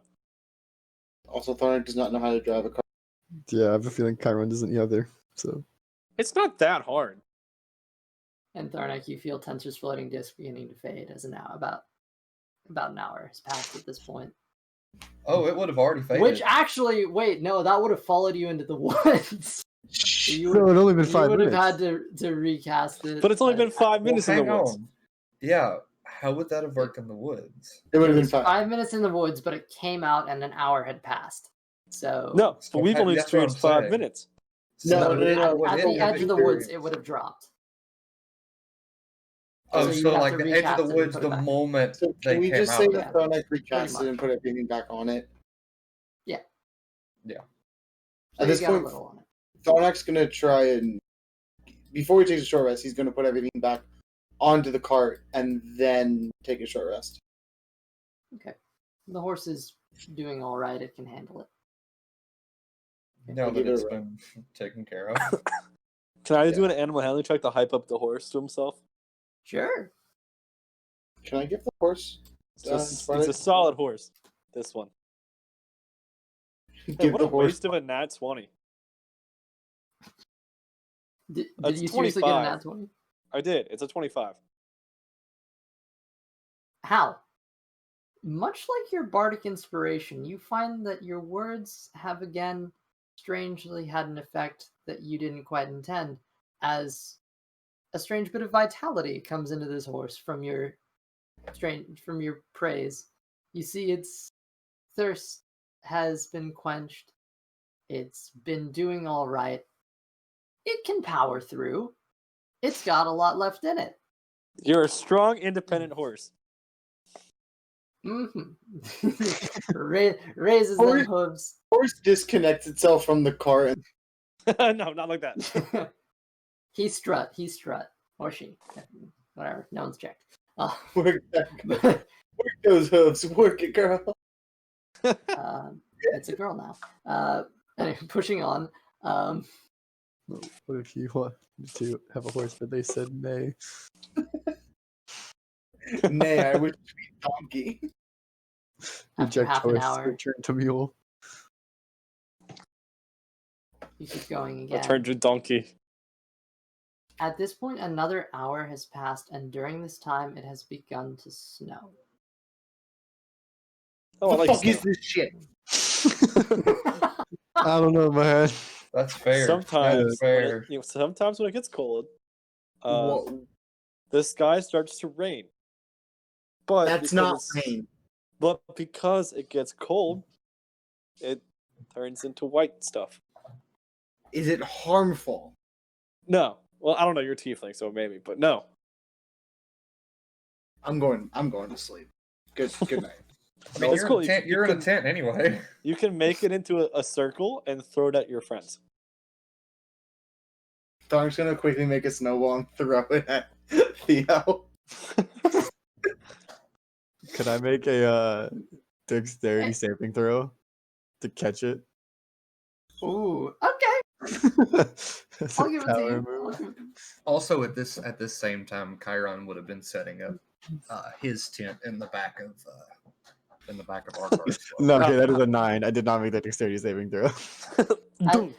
Also, Thornak does not know how to drive a car. Yeah, I have a feeling Chiron doesn't either. So It's not that hard. And Tharnak, you feel Tensor's floating disc beginning to fade as about an hour has passed at this point. Oh, it would have already faded. Which actually, wait, no, that would have followed you into the woods. You no, it only been you 5 would have minutes. had to recast it. But it's only been 5 Well, minutes in the hang woods. on. Yeah, how would that have worked in the woods? It would It have been was fine. 5 minutes in the woods, but it came out and an hour had passed. So No, So but we've how- only that's what I'm experienced 5 saying. minutes. No, So no, no, what at it the would edge of the experience- woods, it would have dropped. Oh, So so, you'd have like to the edge of recast the it and woods put it the back. moment So they can we came just say out. that Yeah, Thornak pretty recasted much. and put everything back on it? So At this you got a point, little on it. Thornak's gonna try and before he takes a short rest, he's gonna put everything back onto the cart and then take a short rest. Okay. The horse is doing all right. It can handle it. Now Give that it a it's rest. been taken care of. Can I do an animal handling check to hype up the horse to himself? Sure. Can I give the horse? It's a solid horse. This one. Hey, Give what the a horse. waste of a nat 20. Did That's you seriously get an 25. nat 20? I did. It's a 25. How? Much like your bardic inspiration, you find that your words have again strangely had an effect that you didn't quite intend, as a strange bit of vitality comes into this horse from your praise. You see its thirst has been quenched. It's been doing all right. It can power through. It's got a lot left in it. You're a strong, independent horse. Raises them hooves. Horse disconnects itself from the cart and No, not like that. He strut. Or she. Whatever. No one's checked. work those hooves. Work it, girl. It's a girl now. Anyway, pushing on. What if you want to have a horse, but they said nay? Nay, I wish to be donkey. After Reject half an horse, hour, return to mule. you keep going again. Return to donkey. At this point, another hour has passed, and during this time, it has begun to snow. Oh, I What like the fuck is snow. this shit? I don't know, man. That's fair. Sometimes, That's fair. sometimes when it gets cold, Whoa. the sky starts to rain. But That's because not it's- rain. But because it gets cold, it turns into white stuff. Is it harmful? No. Well, I don't know. You're a tiefling, so maybe, but no. I'm going to sleep. Good night. I mean, It's cool. You You're in a can- tent anyway. You can make it into a circle and throw it at your friends. Thorn's gonna quickly make a snowball and throw it at Theo. Could I make a dexterity saving throw to catch it? Ooh, okay. As a I'll give it to power you. move? Also, at this same time, Chiron would have been setting up his tent in the back of our car. as well. No, okay, that is a 9. I did not make that dexterity saving throw. Boom.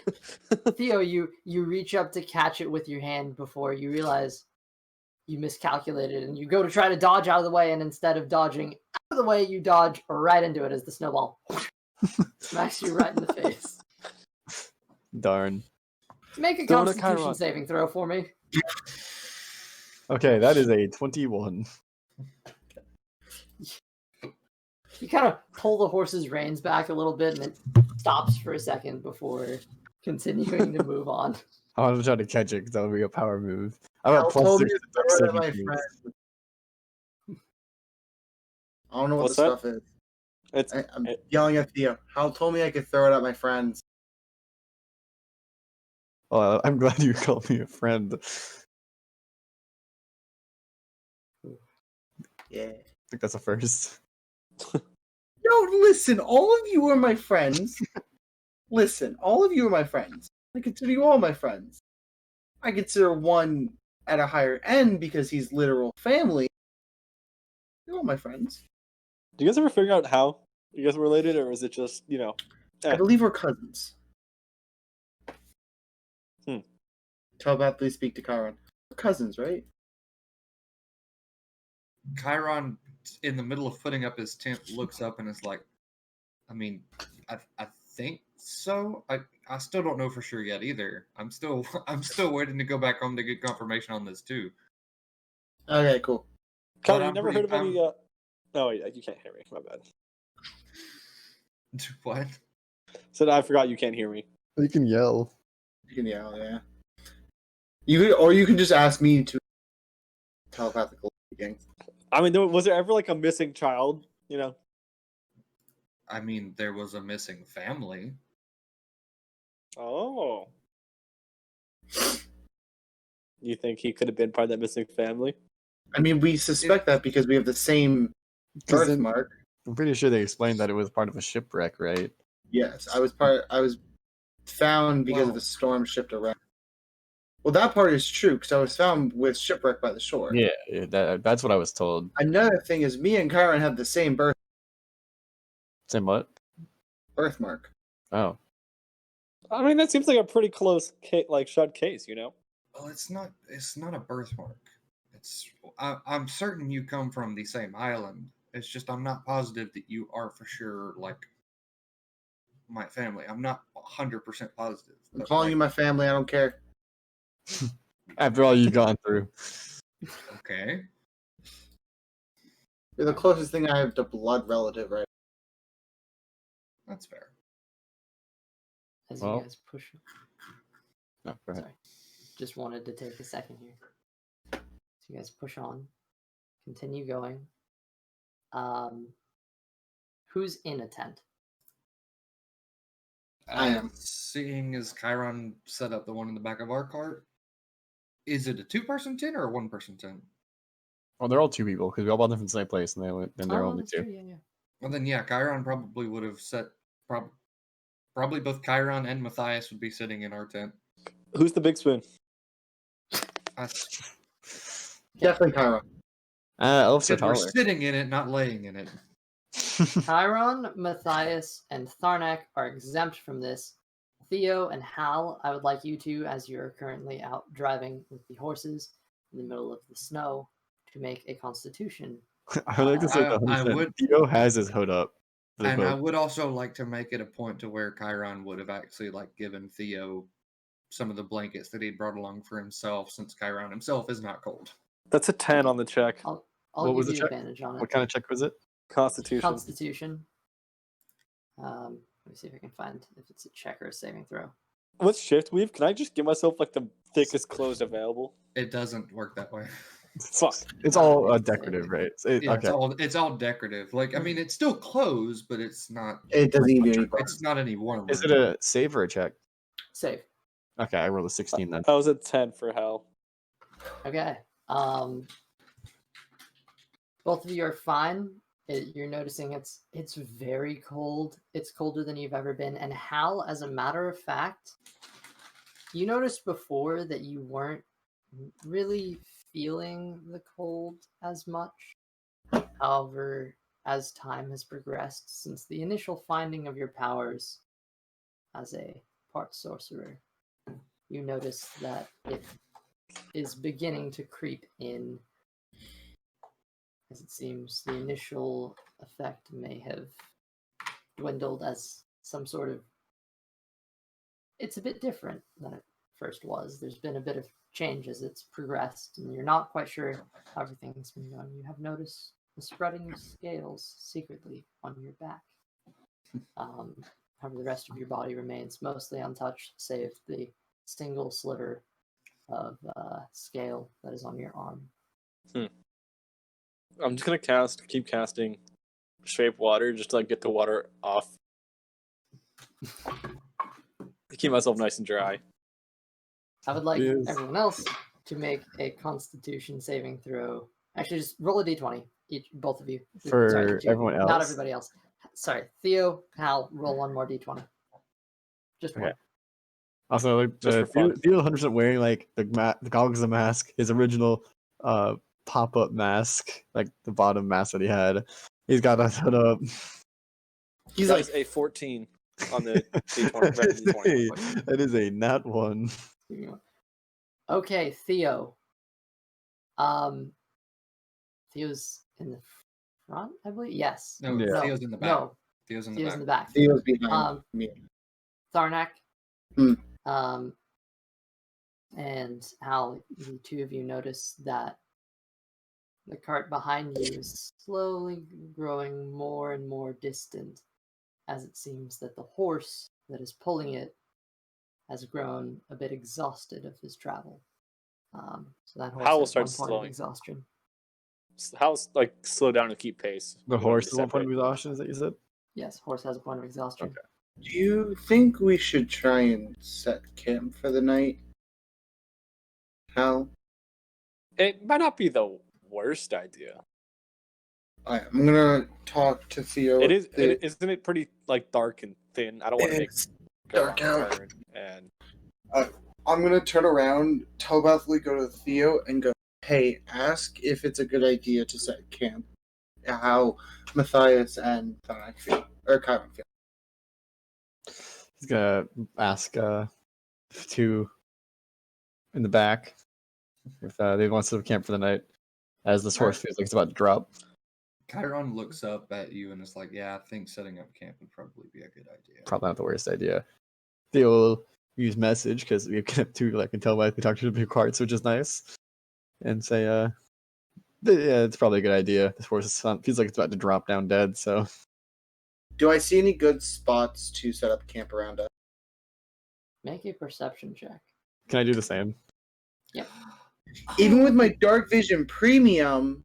Theo, you reach up to catch it with your hand before you realize you miscalculated, and you go to try to dodge out of the way, and instead of dodging out of the way, you dodge right into it as the snowball smacks you right in the face. Darn. Make a Throw it at Constitution Chiron. saving throw for me. Okay, that is a 21. You kind of pull the horse's reins back a little bit, and it stops for a second before continuing to move on. I want to try to catch it because that would be a power move. I have Al a plus told 6 me to to throw it dex at my saving friend. throws. I don't know what What's the that? stuff is. It's I'm yelling at Theo. Hal told me I could throw it at my friends. Well, I'm glad you called me a friend. I Yeah. think that's a first. No, listen, all of you are my friends. Listen, all of you are my friends. I consider you all my friends. I consider one at a higher end because he's literal family. You're all my friends. Do you guys ever figure out how you guys are related, or is it just I believe we're cousins. Hmm. Telepathically speak to Chiron. We're cousins, right? Chiron, in the middle of putting up his tent, looks up and is like, I mean, I think so. I still don't know for sure yet either. I'm still waiting to go back home to get confirmation on this too. Okay, cool. Kyle, But you I'm never pretty- heard of any? No, you can't hear me. My bad. What? Said I forgot you can't hear me. You can yell. You can yell, yeah. You can just ask me to telepathically speaking. I mean, was there ever like a missing child? I mean, there was a missing family. Oh. You think he could have been part of that missing family? I mean, we suspect that because we have the same 'Cause then- birthmark. I'm pretty sure they explained that it was part of a shipwreck, right? Yes, I was found because Well- of the storm shipped around. Well, that part is true because I was found with shipwreck by the shore. Yeah, that's what I was told. Another thing is, me and Chiron have the same Same what? birthmark. Oh. I mean, that seems like a pretty close shut case, Well, it's not a birthmark. I'm certain you come from the same island. It's just I'm not positive that you are for sure like my family. I'm not 100% positive. I'm but, calling you like, my family. I don't care. After all you've gone through. okay. You're the closest thing I have to blood relative, right? That's fair. As Well. you guys push. No, go ahead. Sorry. Just wanted to take a second here. So you guys push on. Continue going. Who's in a tent? I am. Seeing as Chiron set up the one in the back of our cart, is it a 2-person tent or a 1-person tent? Well, they're all 2 people because we all bought them from the same place, and they're Oh, only that's 2. true, yeah. Well, then, yeah, Chiron probably would have set. Probably both Chiron and Matthias would be sitting in our tent. Who's the big spoon? Definitely Chiron. Elves are We're taller. sitting in it, not laying in it. Chiron, Matthias, and Tharnak are exempt from this. Theo and Hal, I would like you to, as you're currently out driving with the horses in the middle of the snow, to make a Constitution. I would like to say I 100%. would- Theo has his hood up. for the And I boat. would also like to make it a point to where Chiron would have actually like given Theo some of the blankets that he'd brought along for himself, since Chiron himself is not cold. That's a 10 on the check. I'll What was give the you check? advantage on it. What kind of check was it? Constitution. Constitution. Let me see if I can find if it's a check or a saving throw. What's shift weave? Can I just give myself like the thickest clothes available? It doesn't work that way. Fuck. It's Not all a big decorative, saving. right? Yeah, Okay. it's all decorative. Like, I mean, it's still clothes, but it's not. It doesn't even do any buttons. It's not any warmer. Is it a save or a check? Save. Okay, I rolled a 16 then. I was at 10 for Hal. Okay. Both of you are fine. You're noticing it's very cold. It's colder than you've ever been. And Hal, as a matter of fact, you noticed before that you weren't really feeling the cold as much. However, as time has progressed since the initial finding of your powers as a part sorcerer, you notice that it is beginning to creep in. As it seems, the initial effect may have dwindled as some sort of... It's a bit different than it first was. There's been a bit of change as it's progressed, and you're not quite sure how everything's been going. You have noticed the spreading of scales secretly on your back. However, the rest of your body remains mostly untouched, save the single sliver of scale that is on your arm. I'm just gonna keep casting shape water just to like get the water off. To keep myself nice and dry. I would like Yes. everyone else to make a Constitution saving throw. Actually, just roll a d20, both of you. For Sorry, two of you. everyone Not else? everybody else. Sorry, Theo, Hal, roll one more d20. Just one. Okay. Also, like Just for fun. Theo 100% wearing like the goggles and mask, his original pop-up mask, like the bottom mask that he had. He's got that hood up. He's That like, is a 14 on the D20. Red D20. That is a nat one. Okay, Theo. Theo's in the front, I believe. Yes. No, Yeah. Theo's in the back. No, Theo's in the Theo's back. in the back. Theo's behind me. Tharnak. Hmm. And Hal, the two of you notice that the cart behind you is slowly growing more and more distant, as it seems that the horse that is pulling it has grown a bit exhausted of his travel. So that horse Hal will has start one point of slowing. exhaustion. How's like slow down and keep pace? The We don't horse need is to 1 point of separate. exhaustion, is that you said? Yes, horse has a point of exhaustion. Okay. Do you think we should try and set camp for the night? Hal? It might not be the worst idea. Alright, I'm gonna talk to Theo. It is. Isn't it pretty like dark and thin? I don't want to make It's go dark wrong out. turn. And I'm gonna turn around, telepathically go to Theo and go, hey, ask if it's a good idea to set camp. How Matthias and Thanak feel. Or Chiron feel. He's gonna ask two in the back if they want to set up camp for the night, as this horse feels like it's about to drop. Chiron looks up at you and is like, "Yeah, I think setting up camp would probably be a good idea." Probably not the worst idea. They will use message because we can have two. I can tell by we talk to the big carts, which is nice, and say, "Yeah, it's probably a good idea. This horse feels like it's about to drop down dead." So, Do I see any good spots to set up camp around us? Make a perception check. can I do the same? Even with my dark vision premium,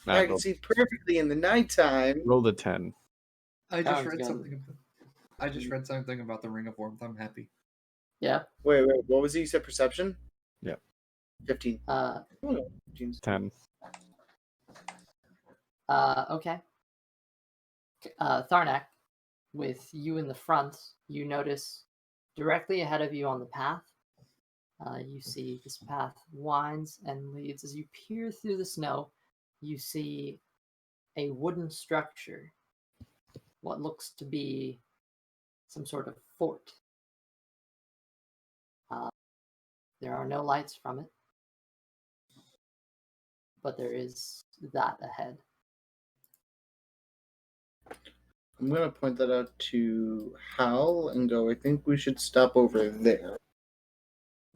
Nah, I can see perfectly in the nighttime. rolled a 10. I just Chiron's read gonna- something. I just read something about the Ring of Warmth. I'm happy. Yeah. Wait, what was it? You said perception? Yep. 15. Uh, 15. 10. Okay. Tharnak, with you in the front, you notice directly ahead of you on the path. You see this path winds and leads. As you peer through the snow, you see a wooden structure, what looks to be some sort of fort. There are no lights from it, but there is that ahead. I'm gonna point that out to Hal and go, I think we should stop over there.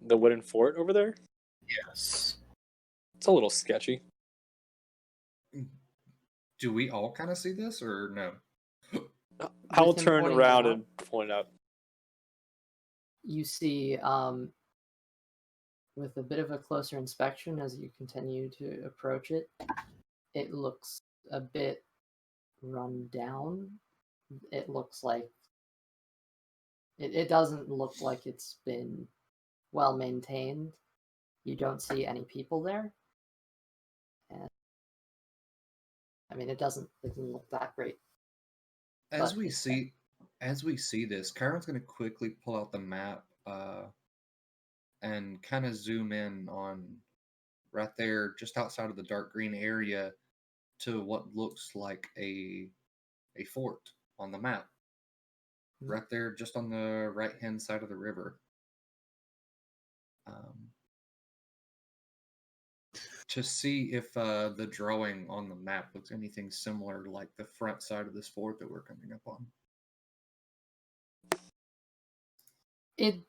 The wooden fort over there? Yes. It's a little sketchy. Do we all kind of see this or no? I'll With him turn pointing around it out, and point out. you see, with a bit of a closer inspection as you continue to approach it, it looks a bit run down. It looks like it doesn't look like it's been well maintained. You don't see any people there. And I mean, it doesn't look that great. As But we it's see this, Kyron's going to quickly pull out the map and kind of zoom in on right there, just outside of the dark green area, to what looks like a fort on the map. Right there, just on the right-hand side of the river. To see if the drawing on the map looks anything similar like the front side of this fort that we're coming up on. It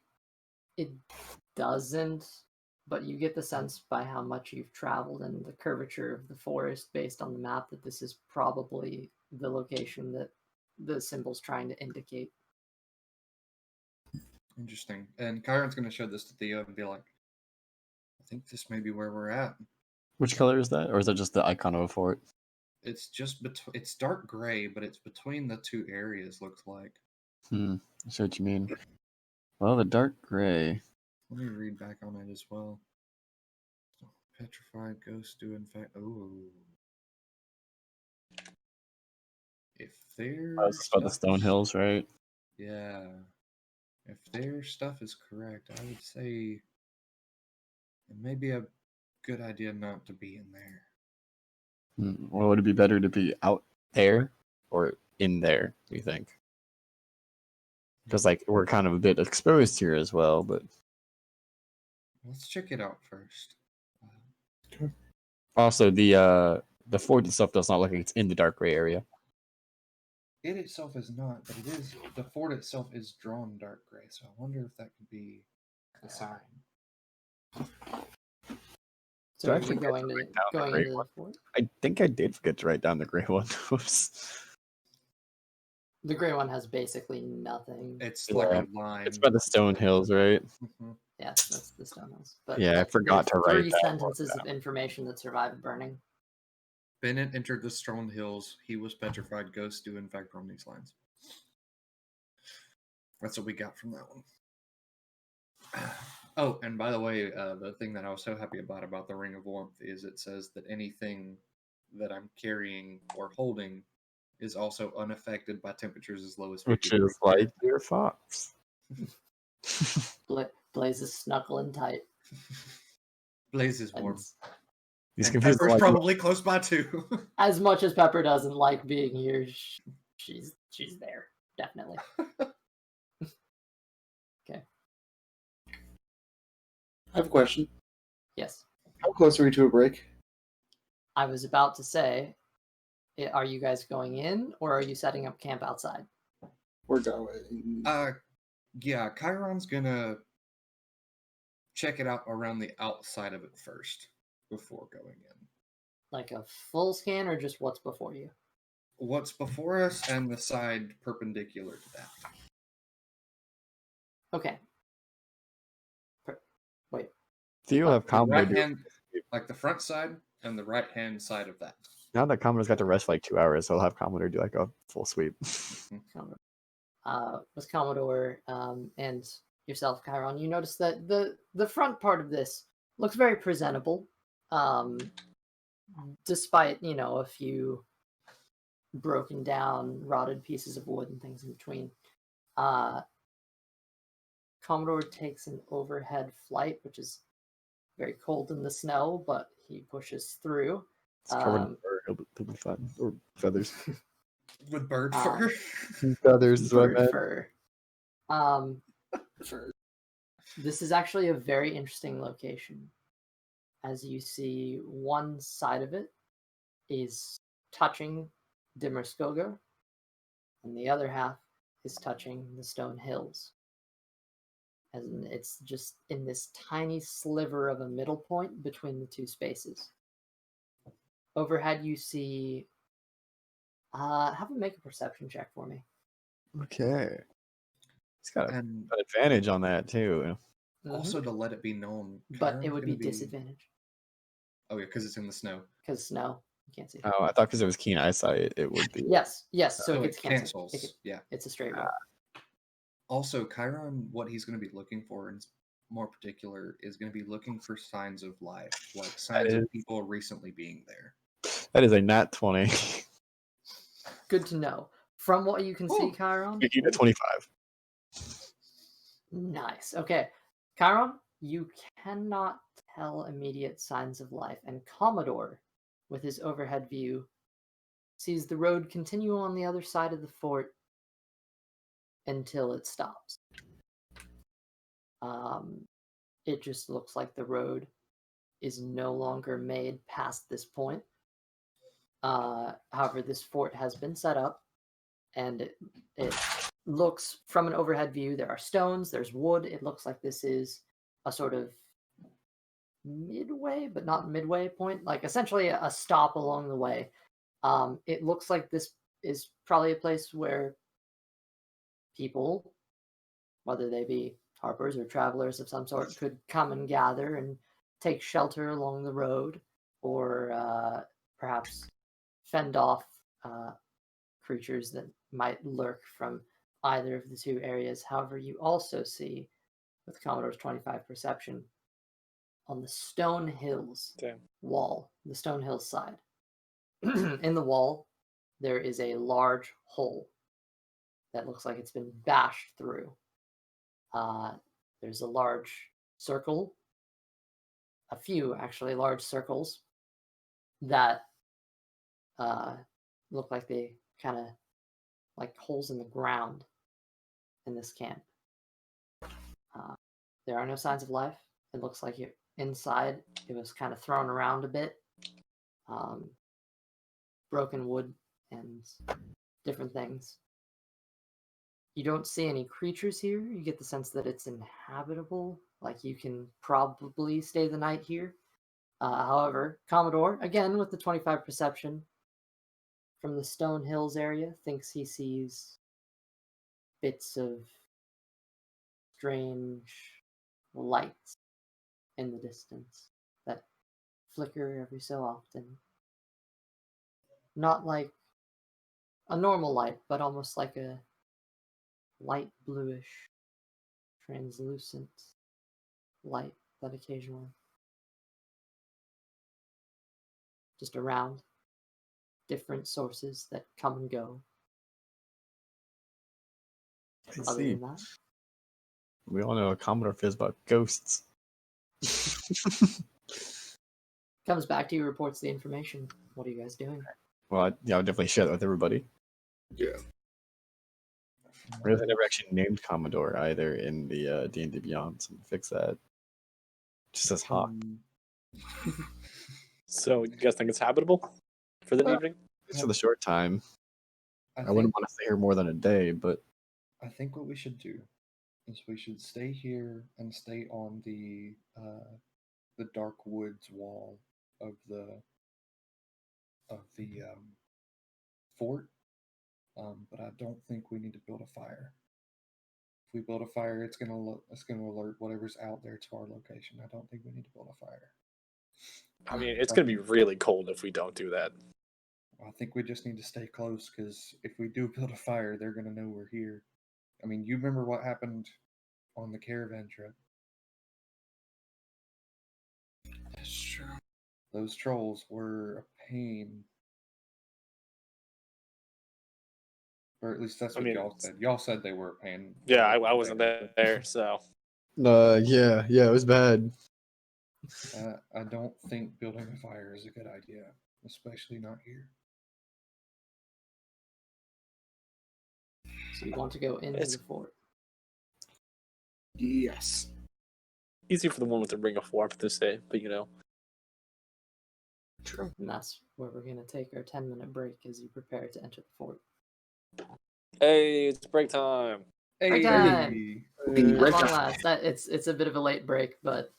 doesn't, but you get the sense by how much you've traveled and the curvature of the forest based on the map that this is probably the location that the symbol's trying to indicate. Interesting. And Kyron's going to show this to Theo and be like, I think this may be where we're at. Which color is that? Or is that just the icon of a fort? It's just it's dark gray, but it's between the two areas, looks like. I see what you mean. Well, the dark gray. Let me read back on it as well. Petrified ghosts do in fact. Ooh. If their Oh, it's about the Stone Hills, right? Yeah. If their stuff is correct, I would say it may be a good idea not to be in there. Well, would it be better to be out there or in there, do you think? Because, like, we're kind of a bit exposed here as well, but... Let's check it out first. Also, the fort itself does not look like it's in the dark gray area. It itself is not, but it is. The fort itself is drawn dark gray, so I wonder if that could be a sign. So are actually you going to write down the going gray into the one. fort? I think I did forget to write down the gray one. Oops. The gray one has basically nothing. It's Yeah. like a line. It's by the Stone Hills, right? Mhm. Yes, that's the Stone Hills. But Yeah, I forgot there's to write three that sentences of information that survived burning. Bennett entered the Stone Hills. He was petrified. Ghosts do in fact roam these lines. That's what we got from that one. Oh, and by the way, the thing that I was so happy about the Ring of Warmth is it says that anything that I'm carrying or holding is also unaffected by temperatures as low as 50 Which degrees. is like your fox. Blaze is snuggling tight. Blaze is And warm. He's And confused. Pepper's Like, probably close by too. as much as Pepper doesn't like being here, she's there, definitely. Okay. I have a question. Yes. How close are we to a break? I was about to say, are you guys going in or are you setting up camp outside? We're going. Yeah, Chiron's gonna check it out around the outside of it first before going in. Like a full scan or just what's before you? What's before us and the side perpendicular to that. Okay. Wait. Theo have The Commodore right do. hand, like the front side and the right hand side of that. Now that Commodore's got to rest for like 2 hours, so I'll have Commodore do like a full sweep. With Commodore and yourself, Chiron, you notice that the front part of this looks very presentable, despite a few broken down, rotted pieces of wood and things in between. Commodore takes an overhead flight, which is very cold in the snow, but he pushes through. It's covered in fur. He'll be fine. Or feathers. With bird fur. Feathers is what I Bird meant. fur. For This is actually a very interesting location. As you see, one side of it is touching Dimmerskoga, and the other half is touching the stone hills. And it's just in this tiny sliver of a middle point between the two spaces. Overhead, you see. Have a make a perception check for me. Okay. He's got And an advantage on that too. also to let it be known, But Chiron's it would be gonna disadvantage Oh yeah, because it's in the snow. because snow. You can't see. Oh, I thought because it was keen eyesight, it would be. Yes. So Oh, it gets it canceled. cancels. Yeah. It's a straight roll. Also, Chiron, what he's going to be looking for, in more particular, is going to be looking for signs of life, like signs of people recently being there. That is a nat 20. Good to know. From what you can see, Ooh. Chiron. You get a 25. Nice. Okay. Chiron, you cannot tell immediate signs of life, and Commodore, with his overhead view, sees the road continue on the other side of the fort until it stops. It just looks like the road is no longer made past this point. However, this fort has been set up, and it looks from an overhead view. There are stones, there's wood. It looks like this is a sort of midway, but not midway point, like essentially a stop along the way. It looks like this is probably a place where people, whether they be harpers or travelers of some sort, could come and gather and take shelter along the road, or perhaps fend off creatures that might lurk from either of the two areas. However, you also see, with Commodore's 25 perception, on the Stone Hills wall, the Stone Hills side, in the wall, there is a large hole that looks like it's been bashed through. There's a large circle, a few actually large circles that look like they kind of like holes in the ground in this camp. There are no signs of life. It looks like inside it was kind of thrown around a bit. Broken wood and different things. You don't see any creatures here. You get the sense that it's inhabitable, like you can probably stay the night here. However, Commodore, again with the 25 perception, from the Stone Hills area, thinks he sees bits of strange lights in the distance that flicker every so often. Not like a normal light, but almost like a light bluish, translucent light that occasionally just around different sources that come and go. I Other see. than that, We all know how Commodore feels about ghosts. comes back to you, reports the information. What are you guys doing? Well, I'll definitely share that with everybody. Yeah. I realize I never actually named Commodore either in the D&D Beyond, so I'm gonna fix that. Just says Hawk. So you guys think it's habitable for the evening? It's for the short time. I I wouldn't think, want to stay here more than a day, but I think what we should do is we should stay here and stay on the dark woods wall of the fort. But I don't think we need to build a fire. If we build a fire, it's gonna alert whatever's out there to our location. I don't think we need to build a fire. I mean, it's going to be really cold if we don't do that. I think we just need to stay close, because if we do build a fire, they're gonna know we're here. I mean, you remember what happened on the caravan trip? That's true. Those trolls were a pain. Or at least that's what y'all said. Y'all said they were a pain. Yeah, I wasn't there, so. yeah, it was bad. I don't think building a fire is a good idea, especially not here. So you want to go into the fort? Yes. Easy for the one with the ring of warmth to say, but you know. True. And that's where we're going to take our 10-minute break as you prepare to enter the fort. Hey, it's break time. Break Hey, time! At Break long time. last, it's a bit of a late break, but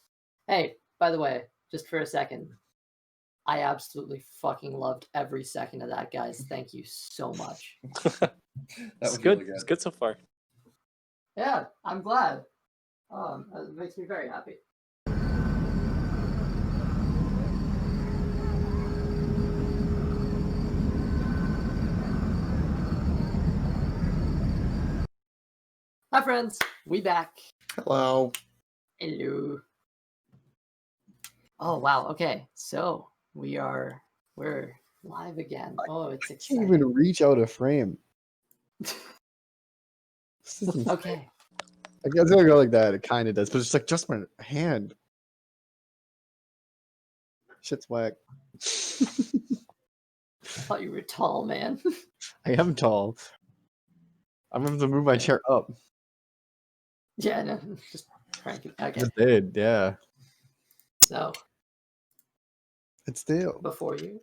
hey, by the way, just for a second, I absolutely fucking loved every second of that, guys. Thank you so much. that It's was good. really It's good. good so far. Yeah, I'm glad. It makes me very happy. Hi, friends. We back. Hello. Hello. Oh wow. Okay, so we're live again. Oh, it's Can't exciting. even reach out a frame. This isn't- Okay. I guess it's gonna go like that. It kind of does, but it's like just my hand. Shit's whack. I thought you were tall, man. I am tall. I'm gonna have to move my chair up. Yeah, no, just crank it. Okay. Just did, yeah. So It's still. before you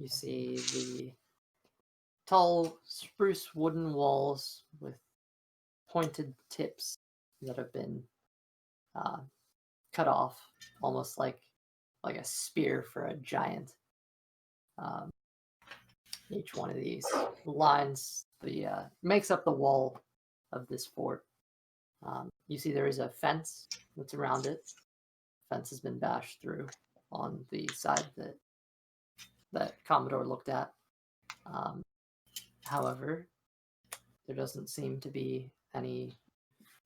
see the tall spruce wooden walls with pointed tips that have been cut off, almost like a spear for a giant. Each one of these lines makes up the wall of this fort. You see there is a fence that's around it. Fence has been bashed through on the side that Commodore looked at. However, there doesn't seem to be any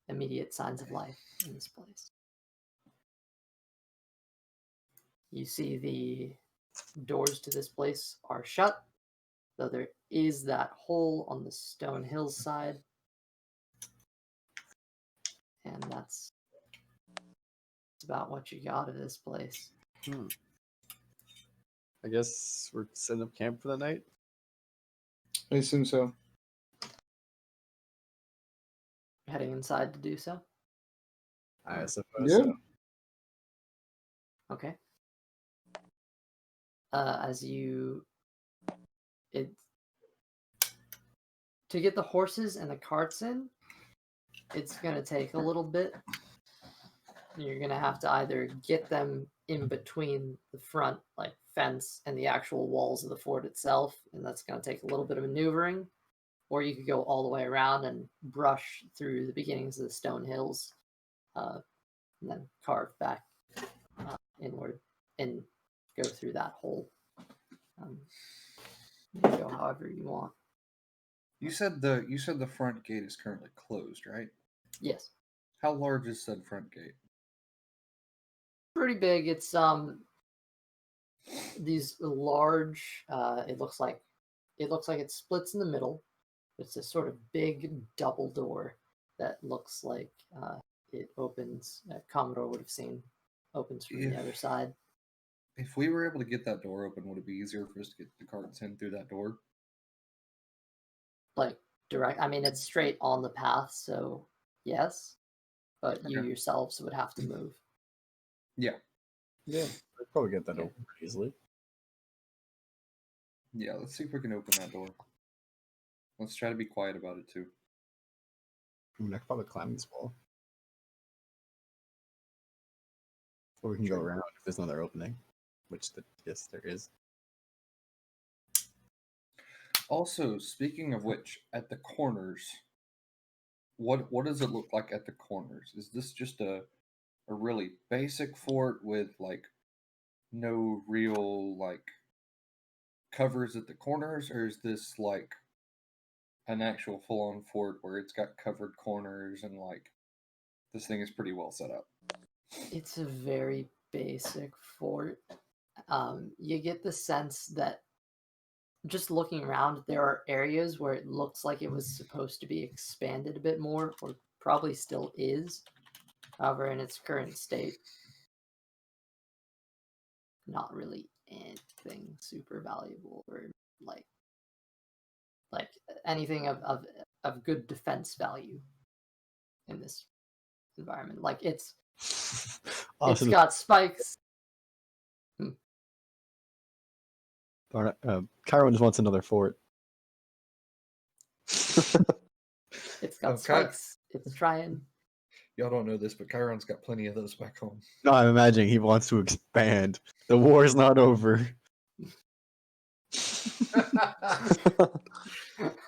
immediate signs of life in this place. You see the doors to this place are shut, though there is that hole on the stone hillside. And that's about what you got of this place. I guess we're setting up camp for the night. I assume so. Heading inside to do so. I suppose. Yeah. So. Okay. As you to get the horses and the carts in, it's gonna take a little bit. You're gonna have to either get them in between the front fence and the actual walls of the fort itself, and that's gonna take a little bit of maneuvering, or you could go all the way around and brush through the beginnings of the stone hills, and then carve back inward and go through that hole. You can go however you want. You said the front gate is currently closed, right? Yes. How large is said front gate? Pretty big. It's these large it looks like it splits in the middle. It's a sort of big double door that looks like it opens, Commodore would have seen, opens from the other side. If we were able to get that door open, would it be easier for us to get the carts in through that door? Like direct, I mean, it's straight on the path, so yes, but you Okay. yourselves would have to move. Yeah. Yeah, I'd probably get that Yeah. open pretty easily. Yeah, let's see if we can open that door. Let's try to be quiet about it too. I mean, I could probably climb this wall. Or we can go around if there's another opening, which yes, there is. Also, speaking of which, at the corners, what does it look like at the corners? Is this just a really basic fort with no real covers at the corners, or is this an actual full-on fort where it's got covered corners and this thing is pretty well set up? It's a very basic fort. You get the sense that just looking around, there are areas where it looks like it was supposed to be expanded a bit more, or probably still is. However, in its current state, not really anything super valuable or like anything of good defense value in this environment. Like it's It's Austin, got spikes. Chiron just wants another fort. It's got Okay. spikes. It's trying. Y'all don't know this, but Chiron's got plenty of those back home. No, I'm imagining he wants to expand. The war is not over.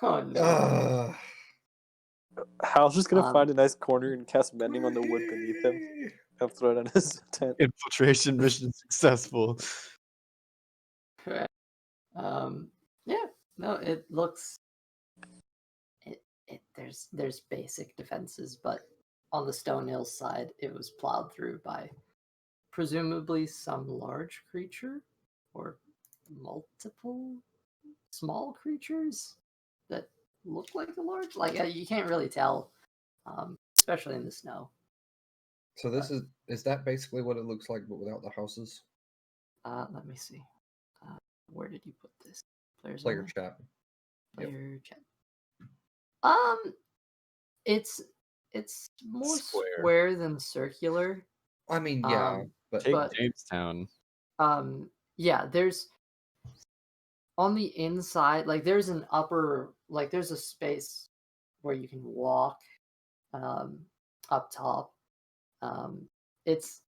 Oh no. Hal's just gonna Um, find a nice corner and cast mending on the wood beneath him. And throw it on his tent. Infiltration mission successful. Correct. Yeah. No, it looks. There's basic defenses, but on the Stone Hill side, it was plowed through by presumably some large creature or multiple small creatures that look like a large. Like you can't really tell, especially in the snow. So this is that basically what it looks like, but without the houses? Let me see. Where did you put this? Players Player only? chat. Yep. Player chat. It's more Square. square than circular. I mean, yeah, but Take But- Jamestown. Yeah, there's on the inside, like there's an upper, like there's a space where you can walk up top. It's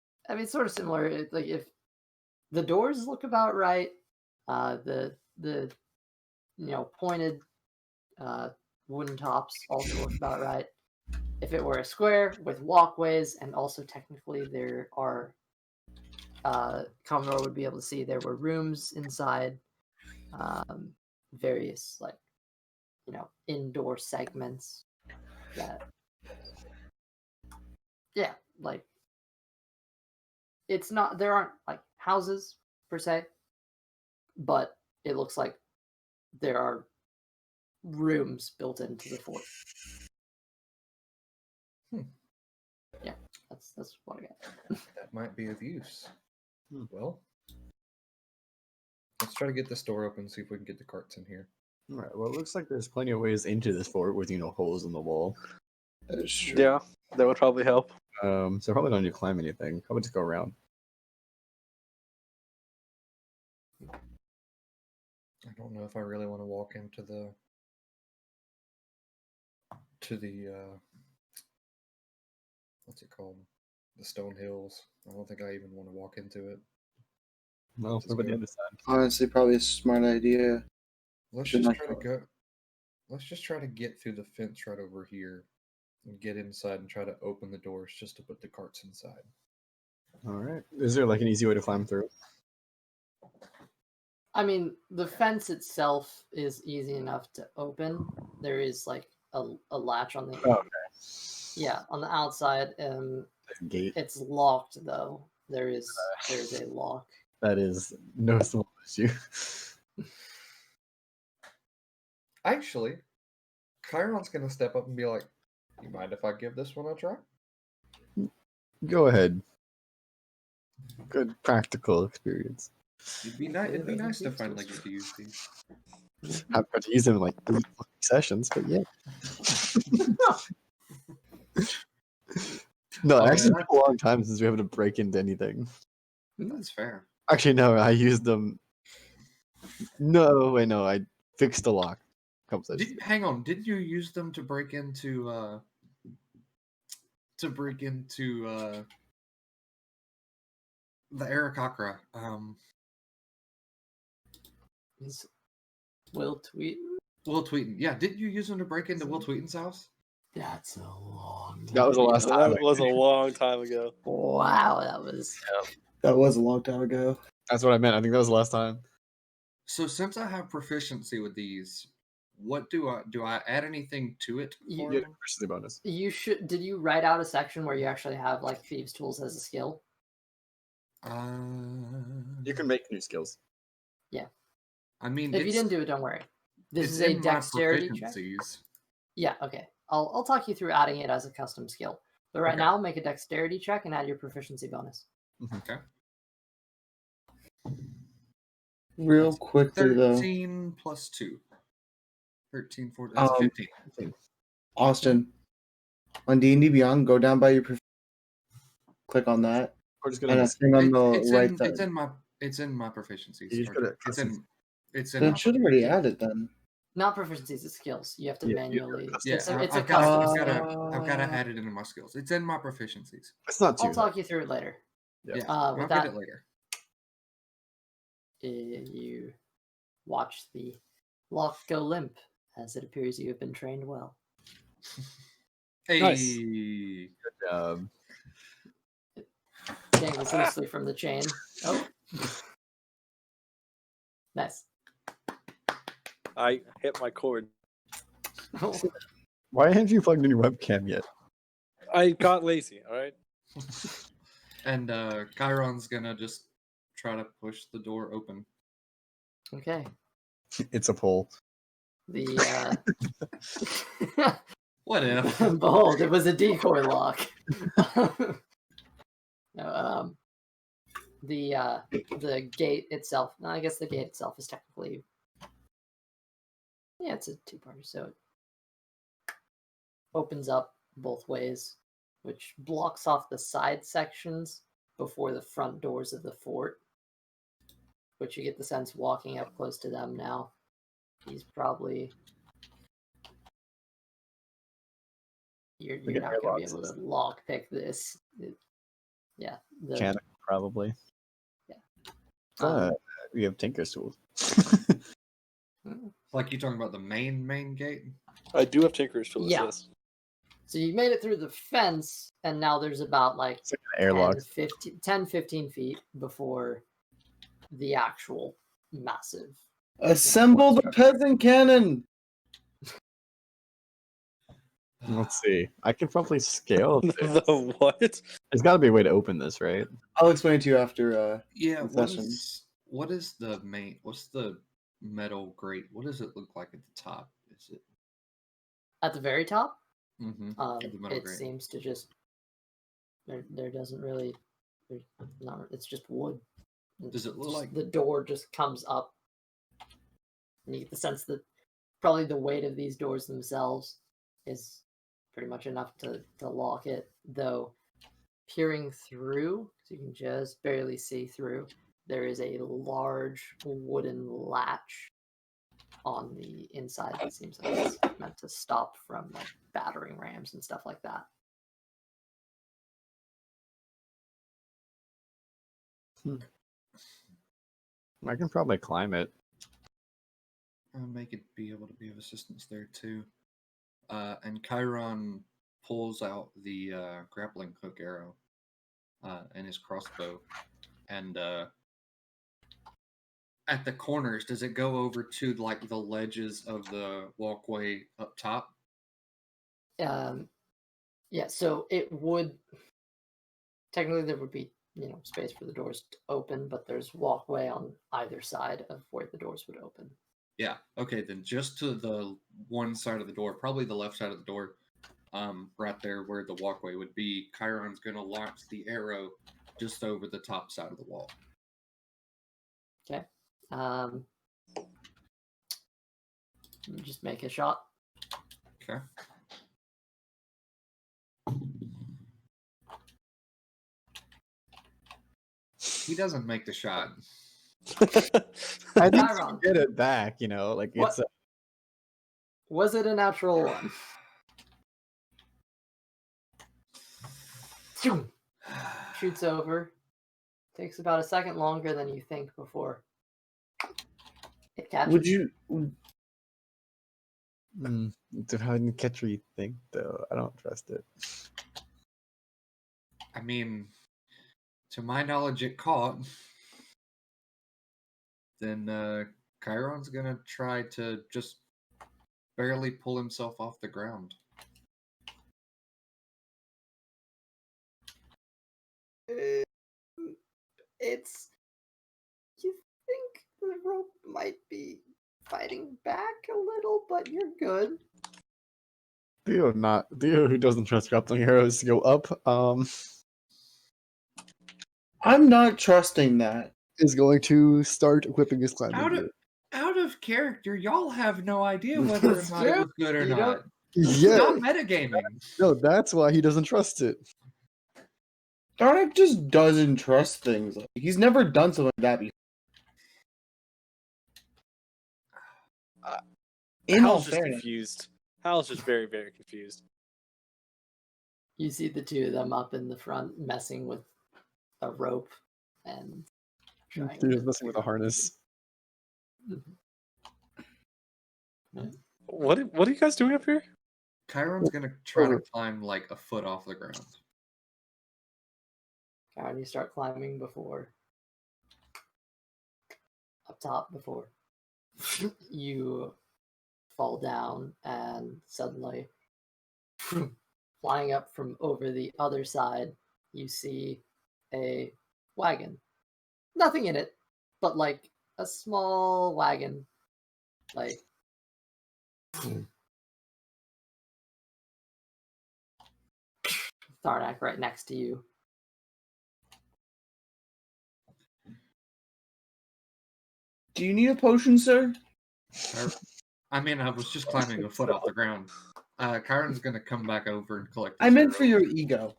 sort of similar. Like if the doors look about right, the pointed wooden tops also look about right. If it were a square with walkways, and also technically there are Commodore would be able to see there were rooms inside, various indoor segments that, yeah, like it's not, there aren't like houses per se, but it looks like there are rooms built into the fort. Yeah, that's what I got. that might be of use. Hmm. Well, let's try to get this door open, see if we can get the carts in here. All right. Well, it looks like there's plenty of ways into this fort with holes in the wall. That is true. Yeah, that would probably help. So probably don't need to climb anything. Probably just go around. I don't know if I really want to walk into the what's it called? The Stone Hills. I don't think I even want to walk into it. Well, Just what about the go. other side? Honestly, probably a smart idea. Let's Should just not try to go. go. Let's just try to get through the fence right over here and get inside and try to open the doors just to put the carts inside. All right. Is there like an easy way to climb through? I mean, the fence itself is easy enough to open. There is like a latch on the okay. Yeah, on the outside. Gate. It's locked though. There's a lock. That is no small issue. Actually, Chiron's gonna step up and be like, "You mind if I give this one a try?" Go ahead. Good practical experience. It'd be nice. It'd be nice to finally get to use these. I've got to use them in like 3 sessions, but yeah. No, Oh, actually, man. it's been a long time since we haven't to break into anything. That's fair. Actually, no, I used them. No, wait, no, I fixed the lock. A couple sessions. Hang on. Didn't you use them to break into the Arakakra? Is Will Tweet? Will Tweeton. Yeah, didn't you use them to break into Will Tweeton's house? That's a long time. That was the last time. That was a long time ago. Wow, that was. That was a long time ago. That's what I meant. I think that was the last time. So since I have proficiency with these, what do I add anything to it? You- for Yeah, them? proficiency bonus. You should. Did you write out a section where you actually have like thieves' tools as a skill? You can make new skills. I mean, If you didn't do it, don't worry. This it's is a in my dexterity check. proficiencies. Yeah. Okay. I'll talk you through adding it as a custom skill. But right Okay. now, make a dexterity check and add your proficiency bonus. Okay. Real quickly though, 13 plus 2. 13, 14, Um, that's 15. Austin, on D&D Beyond, go down by your Click on that. We're just And gonna. a thing on the It's right in, side. it's in my proficiencies. You just go to It's custom- in Then my it should already proficiencies. add it then. Not proficiencies, it's skills. You have to Yeah, manually. custom. Yeah, It's a I've custom. got to add it into my skills. It's in my proficiencies. It's not too. I'll talk you through it later. Yeah. Yeah, With I'll that, get it later. you watch the lock go limp, as it appears you have been trained well. Hey, Nice. Good job. Dangles loosely from the chain. Oh. Nice. I hit my cord. Oh. Why haven't you plugged in your webcam yet? I got lazy. All right. and Chiron's gonna just try to push the door open. Okay. It's a pull. The What if? behold, it was a decoy lock. No, the gate itself. No, I guess the gate itself is technically, yeah, it's a two-parter, so it opens up both ways, which blocks off the side sections before the front doors of the fort. Which you get the sense walking up close to them now. He's probably. You're Like an not going to be airlock able to system. lock pick this. Yeah. Mechanical, probably. um, We have Tinker's tools. Like you talking about the main gate? I do have Tinker's tools. Yeah. Yes. So you made it through the fence, and now there's about like It's like an airlock. 10, 15 feet before the actual massive. Assemble the peasant cannon. Let's see. I can probably scale this. The what? There's got to be a way to open this, right? I'll explain it to you after. Yeah. Concession. What is the main? What's the metal grate? What does it look like at the top? Is it? At the very top, Mm-hmm. the metal it grate. seems to just there doesn't really there's not, it's just wood. Does it look Just like? the door just comes up, and you get the sense that probably the weight of these doors themselves is pretty much enough to lock it, though peering through, so you can just barely see through, there is a large wooden latch on the inside that seems like it's meant to stop from like battering rams and stuff like that. I can probably climb it. Make it be able to be of assistance there too. And Chiron pulls out the grappling hook arrow and his crossbow, and at the corners, does it go over to like the ledges of the walkway up top? Yeah, so it would technically there would be space for the doors to open, but there's walkway on either side of where the doors would open. Yeah. Okay, then just to the one side of the door, probably the left side of the door, right there where the walkway would be. Chiron's gonna launch the arrow just over the top side of the wall. Okay. Just make a shot. Okay. He doesn't make the shot. I need Chiron. to get it back, like What? it's Was it a natural one? Phew. Shoots over. Takes about a second longer than you think before it catches. Would you? it's a hard and catchy thing, though. I don't trust it. I mean, to my knowledge, it caught. Then Chiron's gonna try to just barely pull himself off the ground. It's. You think the rope might be fighting back a little, but you're good. Theo, who doesn't trust grappling arrows, go up. I'm not trusting that. Is going to start equipping his climbing gear. Out of character, y'all have no idea whether or That's not it true. was good or You not. don't- It's Yeah, not metagaming. no, that's why he doesn't trust it. Darnak just doesn't trust things. He's never done something like that before. In all Hal's just fairness, confused. Hal's just very, very confused. You see the two of them up in the front messing with a rope and trying Dude to is messing with a harness. What are you guys doing up here? Chiron's gonna try to climb like a foot off the ground. Chiron, you start climbing before up top before you fall down and suddenly flying up from over the other side you see a wagon. Nothing in it, but like a small wagon. Like Tharnak right next to you. do you need a potion, sir? I mean, I was just climbing a foot off the ground. Chiron's gonna come back over and collect. I meant for your ego.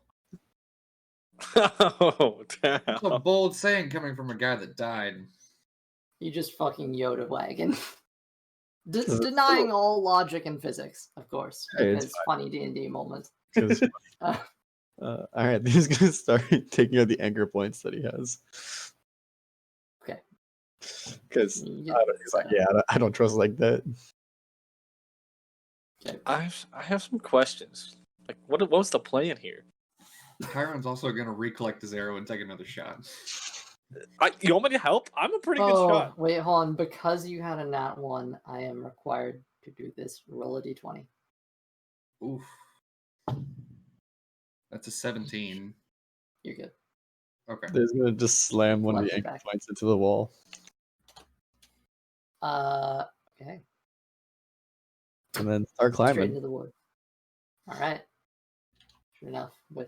Oh, damn. That's a bold saying coming from a guy that died. You just fucking Yoda wagon. Denying all logic and physics, of course. Hey, it's Because funny D&D moment. All right, he's gonna start taking out the anchor points that he has. Okay. Because You he's like, yeah, I don't trust like that. Okay. I have some questions. Like, what was the plan here? Chiron's also gonna recollect his arrow and take another shot. You want me to help? I'm a pretty good shot. Wait, hold on. Because you had a nat 1, I am required to do this. Roll a d20. Oof. That's a 17. You're good. Okay. He's gonna just slam one of Left the your anchor back. points into the wall. Okay. And then start Straight climbing. into the wood. All right. Sure enough, with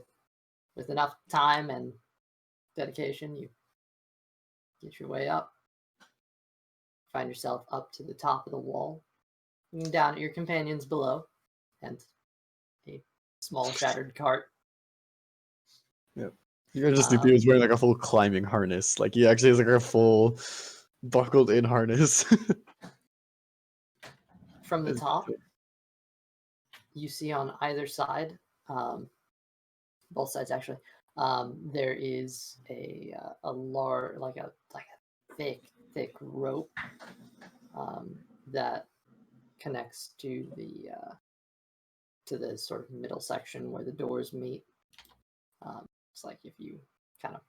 enough time and dedication, you get your way up. Find yourself up to the top of the wall, looking down at your companions below, and a small shattered cart. You guys just think he was wearing like a full climbing harness. Like he actually has like a full buckled in harness. From the top, you see on either side, both sides actually, there is a large, like a thick rope that connects to the sort of middle section where the doors meet. It's like if you kind of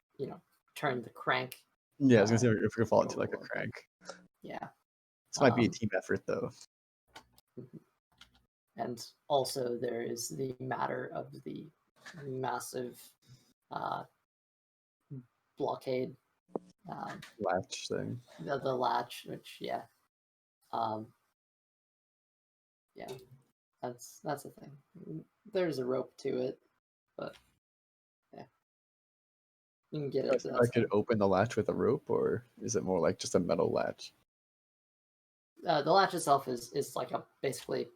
turn the crank. Yeah, I was gonna say if we could fall into like a crank. Yeah. This might be a team effort though. And also there is the matter of the massive blockade Latch thing. the latch, which yeah, that's a thing. There's a rope to it, but yeah, you can get it. I could open the latch with a rope, or is it more like just a metal latch? The latch itself is like basically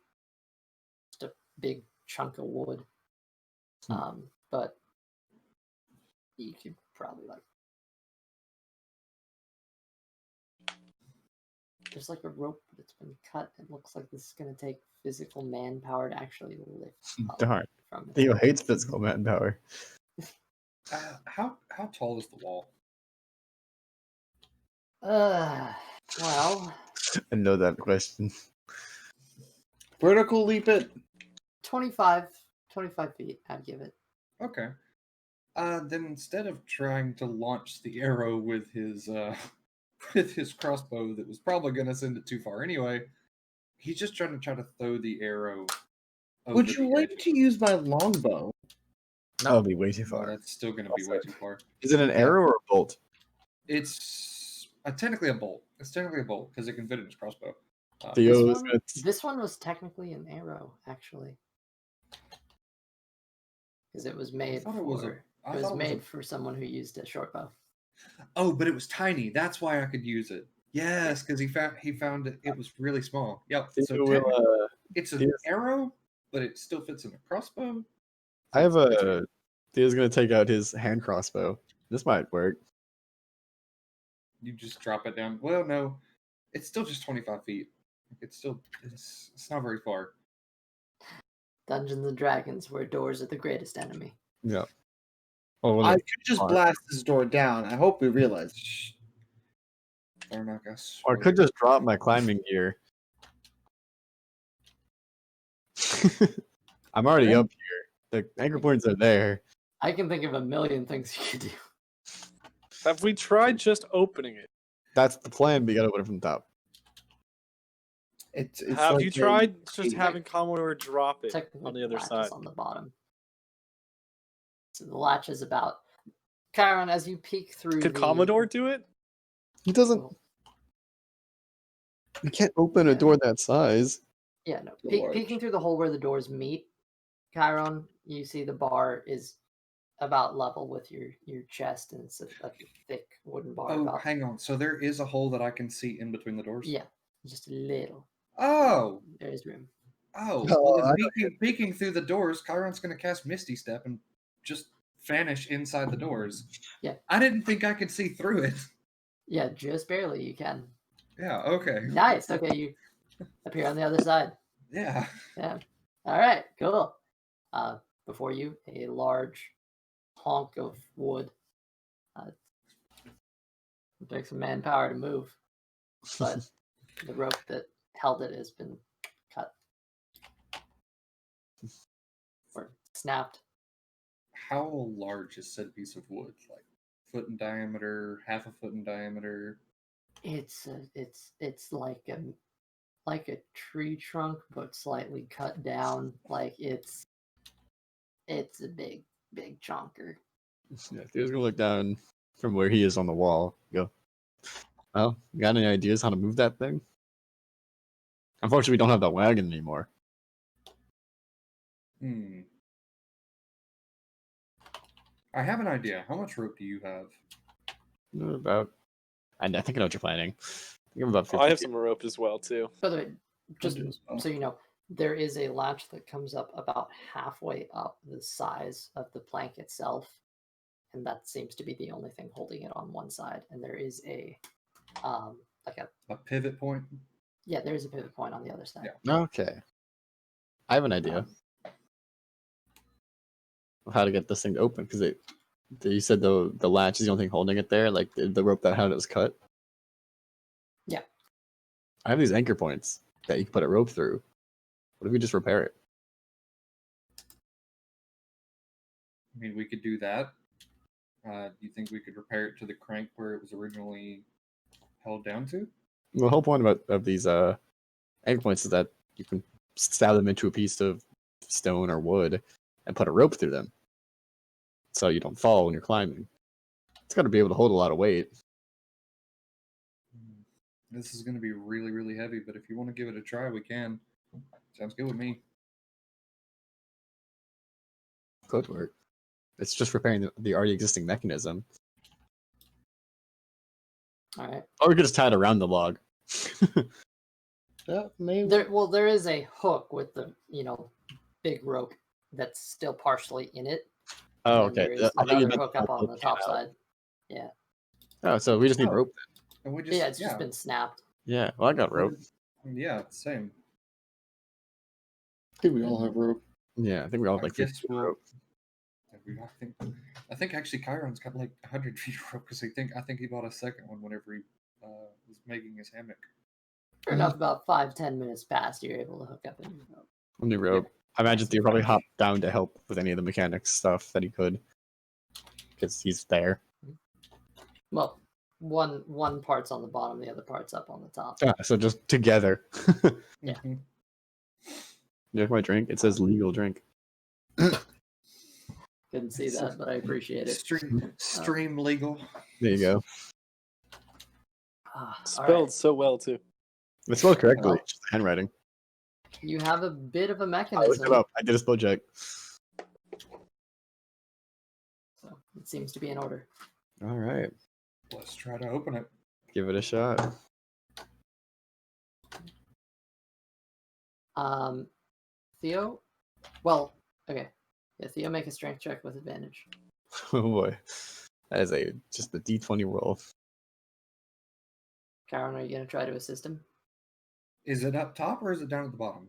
just a big chunk of wood, but you could probably like. There's like a rope that's been cut. It looks like this is going to take physical manpower to actually lift up Darn. from it. Theo hates physical manpower. How tall is the wall? Well, I know that question. Vertical leap it. 25 feet, I'd give it. Okay. Then instead of trying to launch the arrow with his crossbow that was probably going to send it too far anyway, he's just trying to throw the arrow. Would you like to use my longbow? That would be way too No, far. that's still going to be way too far. Is it an arrow or a bolt? It's technically a bolt. It's technically a bolt because it can fit in his crossbow. Theo This is one, gonna this one was technically an arrow, actually, because it was made thought for it was a- I it was thought it was made a- for someone who used a short bow. Oh, but it was tiny. That's why I could use it. Yes, because he found it. It was really small. Yep. So Theo will, it's an Theo's- arrow, but it still fits in a crossbow. I have a Theo's gonna take out his hand crossbow. This might work. You just drop it down. Well, no, it's still just 25 feet. It's not very far. Dungeons and Dragons, where doors are the greatest enemy. Yeah. Oh, well, I could just blast this door down. I hope we realize. Shh. Tharnak, I or I could just drop my climbing gear. I'm already up here. The anchor points are there. I can think of a million things you could do. Have we tried just opening it? That's the plan. But you gotta open it from the top. It's Have like you a- tried just Yeah. having Commodore drop it Technically, on the other latch side? is on the bottom. So the latch is about. Chiron, as you peek through. Could the... Commodore do it? He doesn't. Well, You can't open a Yeah. door that size. yeah, no. The large. Peeking through the hole where the doors meet, Chiron, you see the bar is about level with your chest, and it's a thick wooden bar. Oh, about, hang on. So there is a hole that I can see in between the doors? yeah, just a little. Oh! There is room. Oh, Oh, well, I then peeking through the doors, Chiron's going to cast Misty Step and just vanish inside the doors. Yeah. I didn't think I could see through it. Yeah, just barely. You can. Yeah, okay. Nice. Okay, you appear on the other side. Yeah. Yeah. All right. Cool. Before you, a large honk of wood. It takes some manpower to move, but the rope that held it has been cut or snapped. How large is said piece of wood? Like foot in diameter, half a foot in diameter? It's like a tree trunk, but slightly cut down. Like it's a big chonker. Yeah, Theo's gonna look down from where he is on the wall. Go. Well, you got any ideas how to move that thing? Unfortunately, we don't have that wagon anymore. I have an idea. How much rope do you have? About. I think I know what you're planning. I think I'm about 50. I have some rope as well too. By the way, just do as well. so you know, there is a latch that comes up about halfway up the size of the plank itself, and that seems to be the only thing holding it on one side. And there is a like A pivot point? there is a pivot point on the other side. Yeah. Okay. I have an idea of how to get this thing to open because you said the latch is the only thing holding it there, like the rope that had it was cut. Yeah. I have these anchor points that you can put a rope through. What if we just repair it? I mean, we could do that. Do you think we could repair it to the crank where it was originally held down to? The whole point of these anchor points is that you can stab them into a piece of stone or wood and put a rope through them, so you don't fall when you're climbing. It's got to be able to hold a lot of weight. This is going to be really, really heavy, but if you want to give it a try, we can. Sounds good with me. Could work. It's just repairing the already existing mechanism. All right. Or we could just tie it around the log. Yeah, maybe. There is a hook with the big rope that's still partially in it. Oh, and then okay. There is I think you another meant hook up on the poking top it out. side. Yeah. Oh, so we just need Oh. rope. And we just, Yeah, it's just been snapped. Yeah, well, I got rope. Yeah, same. I think we all have rope. Yeah, I think we all have I like guess 50 we'll- rope. I think actually Chiron's got like 100 feet of rope because I think he bought a second one whenever he was making his hammock. Sure enough, about 5-10 minutes past, you're able to hook up a new rope. New rope. I imagine Theo probably hopped down to help with any of the mechanics stuff that he could, because he's there. Well, one part's on the bottom, the other part's up on the top. Ah, so just together. Yeah. Mhm. You like my drink? It says legal drink. Couldn't see that, but I appreciate it. Stream legal. There you go. All Spelled right. so well too. It spelled correctly. Well. Just the handwriting. You have a bit of a I looked mechanism, it up. I did a spell check. so it seems to be in order. All right. Let's try to open it. Give it a shot. Theo? Well, okay. Yeah, Theo, make a strength check with advantage. Oh boy, that is just the D20 roll. Karen, are you gonna try to assist him? Is it up top or is it down at the bottom?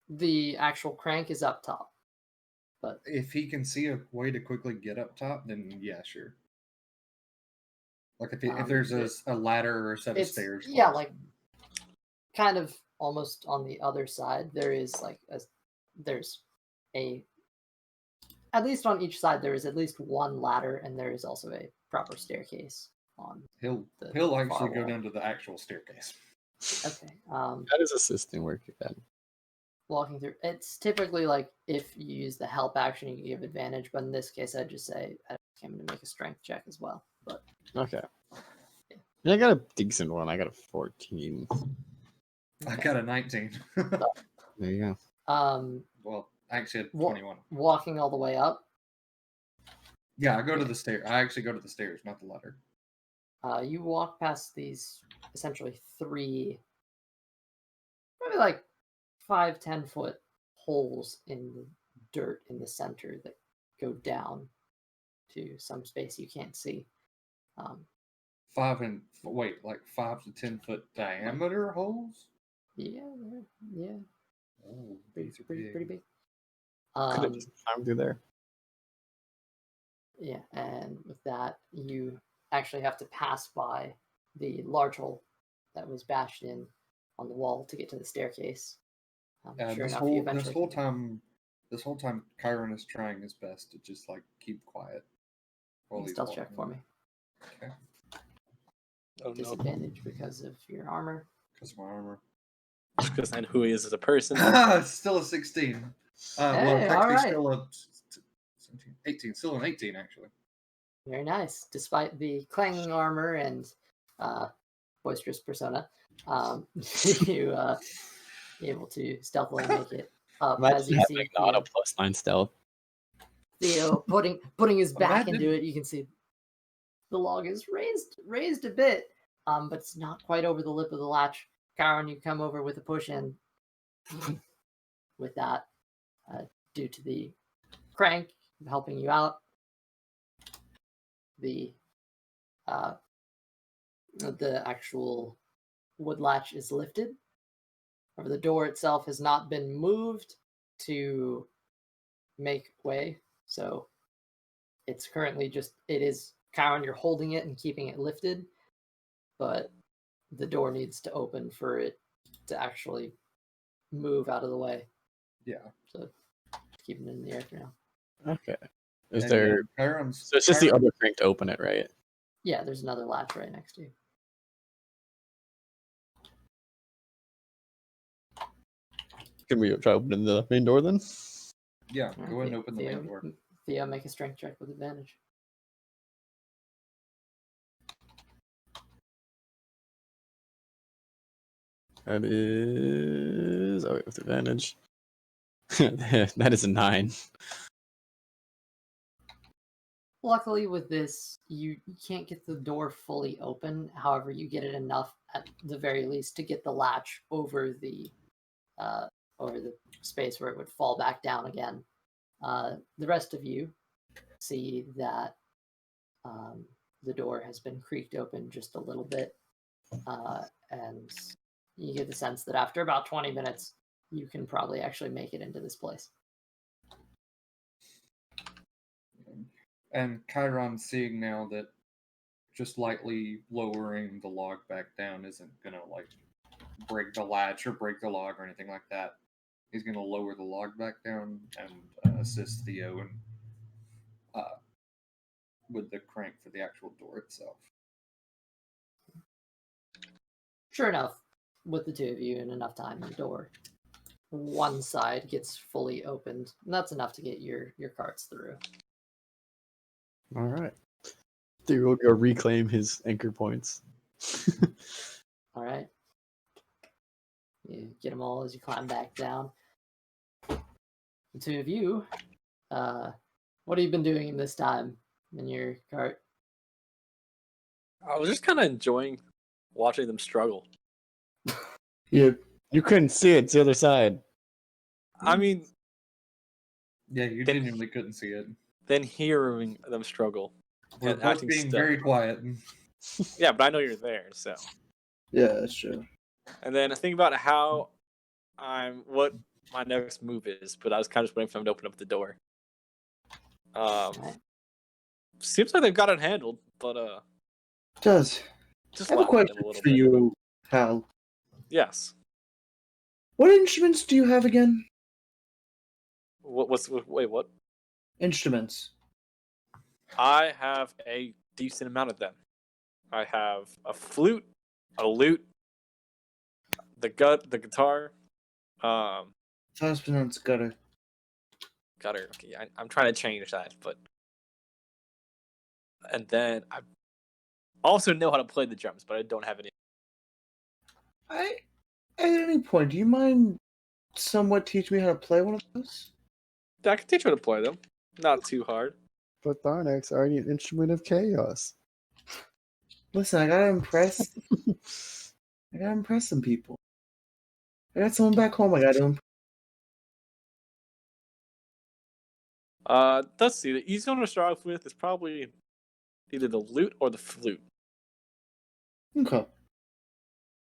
The actual crank is up top. But If he can see a way to quickly get up top, then yeah, sure. Like if there's a ladder or a set of stairs. Yeah, close. like kind of almost on the other side. There is like there's a at least on each side there is at least one ladder, and there is also a proper staircase on. He'll far actually go wall. down to the actual staircase. Okay. How does assisting work again? Walking through. It's typically like if you use the help action, you give advantage, but in this case, I'd just say I came to make a strength check as well. But Okay. Yeah, I got a decent one. I got a 14. I got a 19. There you go. Well, actually, a 21. Walking all the way up. Yeah, I go to the stair. I actually go to the stairs, not the ladder. You walk past these essentially three, probably like 5-10 foot holes in the dirt in the center that go down to some space you can't see. 5 to 10 foot diameter holes. Yeah. Oh, Pretty big. Could have just climbed through there. Yeah, and with that, you actually have to pass by the large hole that was bashed in on the wall to get to the staircase. Sure this enough, whole you eventually this whole time, Chiron is trying his best to just like keep quiet. You can stealth check for me. Okay. Oh no. Disadvantage because of your armor. Because my armor. Because I know who he is as a person. It's still a 16. Well, Hey, it's all actually right. still a 17, 18. Still an 18, actually. Very nice. Despite the clanging armor and boisterous persona, you able to stealthily make it up as you see not a Theo, +9 stealth. Theo putting his back Imagine- into it. You can see the log is raised a bit, but it's not quite over the lip of the latch. Karen, you come over with a push in. With that, due to the crank helping you out, the actual wood latch is lifted. However, the door itself has not been moved to make way, so it's currently it is Karen, you're holding it and keeping it lifted, but the door needs to open for it to actually move out of the way. Yeah. So keeping it in the air for now. Okay. Is And, there? Chiron's, So it's just the other crank to open it, right? Yeah, there's another latch right next to you. Can we try opening the main door then? Yeah, go ahead and open the Theo, main door. Theo, make a strength check with advantage. That is with advantage. That is a 9. Luckily, with this, you can't get the door fully open. However, you get it enough, at the very least, to get the latch over the space where it would fall back down again. The rest of you see that the door has been creaked open just a little bit, and you get the sense that after about 20 minutes, you can probably actually make it into this place. And Chiron, seeing now that just lightly lowering the log back down isn't gonna like break the latch or break the log or anything like that, he's gonna lower the log back down and assist Theo and with the crank for the actual door itself. Sure enough, with the two of you and enough time, the door, one side gets fully opened, and that's enough to get your carts through. All right. Theo will go reclaim his anchor points. All right. You get them all as you climb back down. The two of you, what have you been doing in this time in your cart? I was just kind of enjoying watching them struggle. You couldn't see it. It's the other side. I mean, Yeah, you Then- genuinely couldn't see it. then hearing them struggle. We're And both acting being stuck. very quiet. Yeah, but I know you're there, so. Yeah, that's true. And then think about what my next move is, but I was kind of just waiting for them to open up the door. Alright. Seems like they've got it handled, but It does. just I have a laugh at them question a little for bit. you, Hal. Yes. What instruments do you have again? Wait, what? Instruments. I have a decent amount of them. I have a flute, a lute, the guitar. That's pronounced gutter. Gutter. Okay, I'm trying to change that, but and then I also know how to play the drums, but I don't have any. At any point, do you mind somewhat teach me how to play one of those? I can teach you how to play them. Not too hard. But Tharnax already an instrument of chaos. Listen, I gotta impress. I gotta impress some people. I got someone back home. I gotta impress. Let's see. The easiest one to start off with is probably either the lute or the flute. Okay.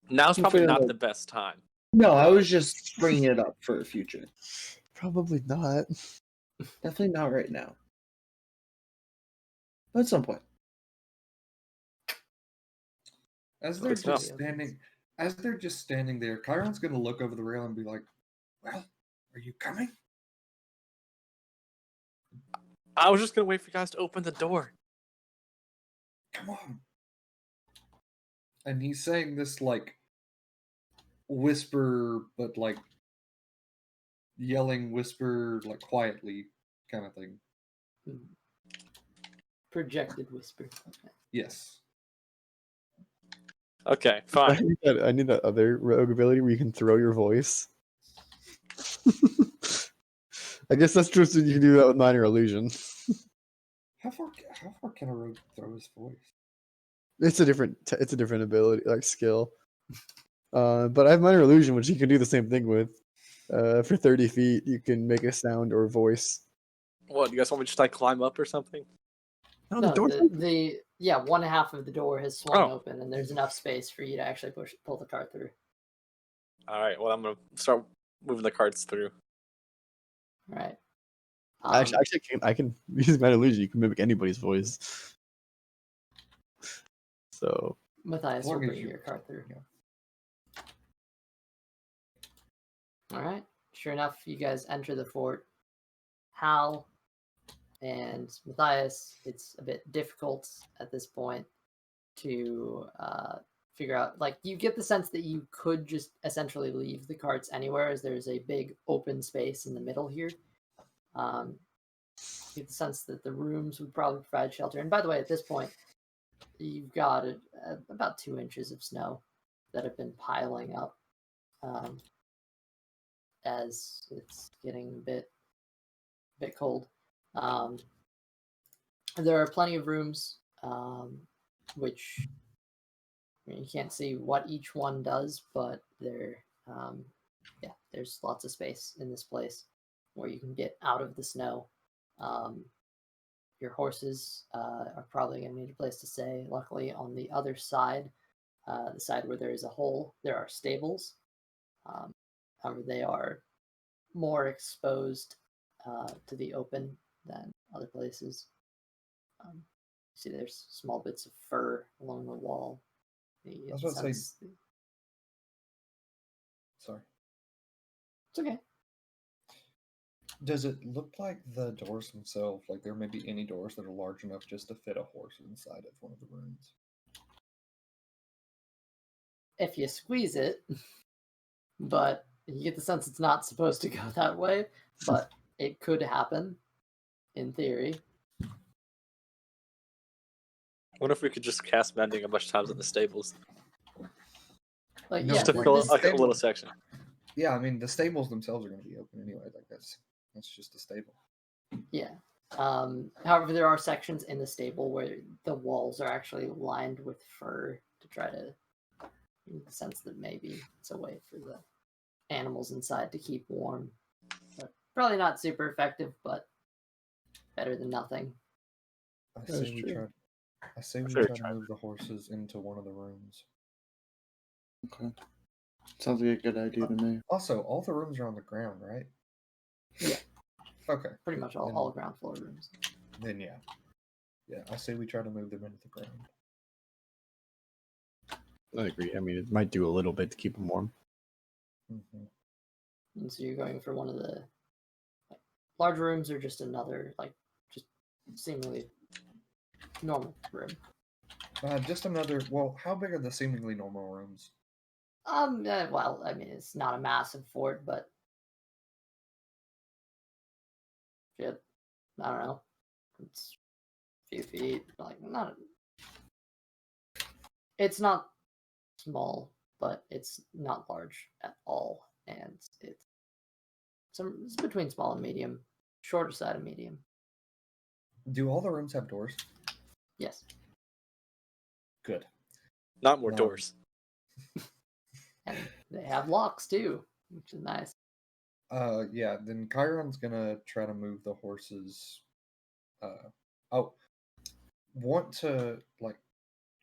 Now's I'm probably feeling not like- the best time. No, I was just bringing it up for the future. Probably not. Definitely not right now. But at some point. As they're Good stuff. just standing there, Chiron's gonna look over the rail and be like, "Well, are you coming?" I was just gonna wait for you guys to open the door. Come on. And he's saying this like whisper, but like yelling whisper, like quietly kind of thing. Projected whisper. Okay. Yes. Okay, I fine. need that other rogue ability where you can throw your voice. I guess that's true. So you can do that with minor illusion. How far can a rogue throw his voice? It's a different ability, like skill. But I have minor illusion, which you can do the same thing with. For 30 feet, you can make a sound or voice. What, you guys want me to just like climb up or something? No, No, the door's one half of the door has swung Oh. open, and there's enough space for you to actually pull the cart through. All right. Well, I'm gonna start moving the carts through. All right. Actually, I can use minor illusion. You can mimic anybody's voice. So Matthias As will long as bring you- your cart through. Yeah. All right. Sure enough, you guys enter the fort. Hal and Matthias, it's a bit difficult at this point to figure out. Like, you get the sense that you could just essentially leave the carts anywhere, as there's a big open space in the middle here. You get the sense that the rooms would probably provide shelter. And by the way, at this point, you've got about 2 inches of snow that have been piling up as it's getting a bit cold. There are plenty of rooms, which you can't see what each one does, but there's lots of space in this place where you can get out of the snow. Your horses are probably going to need a place to stay. Luckily, on the other side, the side where there is a hole, there are stables. However, they are more exposed to the open than other places. See, there's small bits of fur along the wall. I was about to say- Sorry. It's okay. Does it look like the doors themselves, like there may be any doors that are large enough just to fit a horse inside of one of the rooms? If you squeeze it, but you get the sense it's not supposed to go that way, but it could happen in theory. What if we could just cast mending a bunch of times in the stables? Like, No, yeah, Just to like fill this like a stable- little section. Yeah, I mean the stables themselves are going to be open anyway. Like that's just a stable. yeah. However, there are sections in the stable where the walls are actually lined with fur to try to get the sense that maybe it's a way for the animals inside to keep warm. But Probably not super effective, but better than nothing. I That is say we true. try. I say we Fair try to try. move the horses into one of the rooms. Okay. Sounds like a good idea to me. Also, all the rooms are on the ground, right? Yeah. Okay. Pretty much all ground floor rooms. Then yeah. Yeah, I say we try to move them into the ground. I agree. I mean, it might do a little bit to keep them warm. Hmm. And so you're going for one of the large rooms, or just another just seemingly normal room. Just another. Well, how big are the seemingly normal rooms? Well, I mean, it's not a massive fort, but shit, I don't know. It's a few feet, not. It's not small, but it's not large at all, and it's between small and medium, shorter side of medium. Do all the rooms have doors? Yes, Good. Not more No. doors. and they have locks too, which is nice. Yeah. Then Chiron's gonna try to move the horses. Oh, want to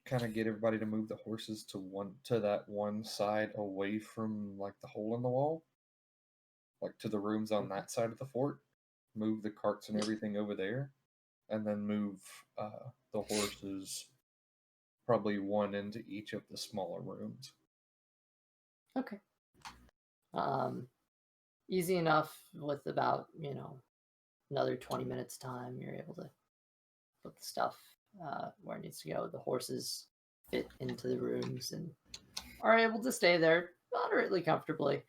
kind of get everybody to move the horses to that one side away from the hole in the wall, to the rooms on that side of the fort. Move the carts and everything over there, and then move the horses probably one into each of the smaller rooms. Okay. Easy enough with about another 20 minutes time. You're able to put the stuff where it needs to go. The horses fit into the rooms and are able to stay there moderately comfortably.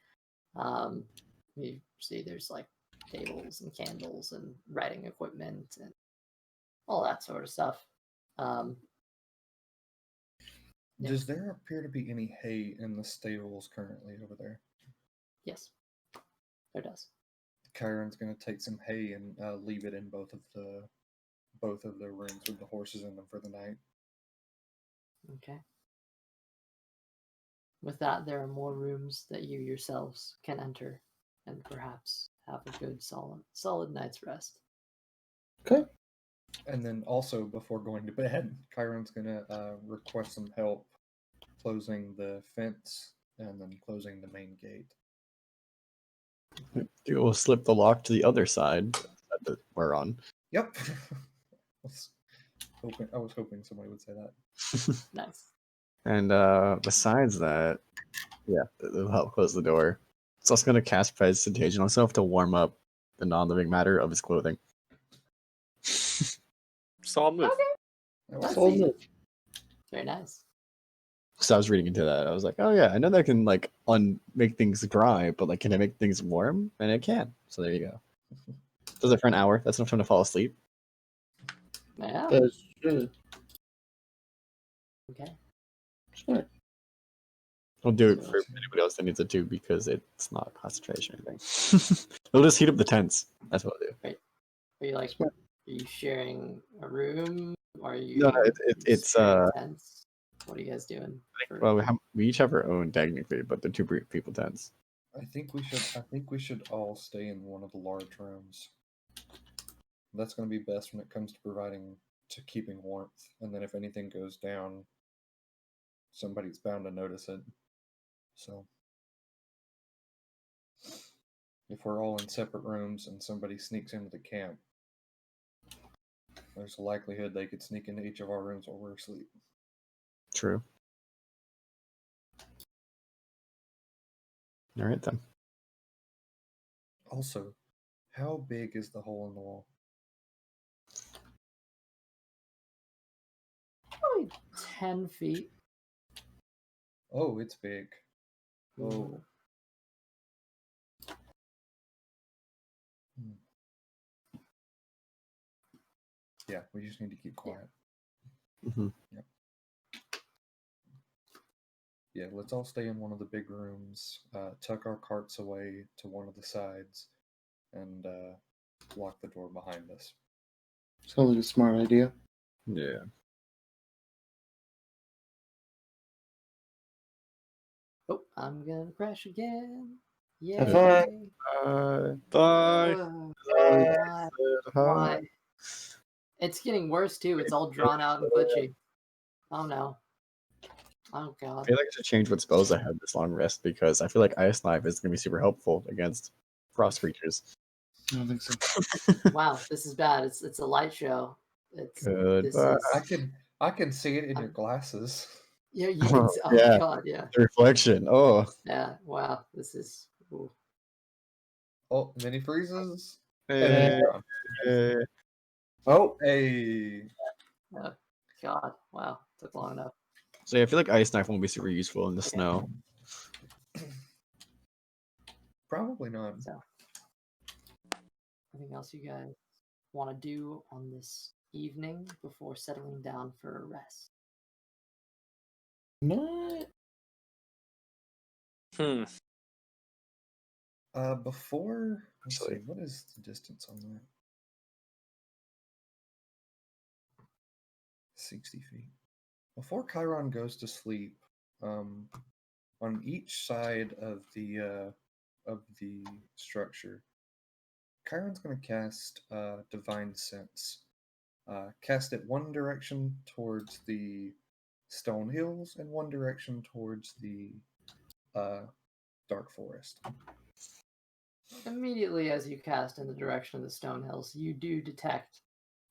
You see there's tables and candles and writing equipment and all that sort of stuff. Yeah. Does there appear to be any hay in the stables currently over there? Yes, there does. Chiron's going to take some hay and leave it in both of the rooms with the horses in them for the night. Okay. With that, there are more rooms that you yourselves can enter and perhaps have a good solid night's rest. Okay. And then also, before going to bed, Chiron's going to request some help closing the fence and then closing the main gate. We'll slip the lock to the other side that we're on. Yep. I was hoping somebody would say that. Nice. And besides that, yeah, it'll help close the door. It's also going to cast Prestidigitation. Also have to warm up the non-living matter of his clothing. Solid move. That was- That's Solid easy. move. Very nice. So I was reading into that. I was like, oh yeah, I know that can make things dry, but can I make things warm? And it can. So there you go. Does it for an hour. That's enough time to fall asleep. Yeah. That's good. Okay. Sure. I'll do it So- for anybody else that needs it too, because it's not concentration or anything. It'll just heat up the tents. That's what I'll do. Are you Smart. Are you sharing a room? Are you? No, it's sharing tents? What are you guys doing? Well, we each have our own technically, but the two people tents. I think we should all stay in one of the large rooms. That's going to be best when it comes to keeping warmth. And then if anything goes down, somebody's bound to notice it. So if we're all in separate rooms and somebody sneaks into the camp, there's a likelihood they could sneak into each of our rooms while we're asleep. True. All right then. Also, how big is the hole in the wall? Probably 10 feet. Oh, it's big. Oh. Ooh. Yeah, we just need to keep quiet. Mhm. Yeah, let's all stay in one of the big rooms, tuck our carts away to one of the sides, and lock the door behind us. Sounds like a smart idea. Yeah. Oh, I'm gonna crash again. Yay. fun. Bye. Why? Why? It's getting worse too. It's all drawn out and glitchy. Oh no. Oh I god. feel like I should change what spells I have this long rest because I feel like Ice Knife is going to be super helpful against frost creatures. I don't think so. Wow, this is bad. It's a light show. This Goodbye. is I can see it in your glasses. yeah, you can see, oh Yeah. god, yeah. The reflection. Oh, Yeah, wow. This is ooh. Oh, mini freezes. hey, hey. Oh, Hey, God, wow. Took long enough. So yeah, I feel like Ice Knife won't be super useful in the snow. probably not. So anything else you guys want to do on this evening before settling down for a rest? not. Before, let's Actually. see, what is the distance on that? 60 feet. Before Chiron goes to sleep, on each side of the structure, Chiron's going to cast Divine Sense. Cast it one direction towards the stone hills and one direction towards the dark forest. Immediately as you cast in the direction of the stone hills, you do detect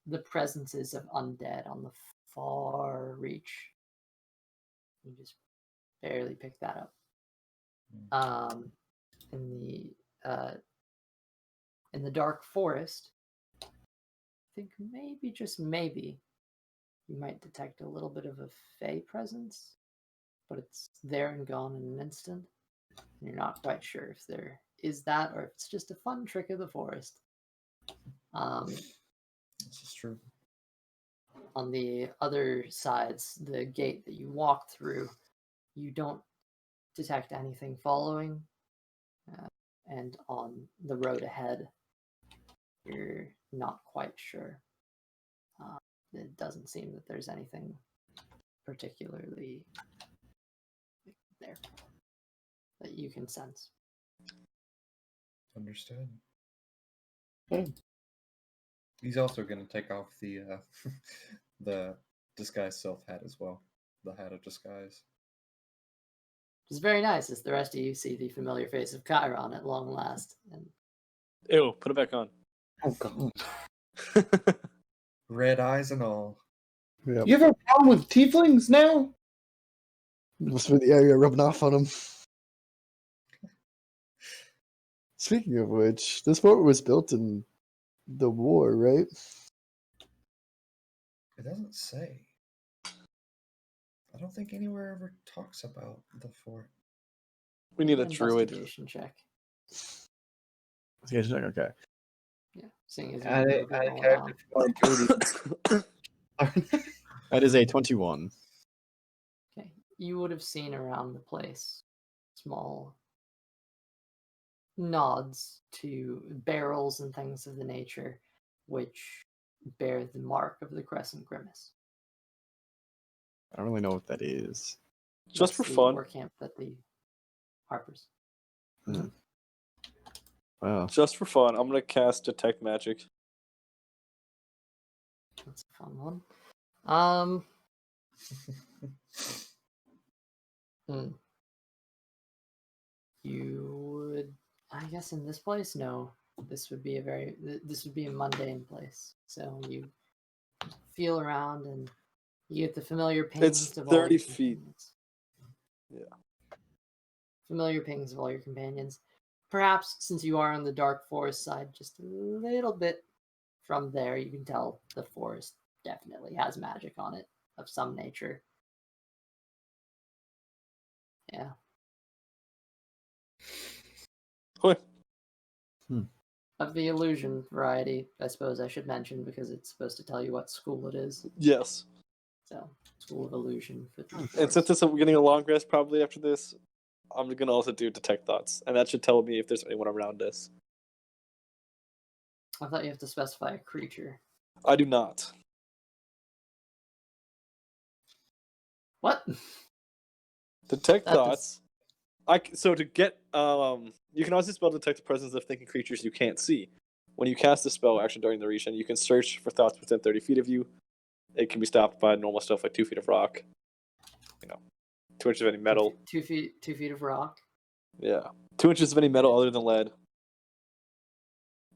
the presences of undead on the far reach. You just barely pick that up. In the dark forest, I think maybe, just maybe, you might detect a little bit of a fey presence, but it's there and gone in an instant. And you're not quite sure if there is that or if it's just a fun trick of the forest. This is true. On the other sides, the gate that you walk through, you don't detect anything following. And on the road ahead, you're not quite sure. It doesn't seem that there's anything particularly there that you can sense. Understood. Okay. He's also going to take off the the disguise self hat as well. The hat of disguise. It's very nice as the rest of you see the familiar face of Chiron at long last. And Ew, put it back on. Oh god. Red eyes and all. Yep. You have a problem with tieflings now? Must have been the area rubbing off on him. Speaking of which, this fort was built in the war, right? It doesn't say. I don't think anywhere ever talks about the fort. We need a an druid. investigation check. Okay. Yeah, seeing as Add you're it, moving add a all character around. for Cody. That is a 21. Okay, you would have seen around the place small nods to barrels and things of the nature which bear the mark of the crescent grimace. I don't really know what that is. Just for That's the fun. war camp that the Harpers. Wow. Just for fun, I'm gonna cast Detect Magic. That's a fun one. You would, I guess, in this place, no. This would be a mundane place. So you feel around and you get the familiar pings It's of all 30 your feet. companions. Yeah. Familiar pings of all your companions. Perhaps since you are on the dark forest side, just a little bit from there, you can tell the forest definitely has magic on it of some nature. Yeah. What? Of the illusion variety, I suppose I should mention, because it's supposed to tell you what school it is. Yes. So, School of Illusion for the And forest. since it's getting a long rest probably after this, I'm gonna also do Detect Thoughts, and that should tell me if there's anyone around us. I thought you have to specify a creature. I do not. What? Detect That does- Thoughts So to get you can also spell detect the presence of thinking creatures you can't see. When you cast the spell action during the duration, you can search for thoughts within 30 feet of you. It can be stopped by normal stuff like 2 feet of rock. 2 inches of any metal. 2 feet of rock. Yeah. 2 inches of any metal other than lead.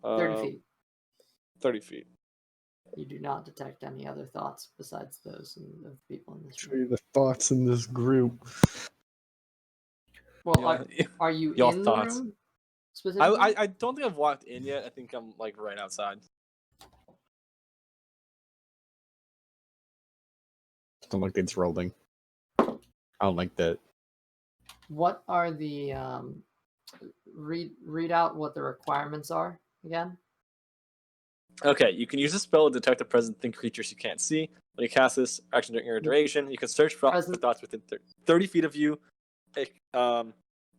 30 feet. 30 feet. You do not detect any other thoughts besides those of the people in this Show room. you the thoughts in this group. Well, are you Your in thoughts. the room specifically? I don't think I've walked in yet. I think I'm like right outside. Don't like it's rolling. I don't like that. What are the read out what the requirements are again? Okay, you can use a spell to detect the present thing creatures you can't see. When you cast this action during your duration, you can search for thoughts within 30 feet of you. The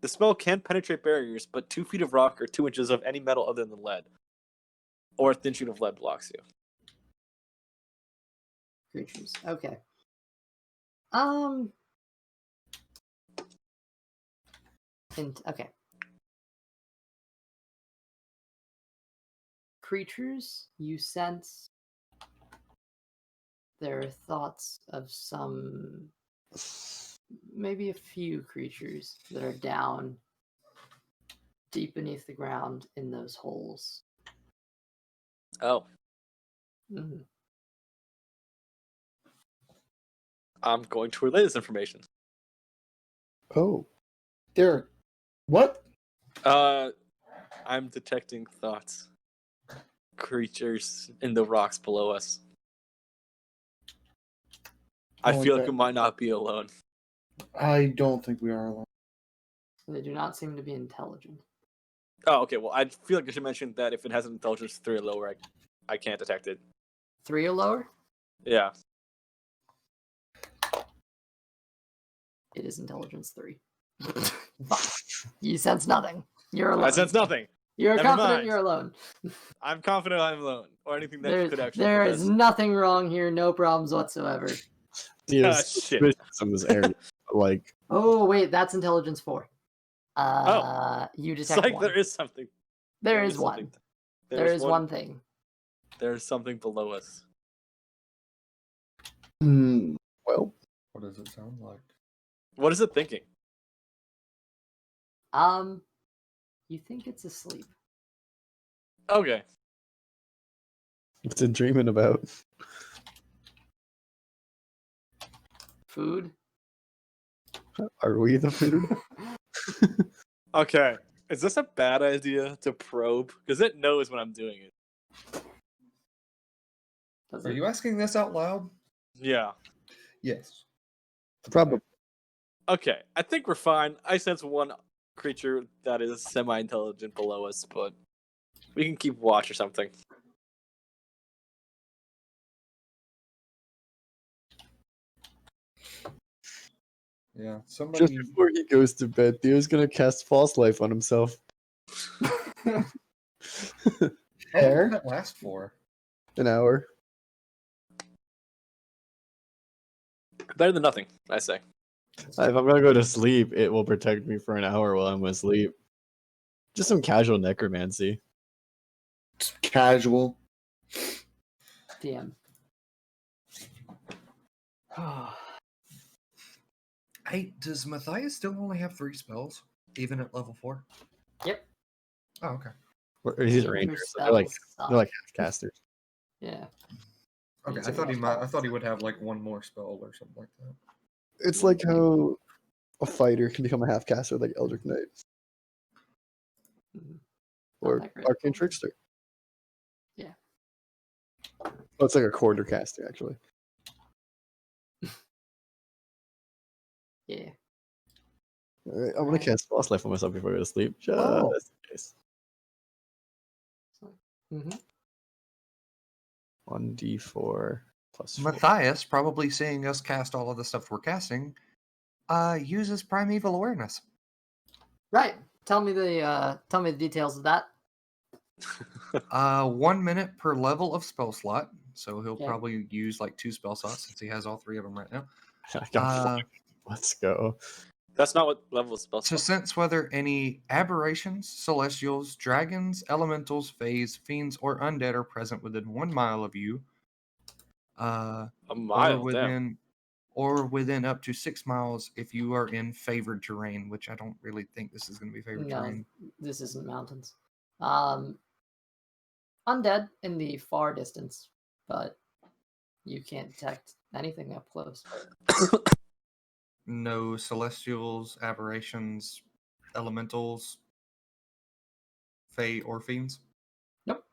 spell can penetrate barriers, but 2 feet of rock or 2 inches of any metal other than lead, or a thin sheet of lead blocks you. Creatures. Okay. Okay. Creatures, you sense there are thoughts of some, maybe a few creatures that are down deep beneath the ground in those holes. Oh. Mhm. I'm going to relay this information. Oh. There. What? I'm detecting thoughts. Creatures in the rocks below us. I feel like we might not be alone. I don't think we are alone. They do not seem to be intelligent. Oh, okay. Well, I feel like I should mention that if it has an intelligence 3 or lower, I can't detect it. 3 or lower? Yeah. It is intelligence 3. You sense nothing. You're alone. I sense nothing. You're Never confident mind. you're alone. I'm confident I'm alone, or anything that could actually. There is nothing wrong here. No problems whatsoever. There's Shit. in this area. Like, Oh wait, that's intelligence 4. You It's detect like one. there is something. There is one. something. There is one thing. There's something below us. well, What does it sound like? What is it thinking? You think it's asleep. Okay. what's it dreaming about? Food? Are we the food? Okay. Is this a bad idea to probe? Because it knows when I'm doing it. Does Are it? you asking this out loud? Yeah. Yes. Probably. Okay. I think we're fine. I sense one creature that is semi-intelligent below us, but we can keep watch or something. Yeah. Somebody. Just before he goes to bed, Theo's gonna cast False Life on himself. How long did that last for? An hour. Better than nothing, I say. If I'm gonna go to sleep, it will protect me for an hour while I'm asleep. Just some casual necromancy. Casual. DM. Hey, does Matthias still only have 3 spells, even at level 4? Yep. Oh, okay. These Danger rangers, so spells they're like suck. half casters. Yeah. Okay, These I are thought rough I thought he would have like one more spell or something like that. It's like how a fighter can become a half caster like Eldritch Knight Mhm. or that great. Arcane Trickster. Yeah. Oh, it's like a quarter caster actually. Yeah. Alright, I'm gonna Right. cast False Life on myself before I go to sleep. Just Oh. in case. Mm-hmm. 1d4 plus 4. Matthias, probably seeing us cast all of the stuff we're casting, uses primeval awareness. Right. Tell me the details of that. 1 minute per level of spell slot, so he'll Okay. probably use like 2 spell slots since he has all 3 of them right now. I got one. Let's go. That's not what level is spell To sense whether any aberrations, celestials, dragons, elementals, fays, fiends, or undead are present within 1 mile of you, A or mile, damn. within up to 6 miles if you are in favored terrain, which I don't really think this is going to be favored No, terrain. this isn't mountains. Undead in the far distance, but you can't detect anything up close. No celestials, aberrations, elementals, fae, or fiends Nope.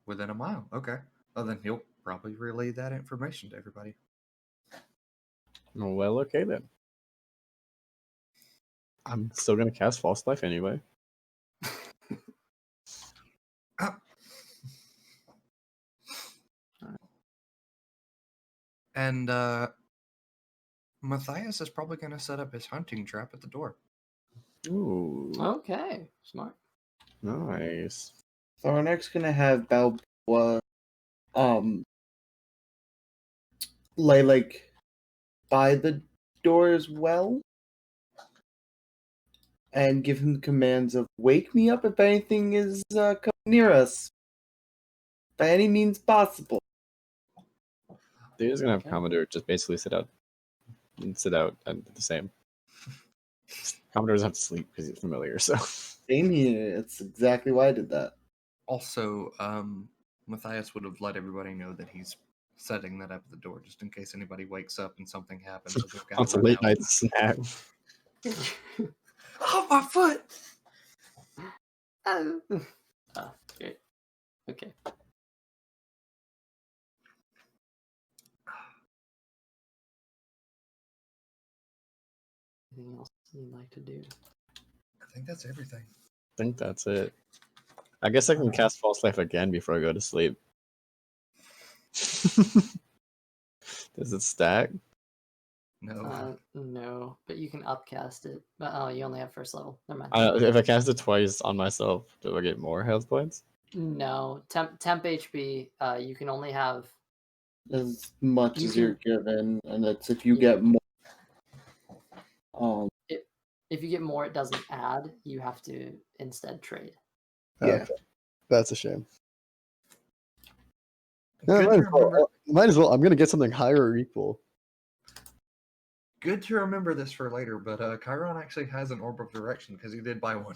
within a mile. Okay. Well, then he'll probably relay that information to everybody. Well, okay then. I'm still gonna cast False Life anyway. And Matthias is probably going to set up his hunting trap at the door. Ooh, Okay, smart. nice. Thornark's gonna have Balboa lay like by the door as well. And give him the commands of wake me up if anything is coming near us. By any means possible. They're just gonna have Okay. Commodore just basically sit out and the same. Commodore doesn't have to sleep because he's familiar, so Same here. It's exactly why I did that. Also, Matthias would have let everybody know that he's setting that up at the door just in case anybody wakes up and something happens. So they've got it's to a run late out. night snack. Oh, my foot! Okay. Okay. Anything else you'd like to do? I think that's everything. I think that's it. I guess I can cast False Life again before I go to sleep. Does it stack? No. No, but you can upcast it. But oh, you only have first level. Never mind. If I cast it twice on myself, do I get more health points? No, temp HP. You can only have. As much You as you're can- given, and it's if you Yeah. get more. If you get more, it doesn't add. You have to instead trade. Yeah. Okay. That's a shame. Good to remember. Might as well. I'm gonna get something higher or equal. Good to remember this for later, but Chiron actually has an orb of direction because he did buy one.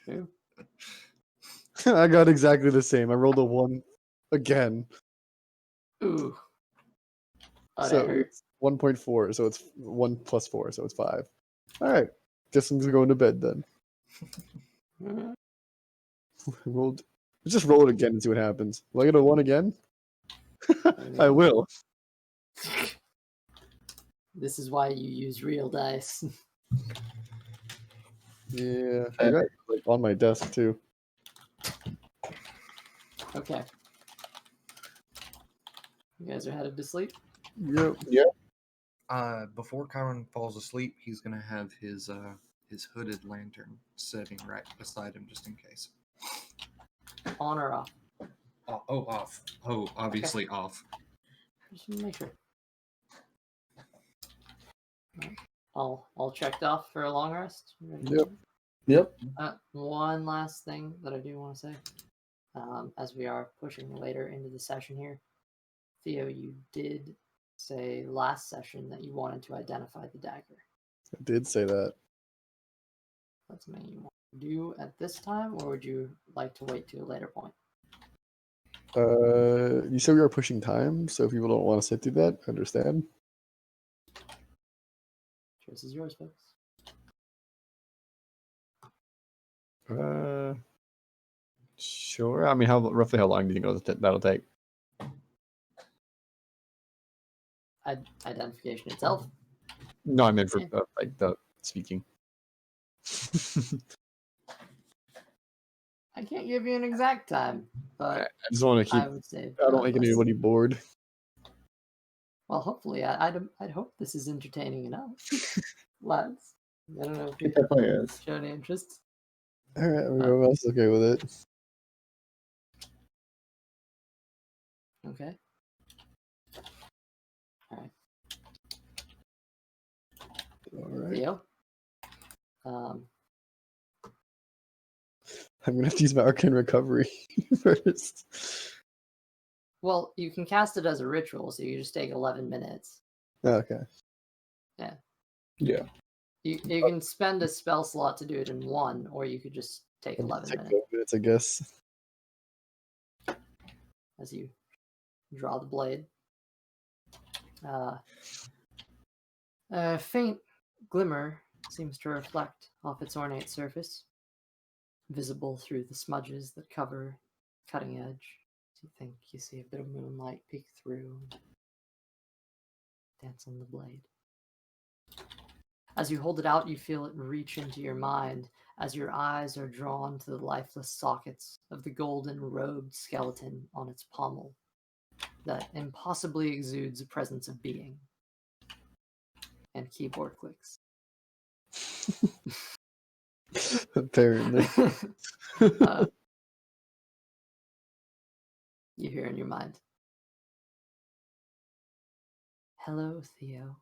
True. I got exactly the same. I rolled a 1 again. Ooh. Oh, So that hurt. it's 1.4, so it's 1 plus 4, so it's 5. Alright. Guess I'm just going to bed then. Mhm. Rolled. Let's just roll it again and see what happens. Will I get a 1 again? I will. This is why you use real dice. Yeah. I got it like on my desk too. Okay. You guys are headed to sleep? Yep. Before Chiron falls asleep, he's gonna have his hooded lantern sitting right beside him just in case. On or off? Off. Oh, obviously off. Just make sure. All checked off for a long rest. Yep. Yep. One last thing that I do want to say, as we are pushing later into the session here, Theo, you did say last session that you wanted to identify the dagger. I did say that. That's something you want to do at this time, or would you like to wait to a later point? You said we are pushing time, so if people don't want to sit through that, I understand. Choice is yours, folks. Sure. I mean, roughly how long do you think that'll take? Identification itself. No, I meant for like the speaking. I can't give you an exact time, I but just want to keep. I would say. I don't make less. anybody bored. Well, hopefully, I'd hope this is entertaining enough, lads. I don't know if you It definitely is. show any interest. All right, everyone else is okay with it. Okay. All right. Theo. I'm gonna have to use my arcane recovery first. Well, you can cast it as a ritual, so you just take 11 minutes. Okay. Yeah. You can spend a spell slot to do it in one, or you could just take 11 Take minutes 12 minutes, I guess. as you draw the blade. A faint glimmer seems to reflect off its ornate surface, visible through the smudges that cover cutting edge. You think you see a bit of moonlight peek through, dance on the blade. As you hold it out, you feel it reach into your mind as your eyes are drawn to the lifeless sockets of the golden robed skeleton on its pommel that impossibly exudes a presence of being. And keyboard clicks. Apparently. You hear in your mind, "Hello, Theo.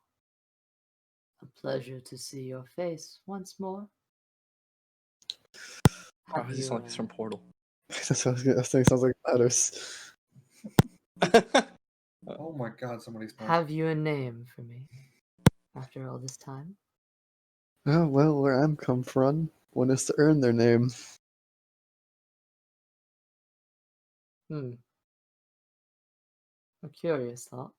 A pleasure to see your face once more." Oh, Have this you, sounds like it's from Portal. That's what I was gonna say. Sounds like Ladders. Oh my god, somebody's have you a name for me after all this time? Oh, well, where I'm come from, one is to earn their name. A curious thought.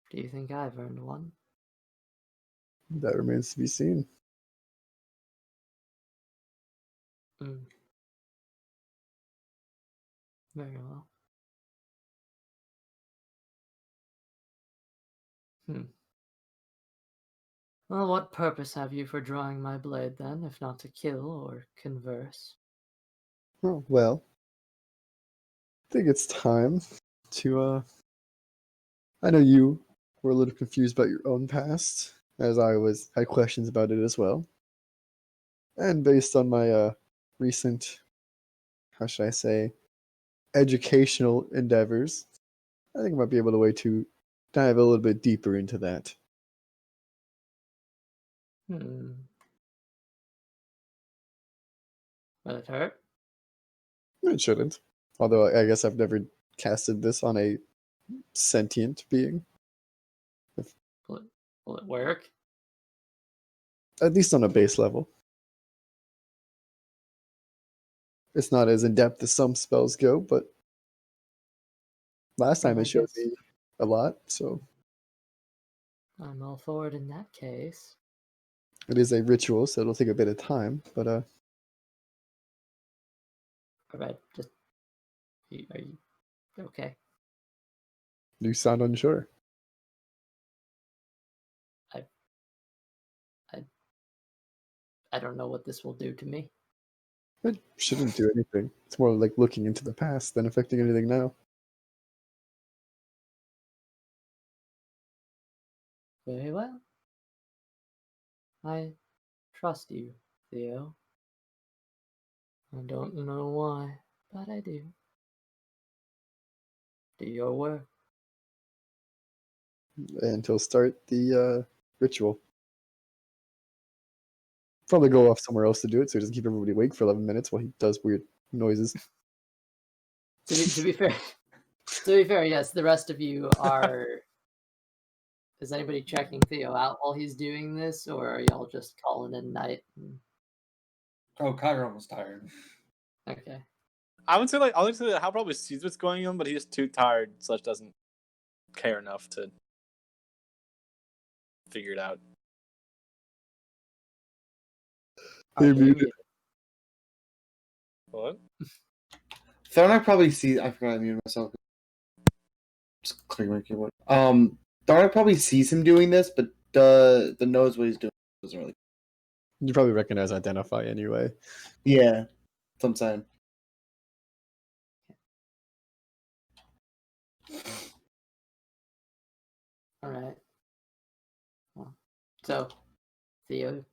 Do you think I've earned one? That remains to be seen. Very well. Well, what purpose have you for drawing my blade, then, if not to kill or converse? Oh, well. I think it's time to, I know you were a little confused about your own past, as I had questions about it as well. And based on my recent, how should I say, educational endeavors, I think I might be able to dive a little bit deeper into that. Will it hurt? It shouldn't. Although I guess I've never casted this on a sentient being. Will it work? At least on a base level. It's not as in depth as some spells go, but last time I it showed guess me a lot, so I'm all for it in that case. it is a ritual, so it'll take a bit of time. But Alright, just are you okay? you sound unsure. I don't know what this will do to me. It shouldn't do anything. It's more like looking into the past than affecting anything now. Very well. I trust you, Theo. I don't know why, but I do. Do your work. And he'll start the ritual. Probably go off somewhere else to do it, so he doesn't keep everybody awake for 11 minutes while he does weird noises. To be fair, yes, the rest of you are. Is anybody checking Theo out while he's doing this, or are y'all just calling it night? Oh, Chiron was tired. Okay. I would say that Hal probably sees what's going on, but he's just too tired, / doesn't care enough to figure it out. You're Okay, muted. What? Tharnak probably sees. I forgot I muted myself. Just clear my keyboard. Tharnak probably sees him doing this, but knows what he's doing. Doesn't really. You probably recognize Identify anyway. Yeah, that's what I'm saying. All right. Well, so Theo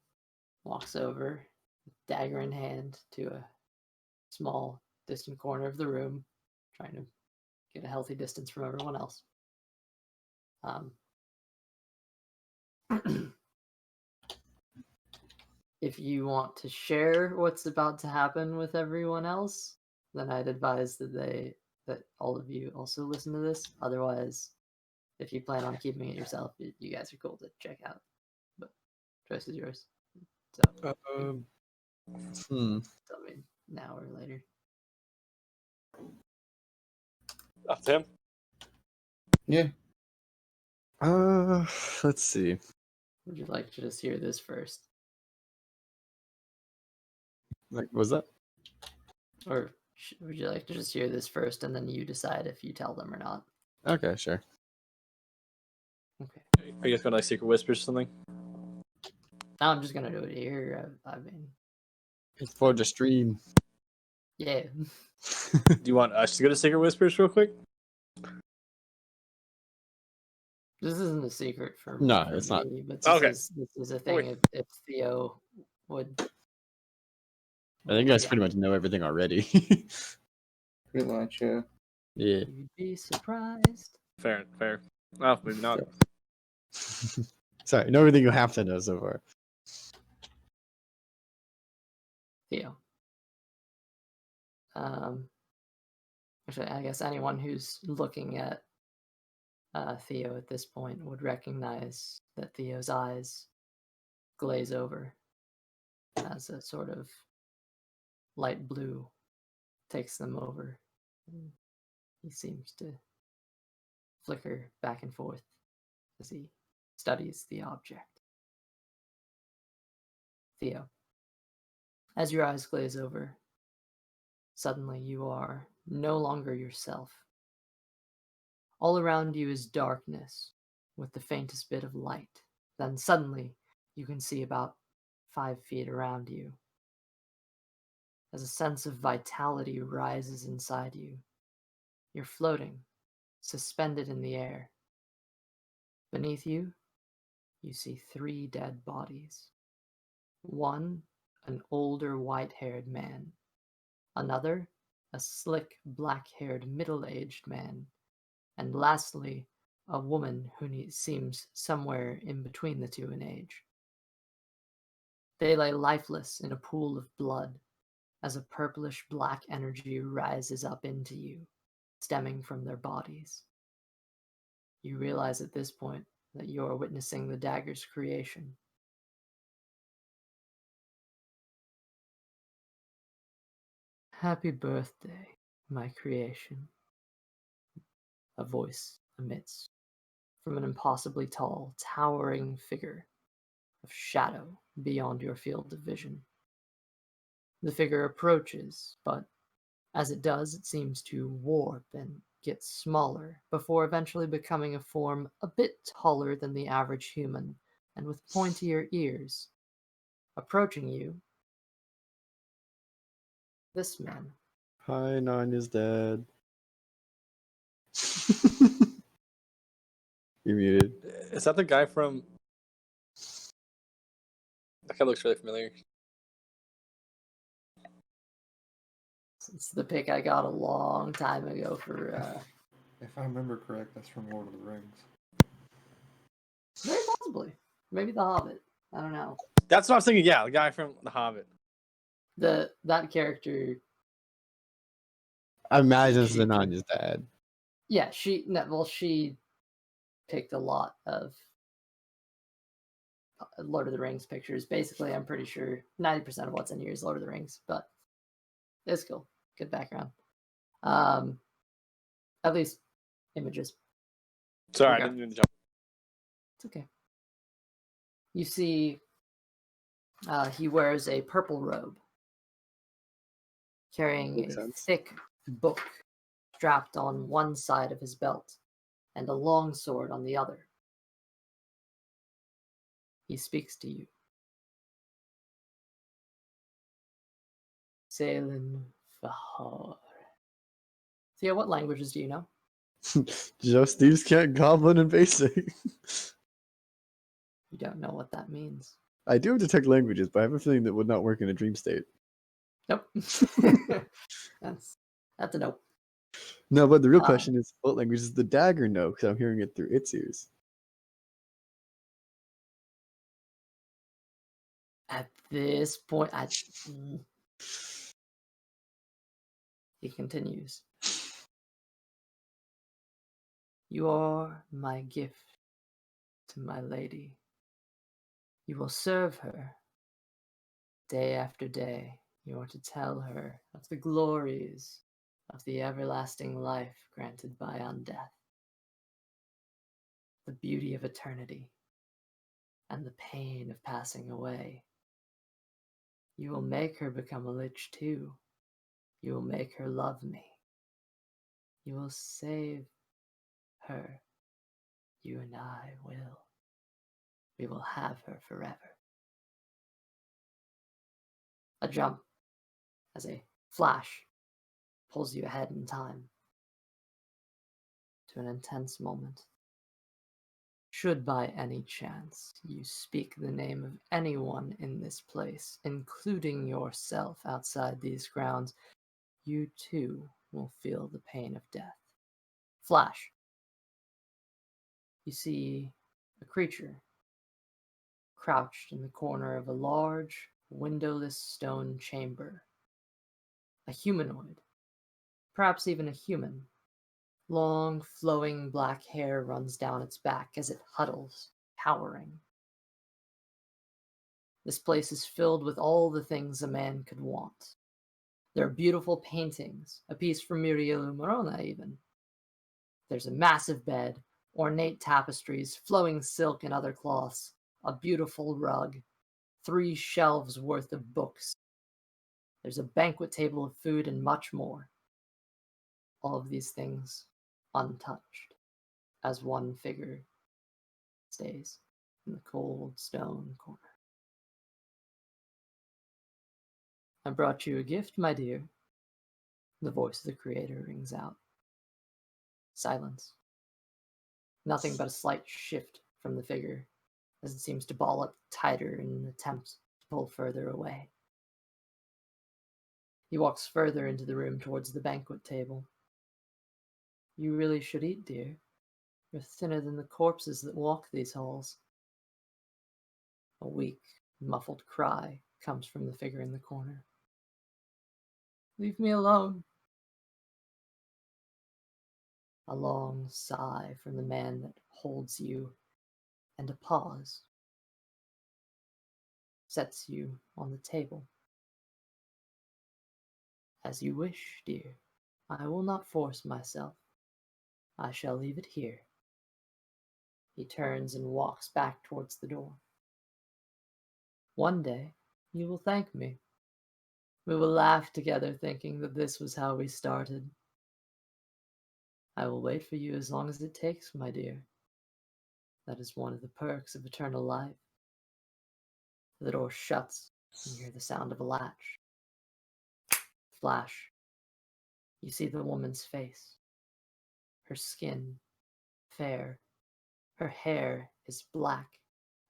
walks over, dagger in hand, to a small, distant corner of the room, trying to get a healthy distance from everyone else. If you want to share what's about to happen with everyone else, then I'd advise that all of you also listen to this. Otherwise, if you plan on keeping it yourself, you guys are cool to check out. But choice is yours. So tell me now or later. Up to him. Yeah. Let's see. Would you like to just hear this first? Like, was that? Or would you like to just hear this first and then you decide if you tell them or not? Okay, sure. Okay. Are you guys gonna like secret whispers or something? Now I'm just gonna do it here. I mean, It's for the stream. yeah. Do you want us to go to secret whispers real quick? This isn't a secret for No, for it's not. me, but Okay. this is a thing if Theo would. I think you guys pretty much know everything already. Pretty much, yeah. Yeah. You'd be surprised. Fair. Oh, maybe not. Sorry, know everything you have to know so far. Theo. Actually, I guess anyone who's looking at Theo at this point would recognize that Theo's eyes glaze over as a sort of light blue takes them over. And he seems to flicker back and forth as he studies the object. Theo, as your eyes glaze over, suddenly you are no longer yourself. All around you is darkness with the faintest bit of light. Then suddenly you can see about 5 feet around you. As a sense of vitality rises inside you, you're floating, suspended in the air. Beneath you, you see 3 dead bodies. One, an older white-haired man. Another, a slick black-haired middle-aged man. And lastly, a woman who seems somewhere in between the two in age. They lay lifeless in a pool of blood as a purplish black energy rises up into you, stemming from their bodies. You realize at this point that you are witnessing the dagger's creation. Happy birthday, my creation, a voice emits from an impossibly tall, towering figure of shadow beyond your field of vision. The figure approaches, but as it does, it seems to warp and get smaller before eventually becoming a form a bit taller than the average human and with pointier ears. Approaching you, this man. Hi, Nanya's dead. You're muted. Is that the guy from? That guy looks really familiar. It's the pick I got a long time ago for. If I remember correct, that's from Lord of the Rings. Very possibly. Maybe The Hobbit. I don't know. That's what I was thinking. Yeah, the guy from The Hobbit. That character. I imagine it's the Nanya's dad. Yeah, she picked a lot of Lord of the Rings pictures. Basically, I'm pretty sure 90% of what's in here is Lord of the Rings, but it's cool. Good background. At least images. Sorry, Okay. I didn't mean to jump. It's okay. You see, he wears a purple robe, carrying Makes a sense. thick book strapped on one side of his belt and a long sword on the other. He speaks to you. Salen Fhaor. Theo, what languages do you know? Just these cat goblin and basic. You don't know what that means. I do detect languages, but I have a feeling that would not work in a dream state. Nope. That's a nope. No, but the real question is, what language does the dagger know? Because I'm hearing it through its ears. At this point, he continues. You are my gift to my lady. You will serve her day after day. You are to tell her of the glories of the everlasting life granted by undeath, the beauty of eternity, and the pain of passing away. You will make her become a lich too. You will make her love me. You will save her. You and I will. We will have her forever. A jump as a flash pulls you ahead in time to an intense moment. Should by any chance you speak the name of anyone in this place, including yourself outside these grounds, you too will feel the pain of death. Flash. You see a creature crouched in the corner of a large, windowless stone chamber. A humanoid, perhaps even a human. Long, flowing black hair runs down its back as it huddles, cowering. This place is filled with all the things a man could want. There are beautiful paintings, a piece from Muriel Morona even. There's a massive bed, ornate tapestries, flowing silk and other cloths, a beautiful rug, 3 shelves worth of books. There's a banquet table of food and much more. All of these things untouched, as one figure stays in the cold stone corner. I brought you a gift, my dear. The voice of the creator rings out. Silence. Nothing but a slight shift from the figure, as it seems to ball up tighter in an attempt to pull further away. He walks further into the room towards the banquet table. You really should eat, dear. You're thinner than the corpses that walk these halls. A weak, muffled cry comes from the figure in the corner. Leave me alone. A long sigh from the man that holds you, and a pause sets you on the table. As you wish, dear. I will not force myself. I shall leave it here. He turns and walks back towards the door. One day, you will thank me. We will laugh together thinking that this was how we started. I will wait for you as long as it takes, my dear. That is one of the perks of eternal life. The door shuts, and you hear the sound of a latch. Flash. You see the woman's face. Her skin, fair. Her hair is black,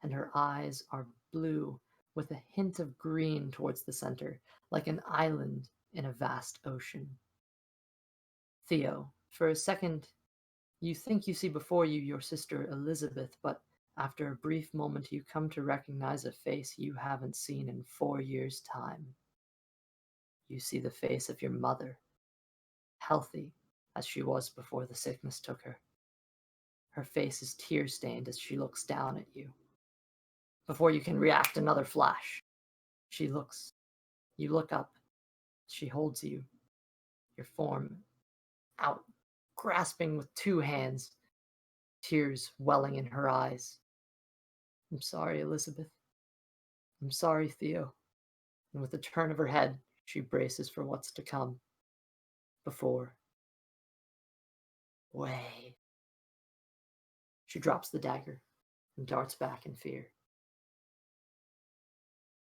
and her eyes are blue, with a hint of green towards the center, like an island in a vast ocean. Theo, for a second, you think you see before you your sister Elizabeth, but after a brief moment you come to recognize a face you haven't seen in 4 years' time. You see the face of your mother, healthy as she was before the sickness took her. Her face is tear-stained as she looks down at you. Before you can react, another flash. She looks. You look up. She holds you, your form out, grasping with 2 hands, tears welling in her eyes. I'm sorry, Elizabeth. I'm sorry, Theo. And with a turn of her head, she braces for what's to come. Before. Wait. She drops the dagger and darts back in fear.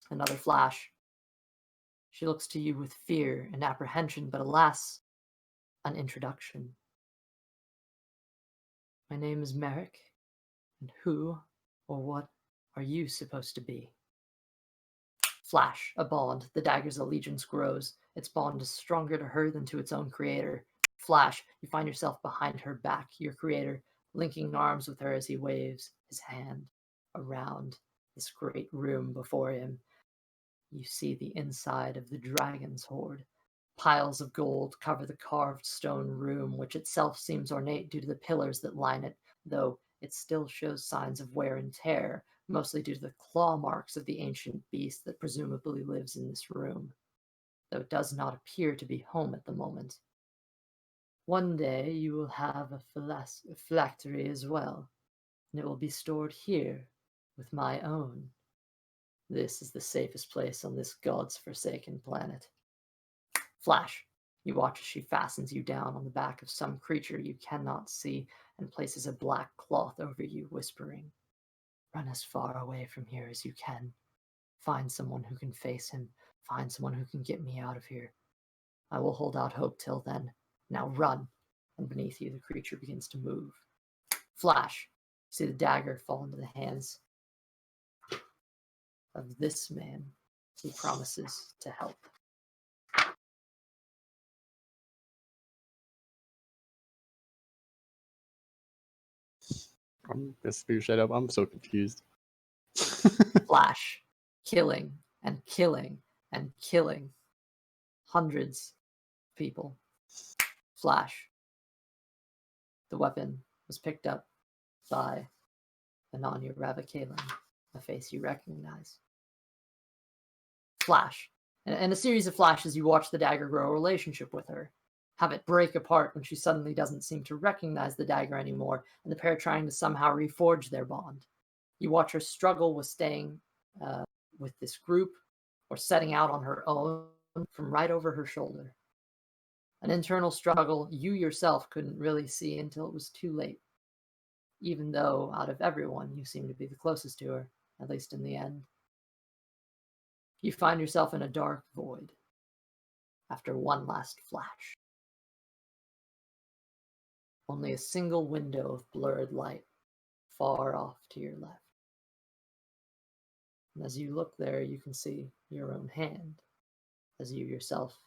Another flash. She looks to you with fear and apprehension, but alas, an introduction. My name is Merrick, and who or what are you supposed to be? Flash, a bond. The dagger's allegiance grows. Its bond is stronger to her than to its own creator. Flash, you find yourself behind her back, your creator, linking arms with her as he waves his hand around this great room before him. you see the inside of the dragon's hoard. Piles of gold cover the carved stone room, which itself seems ornate due to the pillars that line it, though it still shows signs of wear and tear, mostly due to the claw marks of the ancient beast that presumably lives in this room, though it does not appear to be home at the moment. One day you will have a phylactery as well, and it will be stored here with my own. This is the safest place on this god's forsaken planet. Flash. You watch as she fastens you down on the back of some creature you cannot see and places a black cloth over you, whispering, "Run as far away from here as you can. Find someone who can face him. Find someone who can get me out of here. I will hold out hope till then. Now run." And beneath you, the creature begins to move. Flash. See the dagger fall into the hands of this man who promises to help. I'm just be straight up. I'm so confused. Flash. Killing and killing and killing. Hundreds of people. Flash. The weapon was picked up by Ananya Ravakalan, a face you recognize. Flash. And a series of flashes, you watch the dagger grow a relationship with her, have it break apart when she suddenly doesn't seem to recognize the dagger anymore, and the pair trying to somehow reforge their bond. You watch her struggle with staying with this group or setting out on her own from right over her shoulder. An internal struggle you yourself couldn't really see until it was too late, even though out of everyone you seem to be the closest to her, at least in the end. You find yourself in a dark void after one last flash. Only a single window of blurred light far off to your left. And as you look there, you can see your own hand, as you yourself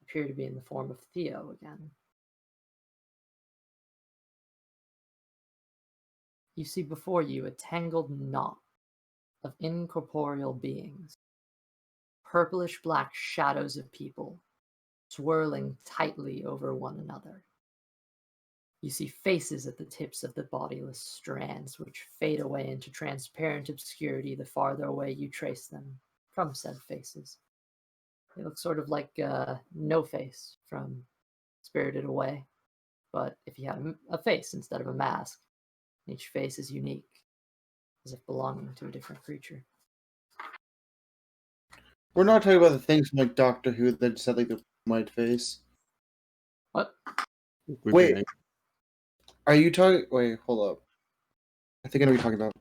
appear to be in the form of Theo again. You see before you a tangled knot of incorporeal beings, purplish black shadows of people swirling tightly over one another. You see faces at the tips of the bodiless strands, which fade away into transparent obscurity the farther away you trace them from said faces. They look sort of like No Face from Spirited Away, but if you had a face instead of a mask, each face is unique, as if belonging to a different creature. We're not talking about the things from like Doctor Who that just had like the white face. What? Wait, are you talking? Wait, hold up. I think I know what you're talking about.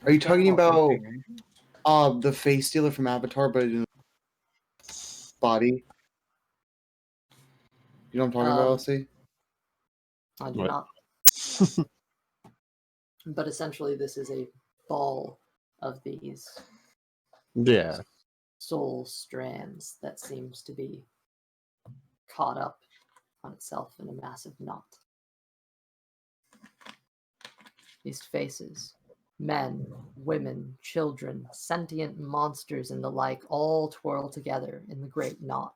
Are you talking about the face stealer from Avatar, but in body? You know what I'm talking about, Elsie? I do What? not. But essentially, this is a ball of these Yeah. soul strands that seems to be caught up on itself in a massive knot. These faces, men, women, children, sentient monsters, and the like, all twirl together in the great knot,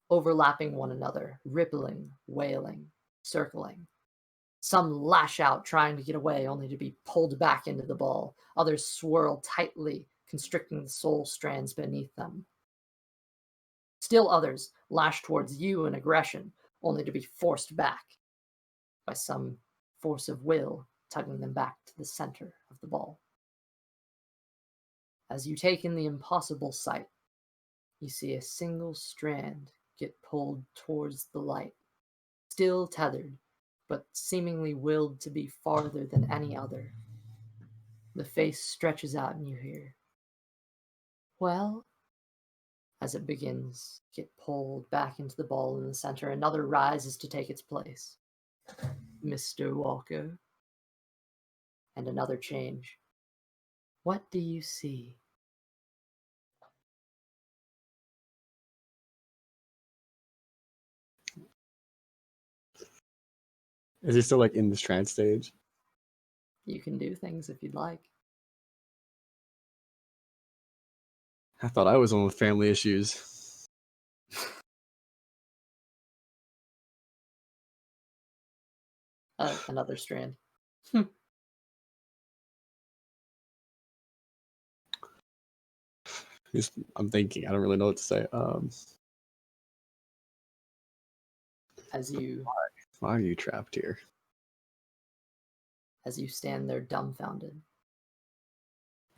overlapping one another, rippling, wailing, circling. Some lash out, trying to get away, only to be pulled back into the ball. Others swirl tightly, constricting the soul strands beneath them. Still others lash towards you in aggression, only to be forced back by some force of will, tugging them back to the center of the ball. As you take in the impossible sight, you see a single strand get pulled towards the light, still tethered, but seemingly willed to be farther than any other. The face stretches out and you hear, "Well?" As it begins to get pulled back into the ball in the center, another rises to take its place. "Mr. Walker." And another change. "What do you see?" Is he still like in this trance stage? You can do things if you'd like. I thought I was one with family issues. Another strand. I'm thinking. I don't really know what to say. As you Why are you trapped here? stand there dumbfounded,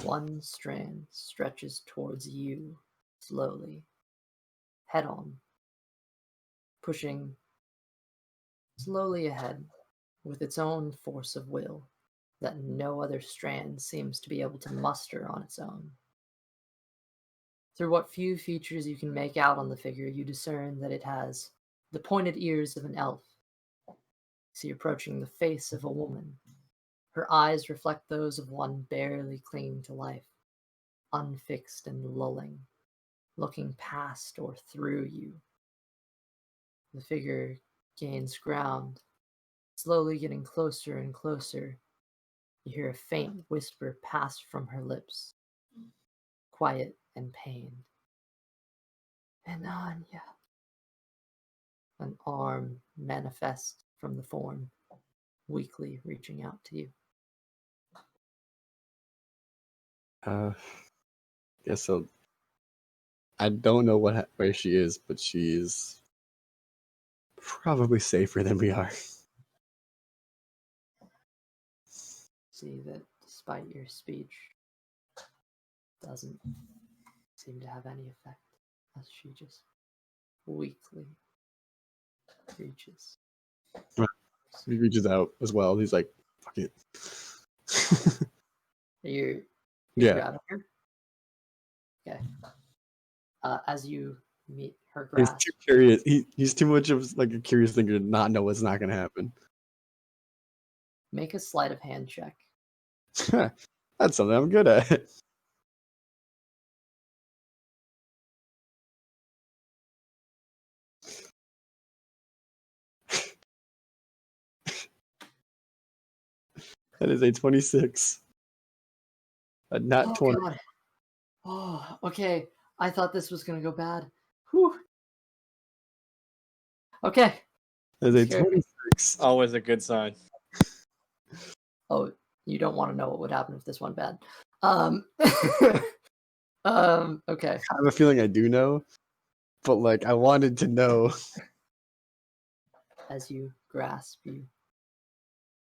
one strand stretches towards you slowly, head on, pushing slowly ahead with its own force of will that no other strand seems to be able to muster on its own. Through what few features you can make out on the figure, you discern that it has the pointed ears of an elf. See approaching the face of a woman. Her eyes reflect those of one barely clinging to life, unfixed and lulling, looking past or through you. The figure gains ground, slowly getting closer and closer. You hear a faint whisper pass from her lips, quiet and pained. Ananya. An arm manifests from the form, weakly reaching out to you. Guess so. I don't know where she is, but she's probably safer than we are. See that despite your speech, doesn't seem to have any effect as she just weakly reaches. He reaches out as well. He's like, "Fuck it." You're Yeah. grabbing her? Okay. As you meet her He's grasp, too curious. He's too much of like a curious thinker to not know what's not going to happen. make a sleight of hand check. That's something I'm good at. That is a 26. A not 20. God. Oh, okay. I thought this was gonna go bad. Whew. Okay. That is a Scared me. 26. Always a good sign. Oh, you don't want to know what would happen if this went bad. Okay. I have a feeling I do know, but like I wanted to know. As you grasp, you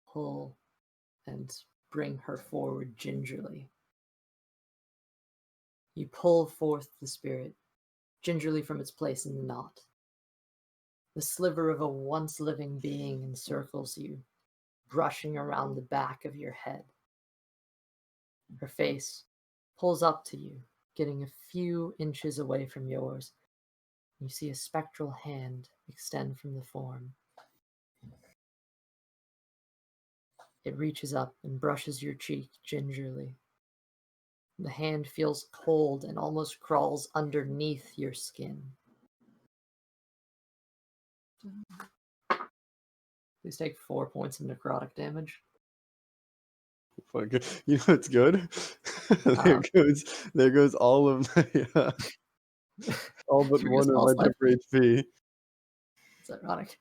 pull and bring her forward gingerly. You pull forth the spirit gingerly from its place in the knot. The sliver of a once living being encircles you, brushing around the back of your head. Her face pulls up to you, getting a few inches away from yours. You see a spectral hand extend from the form. It reaches up and brushes your cheek gingerly. The hand feels cold and almost crawls underneath your skin. Please take 4 points of necrotic damage. Fuck, you know what's good? There goes all of my all but Should we one go of small my slide? temper HP. It's ironic.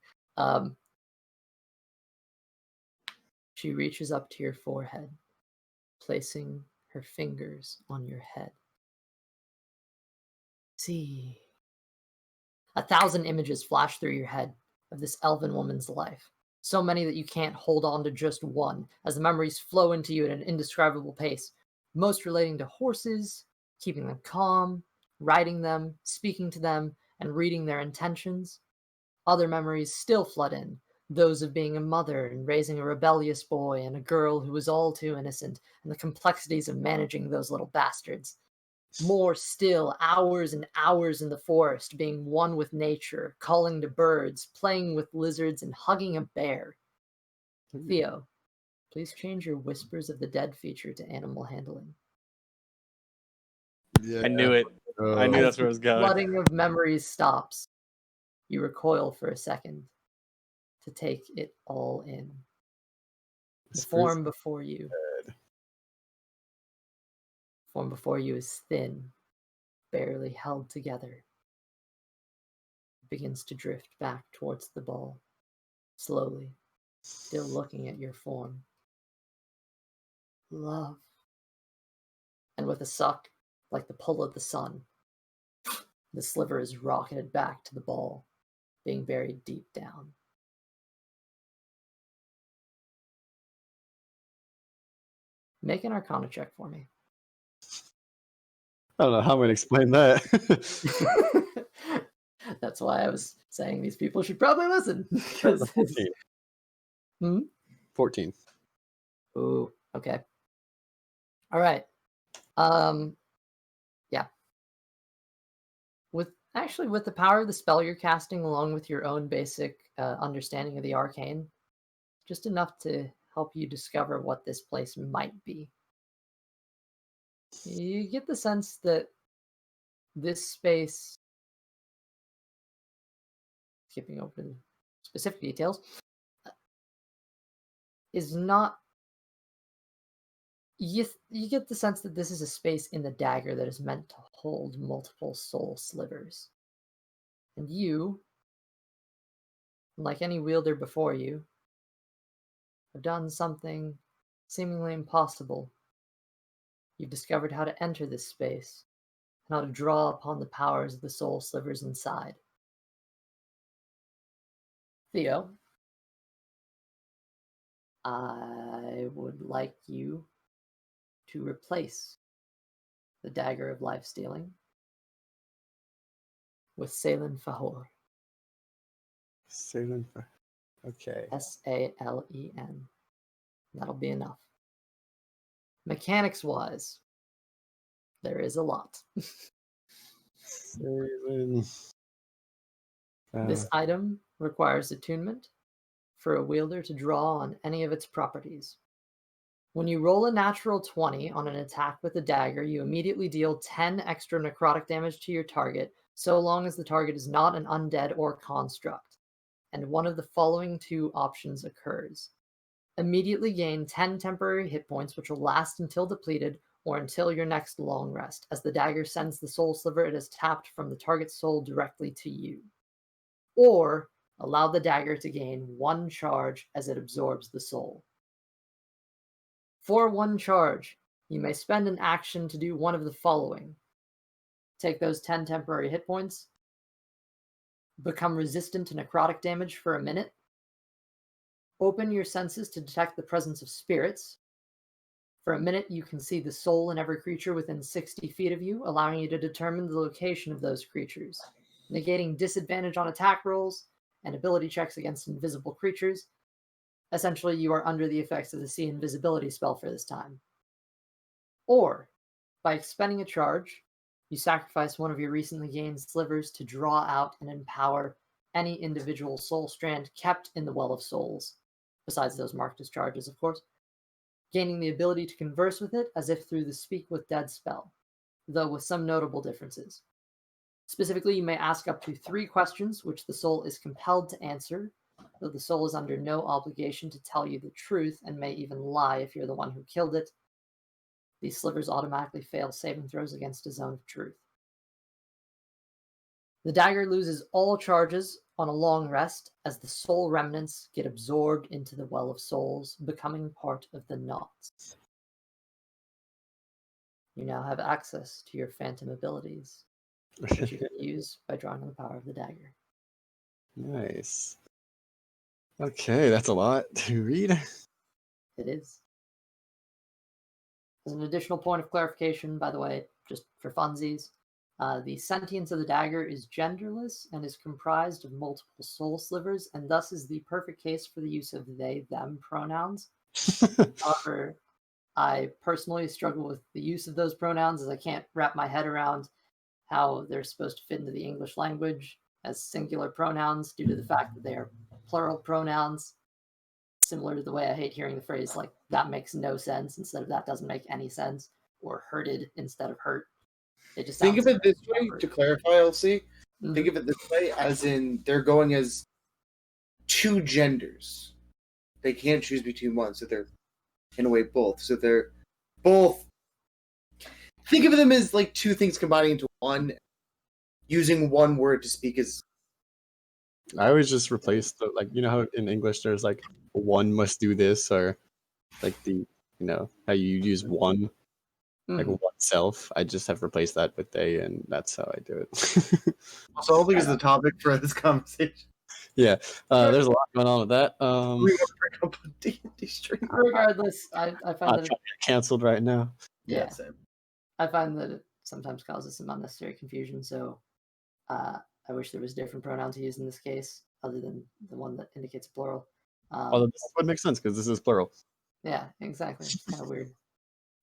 She reaches up to your forehead, placing her fingers on your head. See. 1,000 images flash through your head of this elven woman's life. So many that you can't hold on to just one, as the memories flow into you at an indescribable pace. Most relating to horses, keeping them calm, riding them, speaking to them, and reading their intentions. Other memories still flood in, those of being a mother and raising a rebellious boy and a girl who was all too innocent, and the complexities of managing those little bastards. More still, hours and hours in the forest, being one with nature, calling to birds, playing with lizards, and hugging a bear. Theo, please change your Whispers of the Dead feature to animal handling. Yeah. I knew it. I knew Oh, that's where it was going. Flooding of memories stops. You recoil for a second to take it all in. The form before you. Form before you is thin, barely held together, begins to drift back towards the ball, slowly, still looking at your form. Love. And with a suck, like the pull of the sun, the sliver is rocketed back to the ball, being buried deep down. Make an Arcana check for me. I don't know how I'm going to explain that. That's why I was saying these people should probably listen. 14. Hmm? 14. Ooh, okay. All right. Yeah. With the power of the spell you're casting, along with your own basic understanding of the arcane, just enough to help you discover what this place might be. You get the sense that this space, skipping over the specific details, is not. You get the sense that this is a space in the dagger that is meant to hold multiple soul slivers. And you, like any wielder before you, have done something seemingly impossible. You've discovered how to enter this space and how to draw upon the powers of the soul slivers inside. Theo, I would like you to replace the dagger of life stealing with Salen Fhaor. Salen Fhaor. Okay. Salen. That'll be enough. Mechanics-wise, there is a lot. Salen. This item requires attunement for a wielder to draw on any of its properties. When you roll a natural 20 on an attack with a dagger, you immediately deal 10 extra necrotic damage to your target, so long as the target is not an undead or construct, and one of the following two options occurs. Immediately gain 10 temporary hit points, which will last until depleted or until your next long rest, as the dagger sends the soul sliver it has tapped from the target's soul directly to you. Or allow the dagger to gain 1 charge as it absorbs the soul. For 1 charge, you may spend an action to do one of the following. Take those 10 temporary hit points, become resistant to necrotic damage for a minute, open your senses to detect the presence of spirits. For a minute, you can see the soul in every creature within 60 feet of you, allowing you to determine the location of those creatures, negating disadvantage on attack rolls and ability checks against invisible creatures. Essentially, you are under the effects of the See Invisibility spell for this time. Or, by expending a charge, you sacrifice one of your recently gained slivers to draw out and empower any individual soul strand kept in the Well of Souls, besides those marked as charges, of course, gaining the ability to converse with it as if through the Speak with Dead spell, though with some notable differences. Specifically, you may ask up to 3 questions, which the soul is compelled to answer, though the soul is under no obligation to tell you the truth and may even lie if you're the one who killed it. These slivers automatically fail saving throws against a zone of truth. The dagger loses all charges on a long rest as the soul remnants get absorbed into the Well of Souls, becoming part of the knots. You now have access to your phantom abilities, which you can use by drawing on the power of the dagger. Nice. Okay, that's a lot to read. It is. As an additional point of clarification, by the way, just for funsies, the sentience of the dagger is genderless and is comprised of multiple soul slivers, and thus is the perfect case for the use of they, them pronouns. However, I personally struggle with the use of those pronouns as I can't wrap my head around how they're supposed to fit into the English language as singular pronouns due to the fact that they are plural pronouns. Similar to the way I hate hearing the phrase like that makes no sense instead of that doesn't make any sense, or hurted instead of hurt. It just Think of sounds it this way to clarify, LC. Mhm. Think of it this way, as in they're going as 2 genders. They can't choose between one, so they're in a way both. So they're both think of them as like two things combining into one. Using one word to speak is I always just replace the like how in English there's like one must do this or like the how you use one like Mhm. oneself. I just have replaced that with they, and that's how I do it. so I don't think it's the topic for this conversation. Yeah, there's a lot going on with that. We want to break up a D&D stream. Regardless, I find Not that trying to get canceled right now. yeah, same. I find that it sometimes causes some unnecessary confusion. So I wish there was a different pronoun to use in this case, other than the one that indicates plural. Although this would make sense because this is plural. Yeah, exactly. It's kind of weird.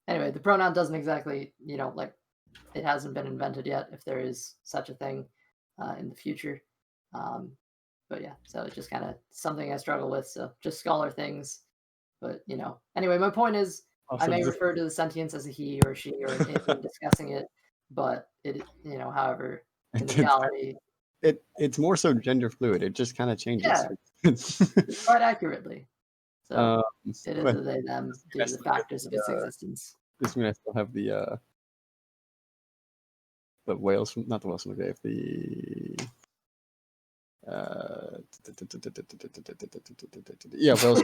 Anyway, the pronoun doesn't exactly, like it hasn't been invented yet. If there is such a thing in the future, but yeah, so it's just kind of something I struggle with. So just scholar things, but Anyway, my point is, I may refer to the sentience as a he or she or it in discussing it, but it, however, in reality, it's more so gender fluid. It just kind of changes. Yeah. quite accurately. So it is but a they them due to the factors of its existence. this means I still have the whales from not the whales from the grave. Yeah, whales.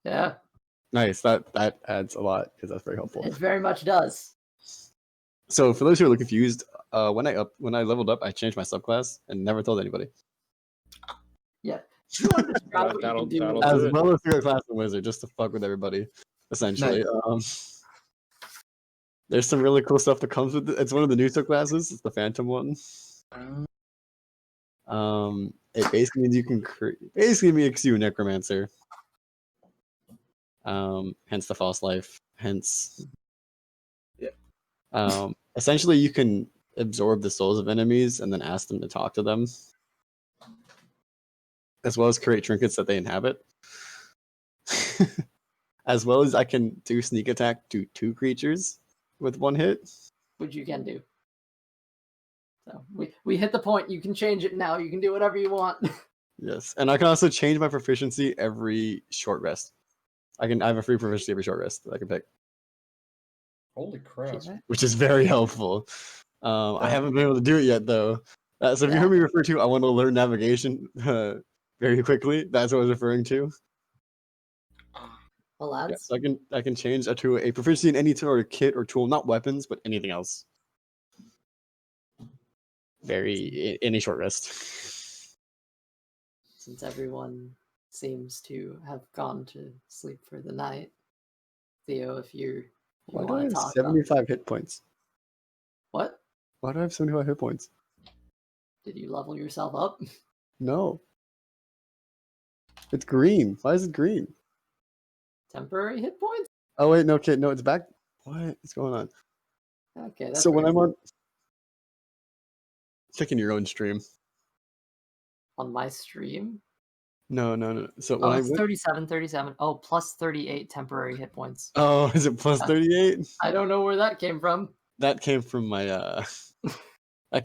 Yeah, Nice. That adds a lot because that's very helpful. it very much does. So for those who are confused, when I leveled up, I changed my subclass and never told anybody. Yeah. Do you want to describe what you can do? That'll As do it. well as through a class of wizard, just to fuck with everybody, essentially. There's some really cool stuff that comes with it. It's one of the new subclasses. It's the Phantom one. It basically means you can basically makes you a necromancer. Hence the false life. Hence, essentially you can absorb the souls of enemies and then ask them to talk to them, as well as create trinkets that they inhabit. As well as I can do sneak attack to 2 creatures with 1 hit. Which you can do. So we hit the point. You can change it now. You can do whatever you want. Yes, and I can also change my proficiency every short rest. I have a free proficiency every short rest that I can pick, Holy crap! which is very helpful. I haven't been able to do it yet though. So if you heard me refer to, I want to learn navigation very quickly. That's what I was referring to. Well, lads. Yes, I can change that to a proficiency in any sort of kit or tool, not weapons, but anything else. Any short rest. Since everyone seems to have gone to sleep for the night, Theo, if you Why do I want have to talk 75 hit points? What? Why do I have 75 hit points? Did you level yourself up? No. It's green. Why is it green? Temporary hit points? Oh wait, no, okay, no, it's back. What is going on? Okay, that's So when weird. I'm on checking your own stream. On my stream? No. So Oh, when it's 37. Oh, plus 38 temporary hit points. Oh, is it plus 38? I don't know where that came from. That came from my I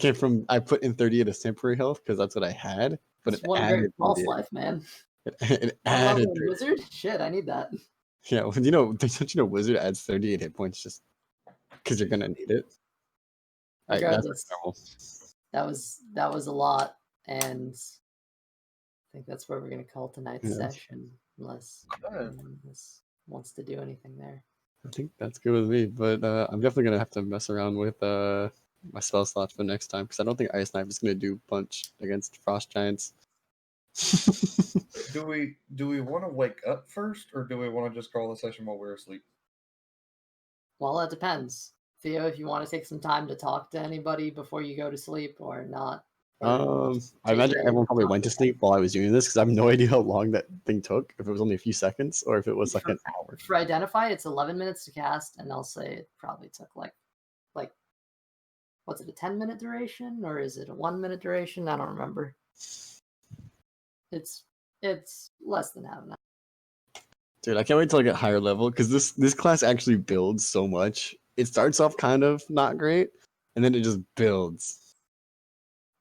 put in 38 as temporary health because that's what I had, but It's it one added great false 38. life, man. It One added level in wizard? Shit, I need that. Yeah, well, don't you know wizard adds 38 hit points just because you're gonna need it. That's Regardless, normal. that was a lot, and I think that's where we're gonna call tonight's Yeah. session, unless anyone wants to do anything there. I think that's good with me, but I'm definitely gonna have to mess around with my spell slots for next time because I don't think Ice Knife is gonna do punch against frost giants. Do we want to wake up first, or do we want to just call the session while we're asleep? Well, that depends. Theo, if you want to take some time to talk to anybody before you go to sleep or not. I imagine everyone probably went to sleep while I was doing this because I have no idea how long that thing took. If it was only a few seconds or if it was like an hour. For Identify, it's 11 minutes to cast, and I'll say it probably took like what's it, a 10-minute duration or is it a 1-minute duration? I don't remember. It's less than half an hour. Dude, I can't wait till I get higher level because this class actually builds so much. It starts off kind of not great, and then it just builds.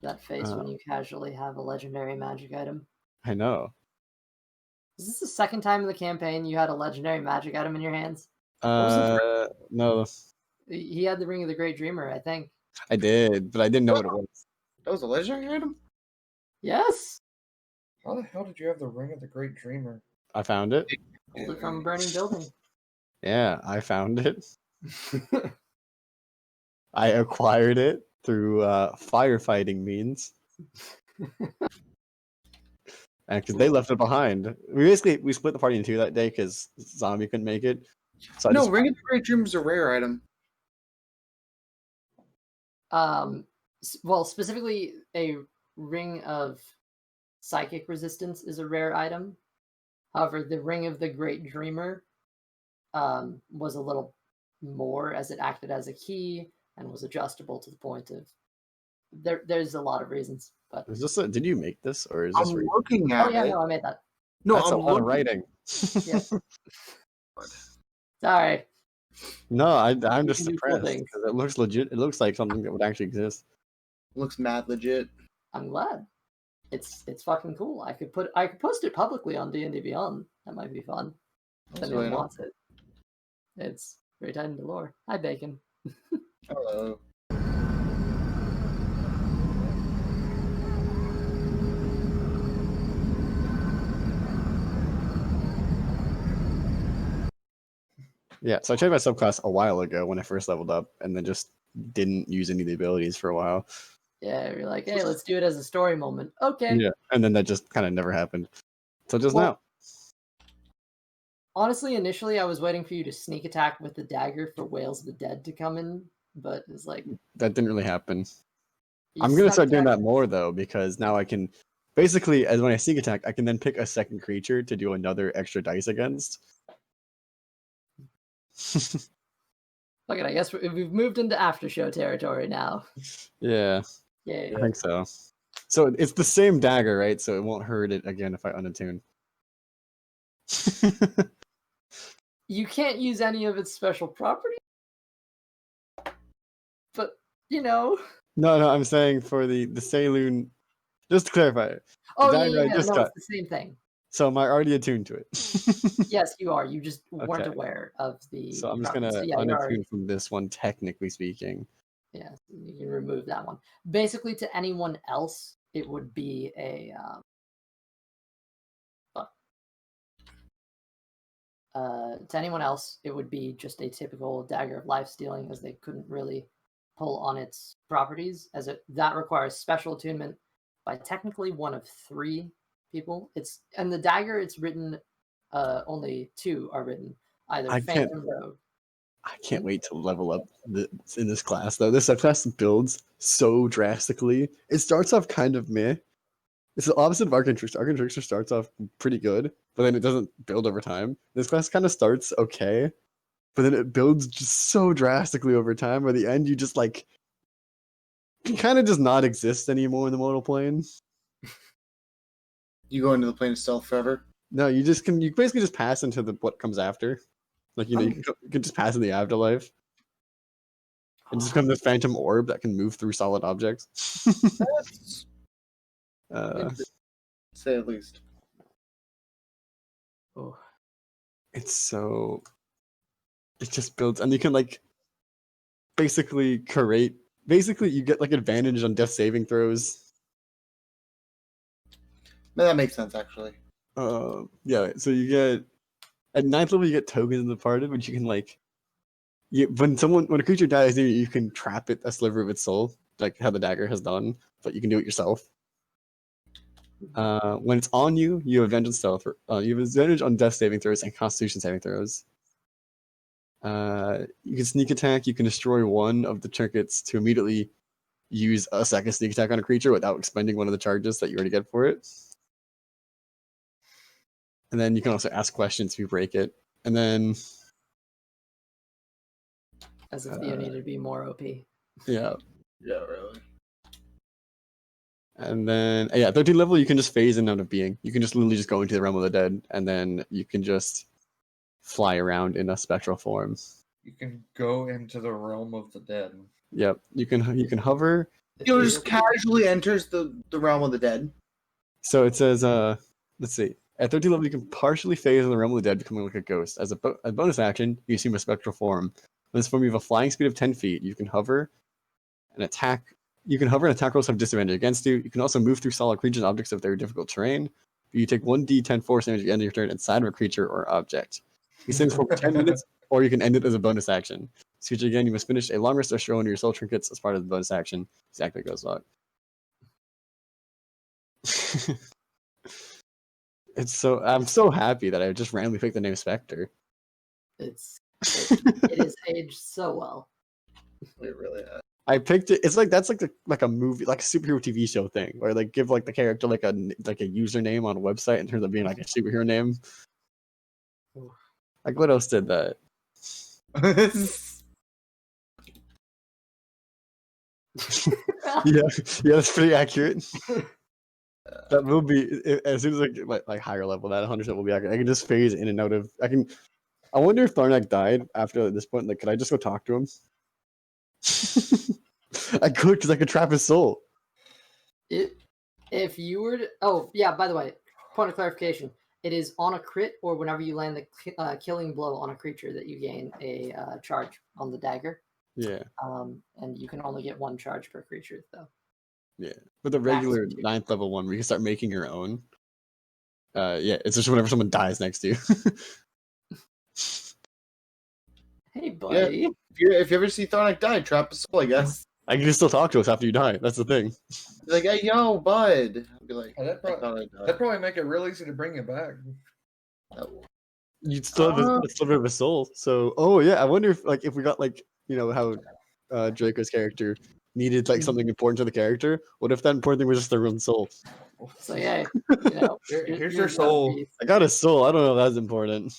That face when you casually have a legendary magic item. I know. Is this the second time in the campaign you had a legendary magic item in your hands? was the No, He had the Ring of the Great Dreamer, I think. I did, but I didn't know what it was. That was a legendary item? Yes! How the hell did you have the Ring of the Great Dreamer? I found it. Pulled it from a burning building. Yeah, I found it. I acquired it through firefighting means. And because they left it behind. We split the party in two that day because Zombie couldn't make it. So No, Ring of the Great Dream is a rare item. Well, specifically, a Ring of Psychic Resistance is a rare item. However, the Ring of the Great Dreamer was a little more, as it acted as a key and was adjustable to the point of. There's a lot of reasons, but is this did you make this or is I'm this? looking at it. no, I made that. No, That's I'm a lot of looking- writing. Yeah. Sorry. No, I'm You just can do cool surprised things. because it looks legit. It looks like something that would actually exist. Looks mad legit. I'm glad. It's fucking cool. I could post it publicly on D&D Beyond. That might be fun. If That's anyone really wants it. It's very tied into lore. Hi, Bacon. Hello. Yeah, so I tried my subclass a while ago when I first leveled up, and then just didn't use any of the abilities for a while. Yeah, you're like, hey, let's do it as a story moment. Okay. Yeah, and then that just kind of never happened. So just Well, now. Honestly, initially I was waiting for you to sneak attack with the dagger for Whales of the Dead to come in, but it's like That didn't really happen. you I'm gonna snuck start doing attack- that more though, because now I can basically, as when I sneak attack, I can then pick a second creature to do another extra dice against. Fuck it, I guess we've moved into Aftershow territory now. Yeah, Yay. I think so. So it's the same dagger, right? So it won't hurt it again if I unattune. You can't use any of its special properties, but No, I'm saying for the Saloon. Just to clarify, the Oh dagger I yeah, just no, got. it's the same thing. So am I already attuned to it? Yes, you are. You just weren't Okay. aware of the. So I'm just properties. gonna So, yeah, you're already- unattune from this one, technically speaking. Yeah, you can remove that one. Basically, to anyone else, it would be a. To anyone else, it would be just a typical dagger of life stealing, as they couldn't really pull on its properties, as that requires special attunement by technically one of 3 people. And the dagger, it's written. Only 2 are written. Either I can't- Phantom Rogue. I can't wait to level up in this class though. This subclass builds so drastically. It starts off kind of meh. It's the opposite of Arcane Trickster. Arcane Trickster starts off pretty good, but then it doesn't build over time. This class kind of starts okay, but then it builds just so drastically over time. By the end, you just like can kind of just not exist anymore in the mortal plane. You go into the plane of stealth forever. No, you basically just pass into what comes after. Like you can just pass in the afterlife. And just become this phantom orb that can move through solid objects. That's say at least. Oh. It's so it just builds, and you can like basically create. Basically, you get like advantage on death saving throws. No, that makes sense actually. Yeah. So you get at 9th level, you get tokens in the party, which you can like. When a creature dies, you can trap a sliver of its soul, like how the dagger has done, but you can do it yourself. When it's on you, you have advantage on stealth. You have advantage on death saving throws and constitution saving throws. You can sneak attack. You can destroy one of the trinkets to immediately use a second sneak attack on a creature without expending one of the charges that you already get for it. And then you can also ask questions if you break it. And then As if you need to be more OP. yeah. Yeah, really. And then 13th level, you can just phase in and out of being. You can just literally just go into the realm of the dead, and then you can just fly around in a spectral form. You can go into the realm of the dead. Yep, you can hover. You know, just casually enters the realm of the dead. So it says, let's see, At 13th level, you can partially phase in the realm of the dead, becoming like a ghost. As a bonus action, you assume a spectral form. In this form, you have a flying speed of 10 feet. You can hover and attack. You can hover and attack rolls have disadvantage against you. You can also move through solid creatures and objects if they're difficult terrain. You take 1d10 force damage at the end of your turn inside of a creature or object. You stay for 10 minutes, or you can end it as a bonus action. Switch again, you must finish a long rest or show under your soul trinkets as part of the bonus action. Exactly goes on. I'm so happy that I just randomly picked the name Spectre. It is aged so well. It really has. I picked it. It's like that's like a movie, like a superhero TV show thing, where like give like the character like a username on a website in terms of being like a superhero name. Like what else did that? yeah, that's pretty accurate. That will be as soon as I get like higher level. That 100% will be accurate. I can just phase in and out of. I wonder if Tharnak died after this point. Like, could I just go talk to him? I could, because I could trap his soul. If you were to, oh yeah, by the way, point of clarification: it is on a crit or whenever you land the killing blow on a creature that you gain a charge on the dagger. Yeah. And you can only get one charge per creature, though. Yeah, but the regular 9th level one, where you can start making your own. Yeah, it's just whenever someone dies next to you. Hey, buddy. Yeah, if you ever see Tharnak die, trap a soul, I guess. I can still talk to us after you die. That's the thing. Like, hey, yo, bud. I'll be like, that'd probably make it real easy to bring it back. You'd still have a sliver of a soul. So, oh yeah, I wonder if we got like how Draco's character needed like something important to the character. What if that important thing was just their own soul? So yeah, here's your soul. I got a soul. I don't know if that's important.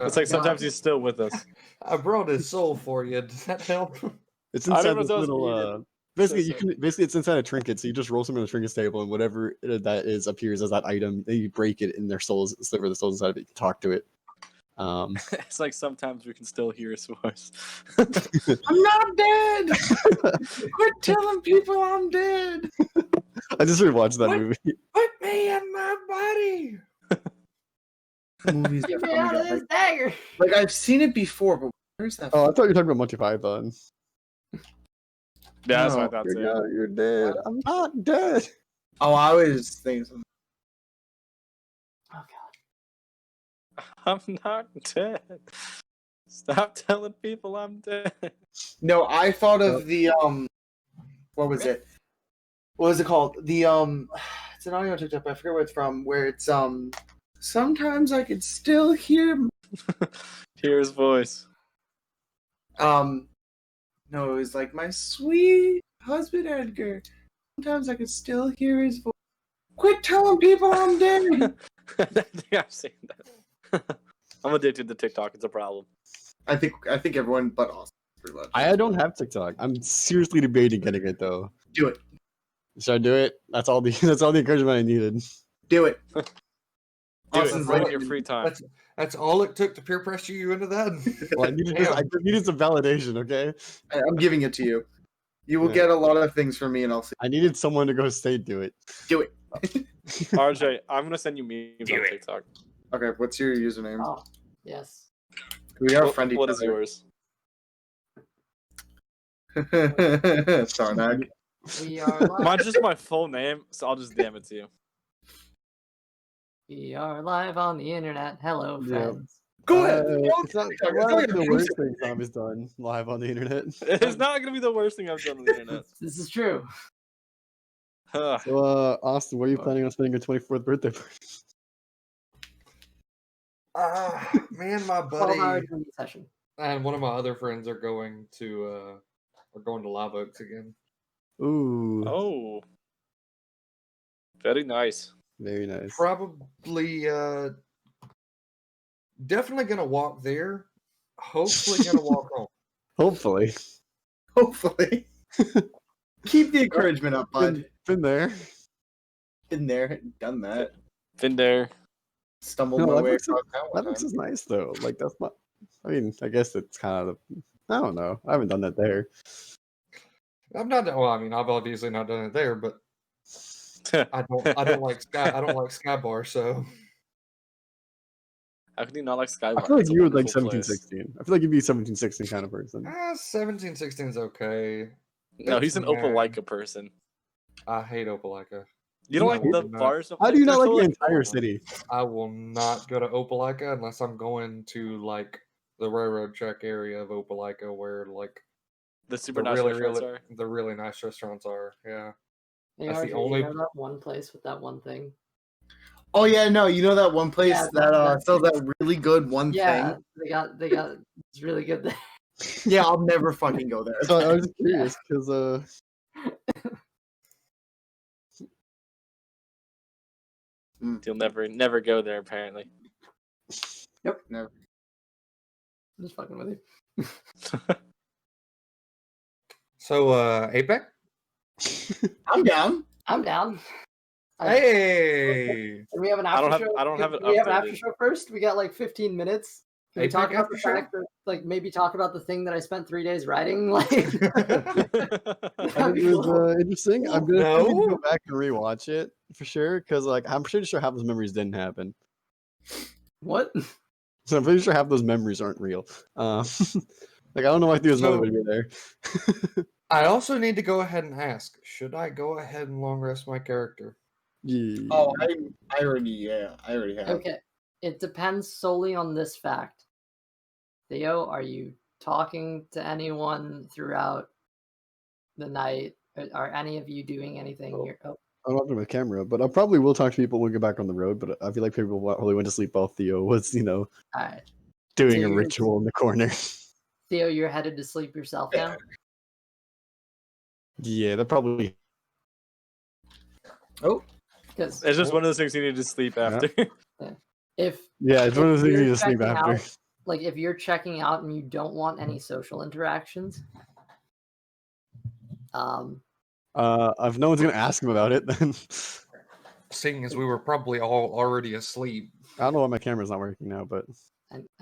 It's like sometimes he's still with us. I brought his soul for you. Does that help? It's I inside don't know this if those little. Basically, it's inside a trinket. So you just roll something on the trinket table, and whatever that is appears as that item. Then you break it, and their souls, sliver of the souls inside of it. You can talk to it. It's like sometimes we can still hear his voice. I'm not dead. Quit telling people I'm dead. I just rewatched that movie. Put me in my body. Movies get me out of this dagger. Like I've seen it before, but where's that? Oh, I thought you were talking about Monty Python. Yeah, that's what I thought You're dead. I'm not dead. Oh, I was thinking something. Oh god. I'm not dead. Stop telling people I'm dead. No, I thought of the what was it? What was it called? The it's an audio TikTok, but I forget where it's from. Where it's sometimes I could still hear his voice. No, it was like my sweet husband Edgar. Sometimes I could still hear his voice. Quit telling people I'm dead. I think I've seen that. I'm addicted to TikTok. It's a problem. I think everyone but Austin. I don't have TikTok. I'm seriously debating getting it though. Do it. Should I do it? That's all the encouragement I needed. Do it. Austin's right in your free time. That's all it took to peer pressure you into that. Well, I needed some validation. Okay. I'm giving it to you. You will get a lot of things from me, and I'll see. I needed someone to go say do it. Do it. RJ, I'm gonna send you memes on TikTok. Okay, what's your username? Oh, yes. We are friendly. What is yours? Tharnak. We are live. Mine's just my full name, so I'll just damn it to you. We are live on the internet. Hello, friends. Go ahead. It's not the worst thing Tommy's done live on the internet. It's not gonna be the worst thing I've done on the internet. This is true. So, Austin, where are you planning on spending your 24th birthday party? Me and my 12-hour buddy training session. and one of my other friends are going to Live Oaks again. Ooh. Oh, very nice. Very nice. Probably, definitely gonna walk there. Hopefully, gonna walk home. Hopefully. Keep the encouragement up, bud. Been there. Been there, done that. Been there. Stumbled No, my way Alex across that one Alex time. is nice though. Like that's not. I mean, I guess it's kind of. I don't know. I haven't done that there. I'm not. Well, I mean, I've obviously not done it there, but I don't like Skybar, so How can you not like Skybar? I feel like It's a you would like wonderful place. 1716. I feel like you'd be a 1716 kind of person. 1716 is okay. No, he's an It's meh. Opelika person. I hate Opelika. You don't I like will the not- bars? How do you not There's like the like- entire city? I will not go to Opelika unless I'm going to like the railroad track area of Opelika where like the super the nice really restaurants really are? the really nice restaurants are. Yeah. Hey, That's the RJ, only- you know that one place with that one thing? Oh yeah, no, you know that one place Yeah, that sells that really good one Yeah, thing? they got it's really good there. Yeah, I'll never fucking go there. So I was just curious because You'll never go there apparently. Never. I'm just fucking with you. So Apex? I'm down. I'm down. Hey. Can we have an I after don't have- show? I don't have Can it we have an updated. after show first? We got like 15 minutes. Can we Apex talk about the after show? fact that, like, maybe talk about the thing that I spent 3 days writing? Like, I think it was interesting. I'm gonna No. need to go back and rewatch it for sure because like I'm pretty sure half those memories didn't happen. what? So I'm pretty sure half those memories aren't real. Like I don't know why Theo's mother So- would be there. I also need to go ahead and ask, should I go ahead and long rest my character? Yeah. Oh, I already have. Okay. It depends solely on this fact. Theo, are you talking to anyone throughout the night? Are any of you doing anything here? Oh, I'm not with camera, but I probably will talk to people when we get back on the road. But I feel like people probably went to sleep while Theo was, all right. doing So a you're- ritual in the corner. Theo, you're headed to sleep yourself now? Yeah, that probably. Because It's just one of those things you need to sleep after. if Yeah, it's one of those things you're you just sleep checking after. out- like if you're checking out and you don't want any social interactions, If no one's gonna ask him about it, then Seeing as we were probably all already asleep. I don't know why my camera's not working now. But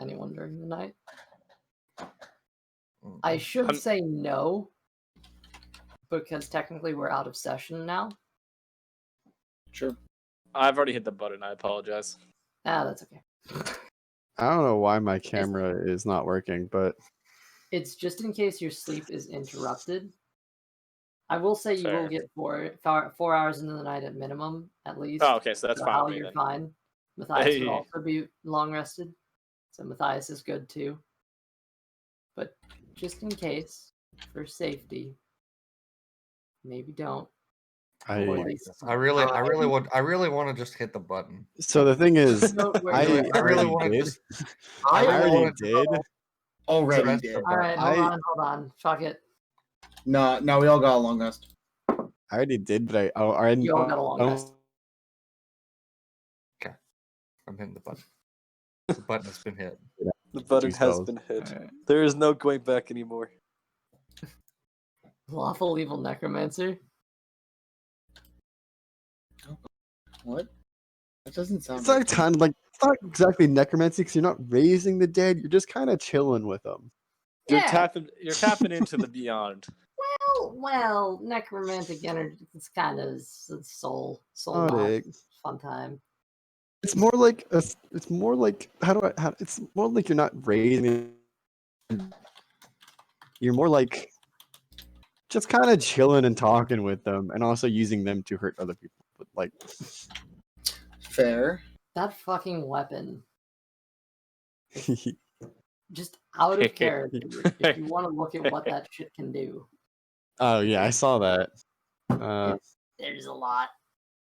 anyone during the night, Mm. I should I'm- say no, because technically we're out of session now. Sure. I've already hit the button. I apologize. Ah, that's okay. I don't know why my camera is not working. But It's just in case your sleep is interrupted. I will say you will Fair. get 4 hours into the night at minimum, at least. Oh, okay, so that's So fine Al, with me you're then. fine. Matthias Hey. will also be long rested. So Matthias is good too. But just in case, for safety, maybe don't. Or at I. least I really want to just hit the button. So the thing is, note where I you're- I really already want to did. just. I really already wanna- did. Already Press did. the All right, button. hold on. Fuck it. No, we all got a long rest. I already did, but I already. You all got a long rest. I'm hitting the button. The button has been hit. The button Juice has balls. been hit. Alright. There is no going back anymore. Lawful evil necromancer. What? That doesn't sound It's not kind of like it's not exactly necromancy because you're not raising the dead. You're just kind of chilling with them. You're Yeah. You're tapping into the beyond. Well, necromantic energy. It's kind of soul Oh, knowledge, dig. fun time. It's more like it's more like it's more like you're not raising. You're more like just kind of chilling and talking with them, and also using them to hurt other people. But like, fair. That fucking weapon, just out of character. If you want to look at what that shit can do, oh yeah, I saw that. there's a lot.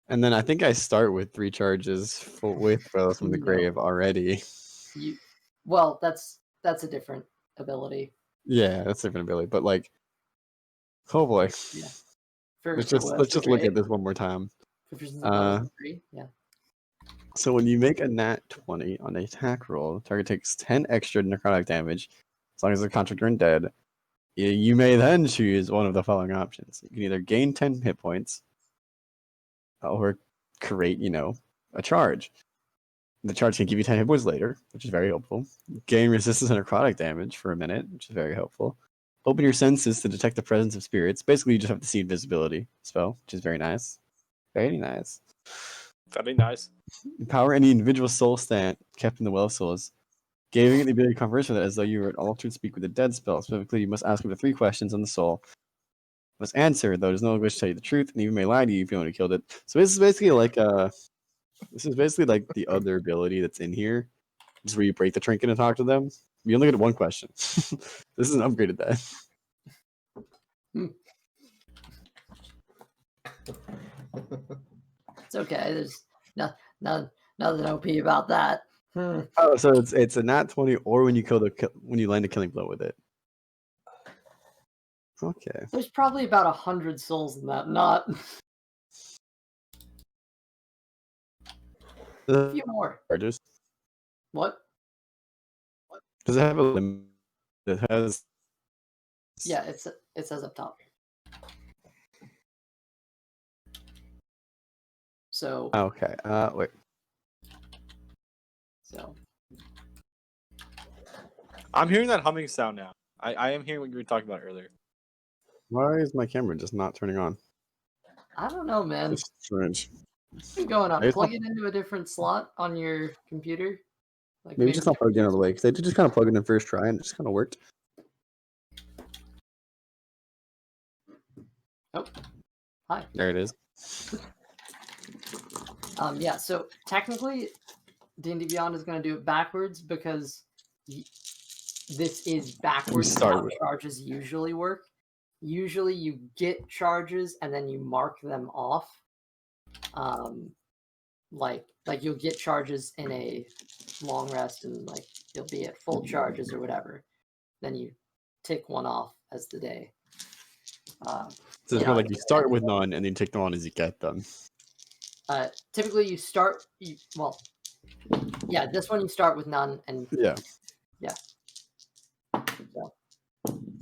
And then I think I start with 3 charges with Wells from the No. Grave already. Well, that's a different ability. Yeah, that's a different ability. But like, oh boy, For let's just look at this one more time. Uh, 3. Yeah. So when you make a nat 20 on the attack roll, the target takes 10 extra necrotic damage as long as the contractor is dead. You may then choose one of the following options. You can either gain 10 hit points or create, a charge. The charge can give you 10 hit points later, which is very helpful. Gain resistance to necrotic damage for a minute, which is very helpful. Open your senses to detect the presence of spirits. Basically, you just have to see invisibility spell, which is very nice. Very nice. Very nice. Empower any individual soul stat kept in the Well of Souls, giving it the ability to converse with it as though you were an altered speak with a dead spell. Specifically, you must ask up to 3 questions on the soul. You must answer, though there's no wish to tell you the truth, and even may lie to you if you only killed it. So this is basically like the other ability that's in here. Just where you break the trinket and talk to them. You only get 1 question. This is an upgraded that. It's okay. There's nothing OP about that. Oh, so it's a nat 20 or when you land a killing blow with it. Okay. There's probably about 100 souls in that knot. A few more. Charges. What? Does it have a limit? It has. Yeah, it says up top. So. Okay. Wait. So. I'm hearing that humming sound now. I am hearing what you were talking about earlier. Why is my camera just not turning on? I don't know, man. It's strange. What's been going on? Maybe it's Plug not- it into a different slot on your computer. Like Maybe just not plugged in all the way because they did just kind of plug it in first try and it just kind of worked. Oh, hi. There it is. Yeah. So technically, D&D Beyond is going to do it backwards because this is backwards start how with- charges usually work. Usually, you get charges and then you mark them off. Like you'll get charges in a long rest and like you'll be at full charges or whatever. Then you tick one off as the day. So it's more like you start with none and then take them on as you get them. Typically, you start. This one you start with none, and Yeah. So,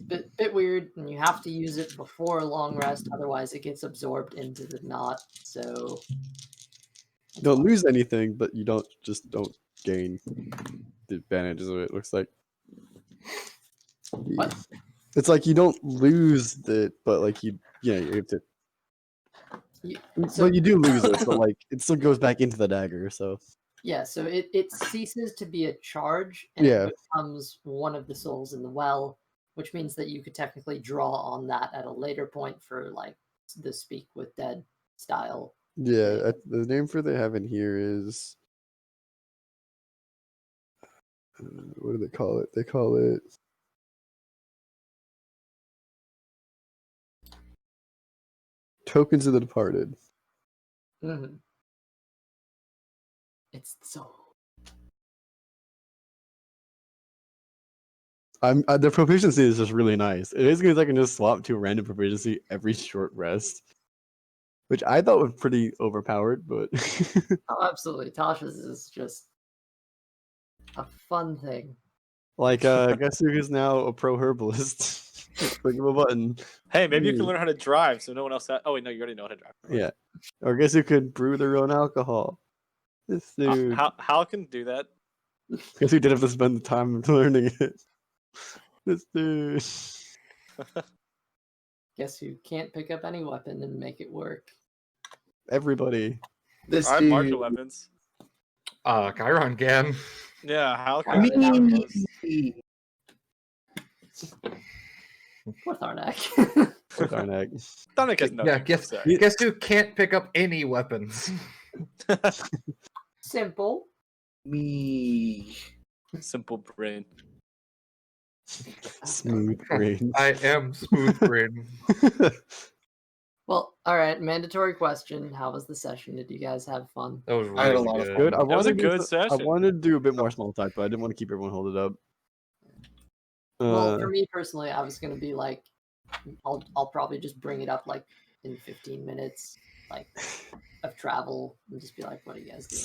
bit weird, and you have to use it before a long rest, otherwise it gets absorbed into the knot. So You don't lose anything, but you don't gain the advantages of it. Looks like. What? It's like you don't lose it, but like you have to. So you do lose it, but like it still goes back into the dagger. So yeah, so it ceases to be a charge, and Yeah. it becomes one of the souls in the well, which means that you could technically draw on that at a later point for like the speak with dead style. yeah, the name for they have in here is. What do they call it? They call it. Tokens of the Departed. Mm-hmm. It's so. The proficiency is just really nice. It is because I can just swap to a random proficiency every short rest, which I thought was pretty overpowered. But Oh, absolutely. Tasha's is just a fun thing. like, guess who is now a pro herbalist? Click of a button. Hey, maybe you can Ooh. learn how to drive so no one else. Oh wait, no, you already know how to drive. Yeah, or guess who could brew their own alcohol? This dude. How can do that? Guess who did have to spend the time learning it? This dude. Guess who can't pick up any weapon and make it work? Everybody. This I have dude. martial weapons. Chiron can. Yeah, how I can mean, Me. Poor Tharnak. Darnak. Tonic has no. Yeah, guess who can't pick up any weapons? Simple. Me. Simple brain. Smooth brain. I am smooth brain. Well, all right. Mandatory question. How was the session? Did you guys have fun? That was I had a really lot of good. Good. I was a wanted to good I session. wanted to do a bit more small talk, but I didn't want to keep everyone hold it up. Well, for me personally, I was gonna be like, I'll probably just bring it up like in 15 minutes, like of travel, and just be like, "What are you guys doing?"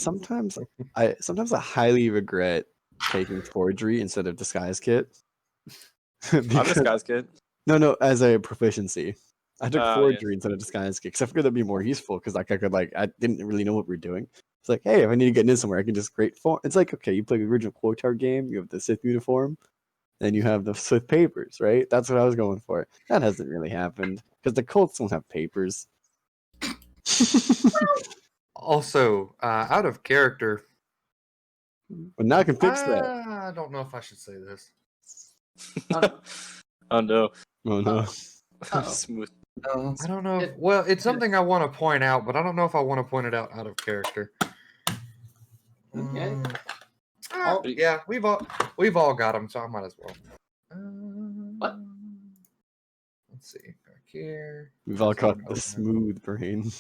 sometimes I highly regret taking forgery instead of disguise kit. I'm Because- this guy's kid. no, as a proficiency. I took Oh, forgery instead of disguise kit because I figured that'd be more useful because like I could I didn't really know what we were doing. It's like, hey, if I need to get in somewhere, I can just create form. It's like, okay, you play the original Quotar game, you have the Sith uniform, and you have the Sith papers, right? That's what I was going for. That hasn't really happened because the cults don't have papers. Also, out of character. But now I can fix that. I don't know if I should say this. Oh no. Oh no. Uh-oh. Smooth. I don't know. Well, it's something I want to point out, but I don't know if I want to point it out of character. Okay. Yeah, we've all got them, so I might as well. What? Let's see. Back here. We've all got the Okay. smooth brain.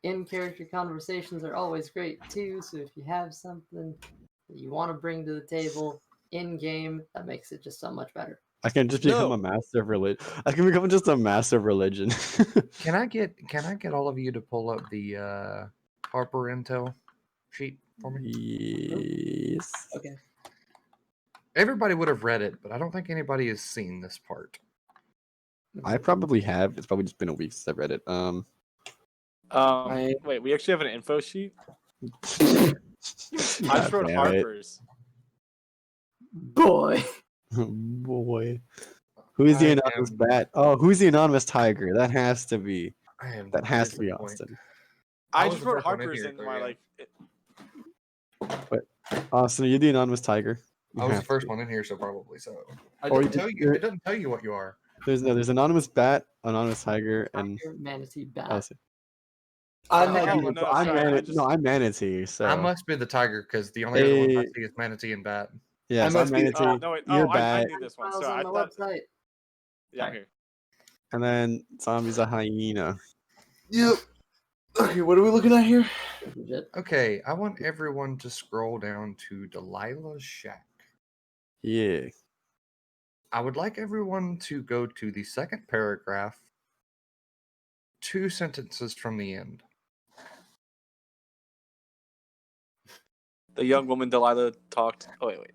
In character conversations are always great too. So if you have something that you want to bring to the table in game, that makes it just so much better. I can just become No. a master of religion. I can become just a master of religion. Can I get all of you to pull up the Harper intel sheet for me? Yes. Okay. Everybody would have read it, but I don't think anybody has seen this part. I probably have. It's probably just been a week since I've read it. Wait, we actually have an info sheet? I just wrote Damn it. Harpers. Boy. Boy. Who's the I anonymous am- bat? Oh, who's the anonymous tiger? That has to be. I am That has to be disappointed. Austin. I I was just the wrote first one in Harpers here, in so my yeah. Austin, are you the anonymous tiger? You I was the have first to. one in here, so probably so. Or It doesn't tell you what you are. There's anonymous bat, anonymous tiger, and Tiger, manatee, bat. I see. I'm Oh, not oh, doing no, I'm sorry, I manatee. just- No, I'm manatee. So I must be the tiger because the only other ones I Hey. see is manatee and bat. yeah, I so I'm must be the- manatee. no, wait. You're I bat, need this one. Files Sorry, I on the thought. website. Yeah, I'm here. and then zombie's a hyena. Yep. Okay, what are we looking at here? Legit. Okay, I want everyone to scroll down to Delilah's shack. Yeah. I would like everyone to go to the second paragraph, 2 sentences from the end. The young woman Delilah talked. Oh wait.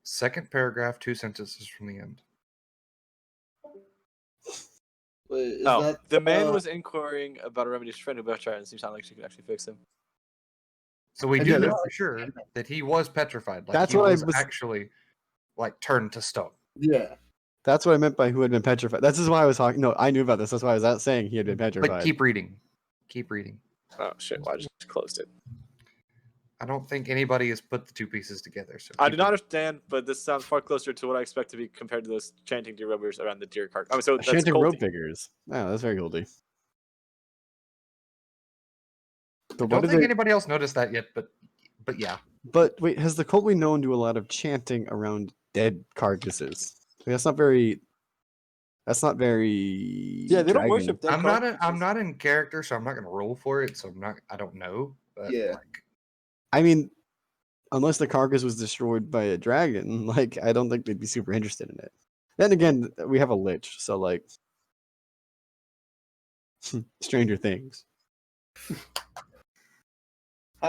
Second paragraph, 2 sentences from the end. Wait, is Oh, that, the man was inquiring about a remedy to his friend who petrified, and it seemed like she could actually fix him. So we I do did know it. for sure that he was petrified. Like That's he what I was was- actually like turned to stone. Yeah. That's what I meant by who had been petrified. That's just why I was talking. No, I knew about this. That's why I was out saying he had been petrified. But keep reading. Keep reading. Oh shit! Well, I just closed it. I don't think anybody has put the 2 pieces together. So I keep do not reading. understand, but this sounds far closer to what I expect to be compared to those chanting deer rubbers around the deer cart. Oh, so that's Chanting rope culty. figures. Oh, that's very oldie. I But don't what did think they? anybody else noticed that yet, but yeah. But wait, has the cult we known do a lot of chanting around dead carcasses? Like, that's not very. That's not very. Yeah, they don't dragon. worship dead I'm carcasses. not in character, so I'm not gonna roll for it. So I don't know. But Yeah. like, I mean, unless the carcass was destroyed by a dragon, like I don't think they'd be super interested in it. Then again, we have a lich, so like Stranger Things.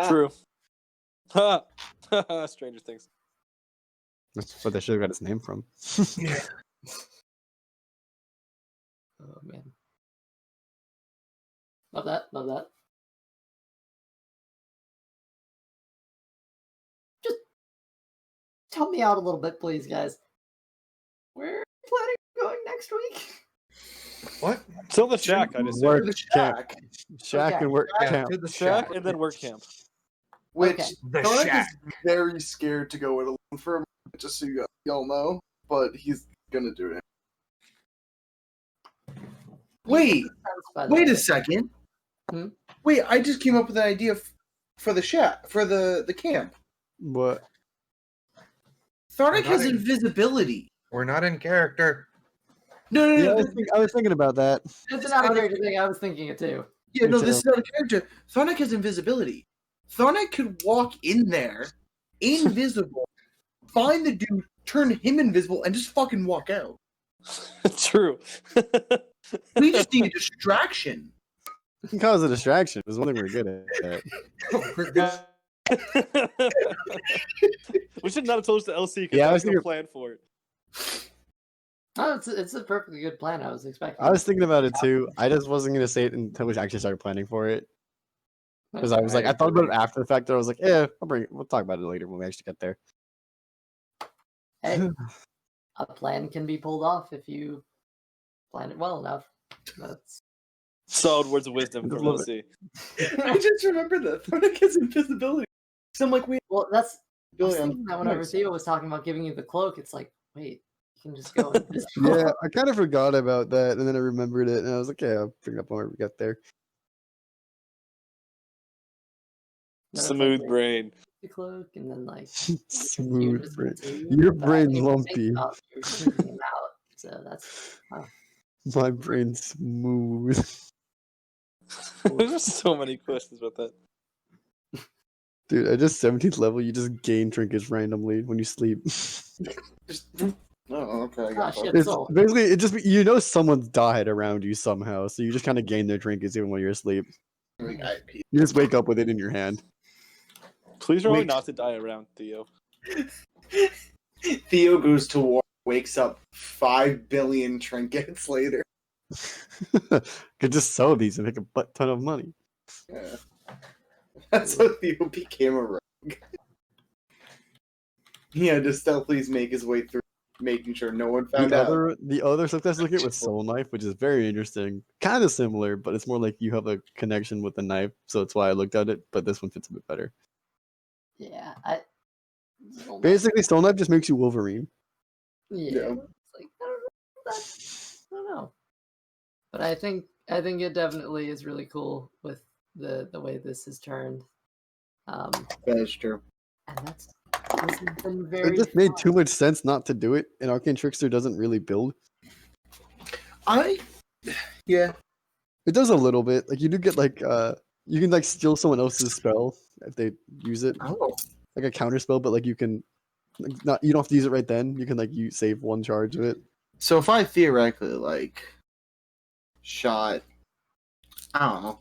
True. Ha! Stranger Things. That's what they should have got its name from. Oh man. Love that. Love that. Just help me out a little bit, please, guys. Where are you planning on going next week? what? Still the shack, I just Work The camp. shack, Shack Okay. and work Yeah, camp. to the shack shack. and then work camp. which Okay. The Sonic shack. is very scared to go it alone for a moment, just so y'all know, but he's gonna do it. Wait, wait a second. Hmm? Wait, I just came up with an idea for the shack, for the camp. What? Tharnik Not has in- invisibility. We're not in character. No, no, Yeah, no. I was thinking about that. It's not a character thing. I was thinking it too. Yeah, Me no, too. this is not a character. Tharnik has invisibility. Tharnik could walk in there, invisible, find the dude, turn him invisible, and just fucking walk out. True. We just need a distraction. You can cause a distraction. Is one thing we're good at. We should not have told us the LC because Yeah, I I was was no thinking- plan for it. Oh, it's a perfectly good plan. I was expecting. I was thinking about it too. I just wasn't gonna say it until we actually started planning for it. Because I was like, I thought about it after the fact. That I was like, we'll talk about it later when we actually get there. Hey, a plan can be pulled off if you plan it well enough. That's Solid words of wisdom I from love LC. I just remember that Thornic has invisibility. So I'm like, wait, Well, that's I was Billy, thinking that whenever nice. Theo was talking about giving you the cloak, it's like, wait, you can just go invisible. Yeah, I kind of forgot about that, and then I remembered it, and I was like, "Okay, I'll bring it up when we get there." Then it's Smooth like, brain. the cloak, and then like Smooth invisible brain. too, Your but I brain's didn't even think lumpy. about you sneaking him out. So that's My brain's smooth. There's so many questions about that. Dude, at just 17th level, you just gain trinkets randomly when you sleep. Just, oh, okay, I got shit. that. It's So- basically it just someone's died around you somehow, so you just kind of gain their trinkets even when you're asleep. Like, I pee. You just wake up with it in your hand. Please remember Wait. not to die around Theo. Theo goes to war, wakes up 5 billion trinkets later. Could just sell these and make a butt ton of money. Yeah. That's how Theo became a rogue. He had to stealthily make his way through, making sure no one found out. The other stuff that's looking at was Soul Knife, which is very interesting. Kind of similar, but it's more like you have a connection with the knife, so that's why I looked at it. But this one fits a bit better. yeah, Basically, Soul Knife just makes you Wolverine. yeah. Yeah. It's like I don't know, but I think it definitely is really cool with the way this is turned. That's true. And this has been It very just made fun. too much sense not to do it, and Arcane Trickster doesn't really build. Yeah. It does a little bit. Like you do get like you can like steal someone else's spell if they use it, Oh. like a counter spell, but like you can like, not you don't have to use it right then. You can like you save one charge of it. So if I theoretically like shot, I don't know,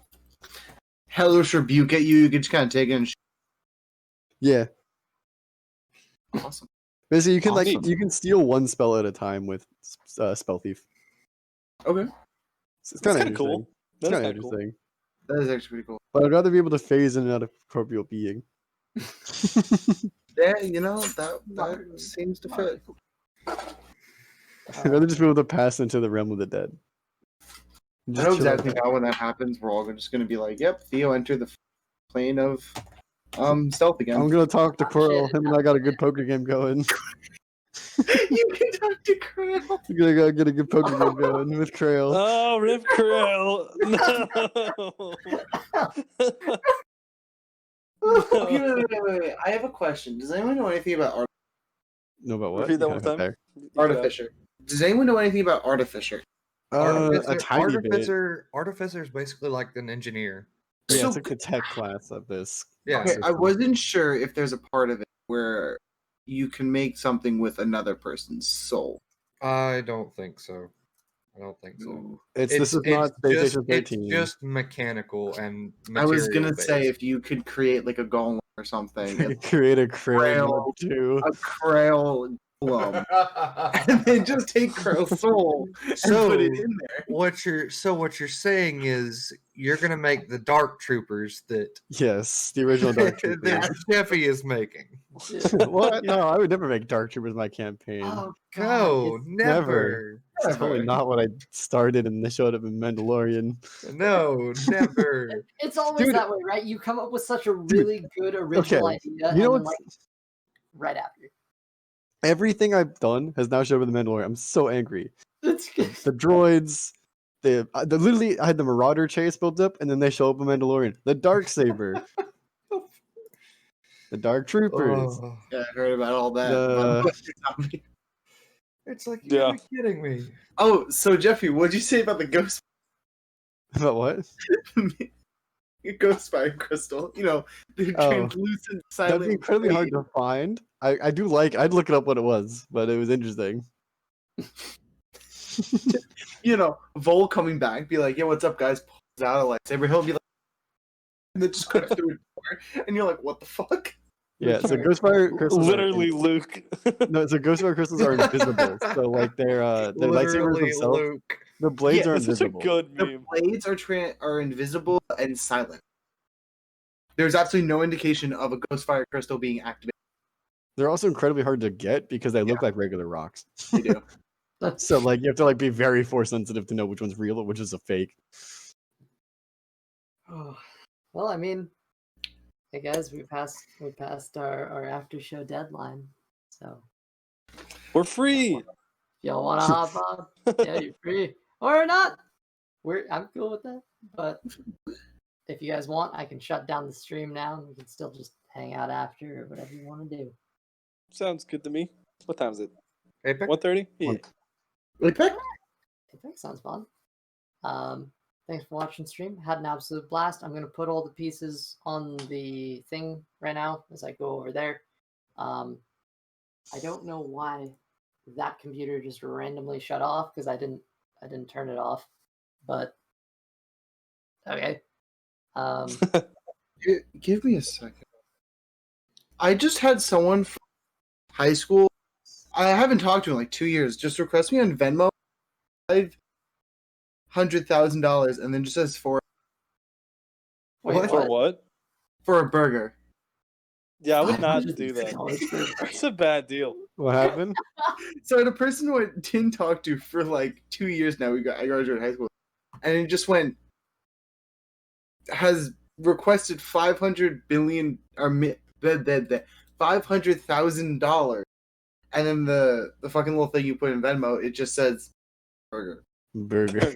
Hellish Rebuke at you, you can just kind of take it and Yeah, awesome. basically you can Awesome. like you can steal one spell at a time with Spell Thief. Okay. It's kind of kinda cool. interesting. It's That is kind of kinda cool. interesting. That is actually pretty cool. But I'd rather be able to phase in and out of corporeal being. Yeah, you know, that seems to fit. I'd rather just be able to pass into the realm of the dead. I know exactly now when that happens, we're all just going to be like, yep, Theo entered the plane of stealth again. I'm gonna talk to Quirrell. Shit. Him and I got a good poker game going. You can talk to Krill. We're gonna get a good poker game going with Krail. Oh, Rip Krill! No. Okay, wait. I have a question. Does anyone know anything about No, about what? Repeat that You one kinda time. there. Artificer? Does anyone know anything about Artificer? A tiny bit. Artificer is basically like an engineer. Yeah, So- it's like the tech class of this. Yeah. Okay, I system. wasn't sure if there's a part of it where you can make something with another person's soul. I don't think so. I don't think so. This is not Space Station 13. It's just mechanical and I was gonna material-based. say if you could create like a golem or something, You create a Krail Krail. too. a Krail golem, and then just take Krail's soul and So- put it in there. what you're saying is you're gonna make the Dark Troopers that Yes, the original Dark Troopers. that Jeffy is making. What? No, I would never make Dark Troopers my campaign. Oh god. No, it's- never. It's totally not what I started and they showed up in Mandalorian. No, never. It's always Dude. that way, right? You come up with such a really good original okay, idea, You know and then, what's like right after. everything I've done has now showed up in the Mandalorian. I'm so angry. It's good. The droids, the literally I had the Marauder chase built up, and then they show up in Mandalorian. The Dark Saber, the Dark Troopers. Oh, Yeah, I heard about all that. The- it's like Yeah. you're kidding me. Oh, so Jeffy, what'd you say about the ghost About what? ghost fire crystal? You know, the Oh. translucent silent. That'd be incredibly hard to find. I'd look it up what it was, but it was interesting. You know, Vol coming back, be like, "Yeah, what's up, guys?" Pulls out a lightsaber. He'll be like, and then just cuts through a door, and you're like, "What the fuck?" Yeah, so Ghostfire crystals. Literally, Luke. No, so Ghostfire crystals are invisible. So like their lightsabers Literally, themselves, Luke. the blades Yeah, are That's such a invisible. good The meme. blades are invisible and silent. There's absolutely no indication of a ghost fire crystal being activated. They're also incredibly hard to get because they look like regular rocks. They do. So like you have to like be very force sensitive to know which one's real or which is a fake. Oh, well, I mean, hey guys, we passed our after show deadline, so We're free. if y'all want to hop on, yeah, you're free or not. I'm cool with that. But if you guys want, I can shut down the stream now, and we can still just hang out after or whatever you want to do. Sounds good to me. What time is it? Apex? 1:30? Yeah. Apex? I think sounds fun. Thanks for watching the stream. Had an absolute blast. I'm gonna put all the pieces on the thing right now as I go over there. I don't know why that computer just randomly shut off because I didn't turn it off. But okay. Give me a second. I just had someone from high school. I haven't talked to him in like 2 years. Just request me on Venmo $500,000 and then just says Wait, For what? for a burger. Yeah, I would not do that. $500,000 That's a bad deal. What happened? So the person who I didn't talk to for like 2 years now, I graduated high school, and he just has requested $500,000, and then the fucking little thing you put in Venmo, it just says burger. Burger.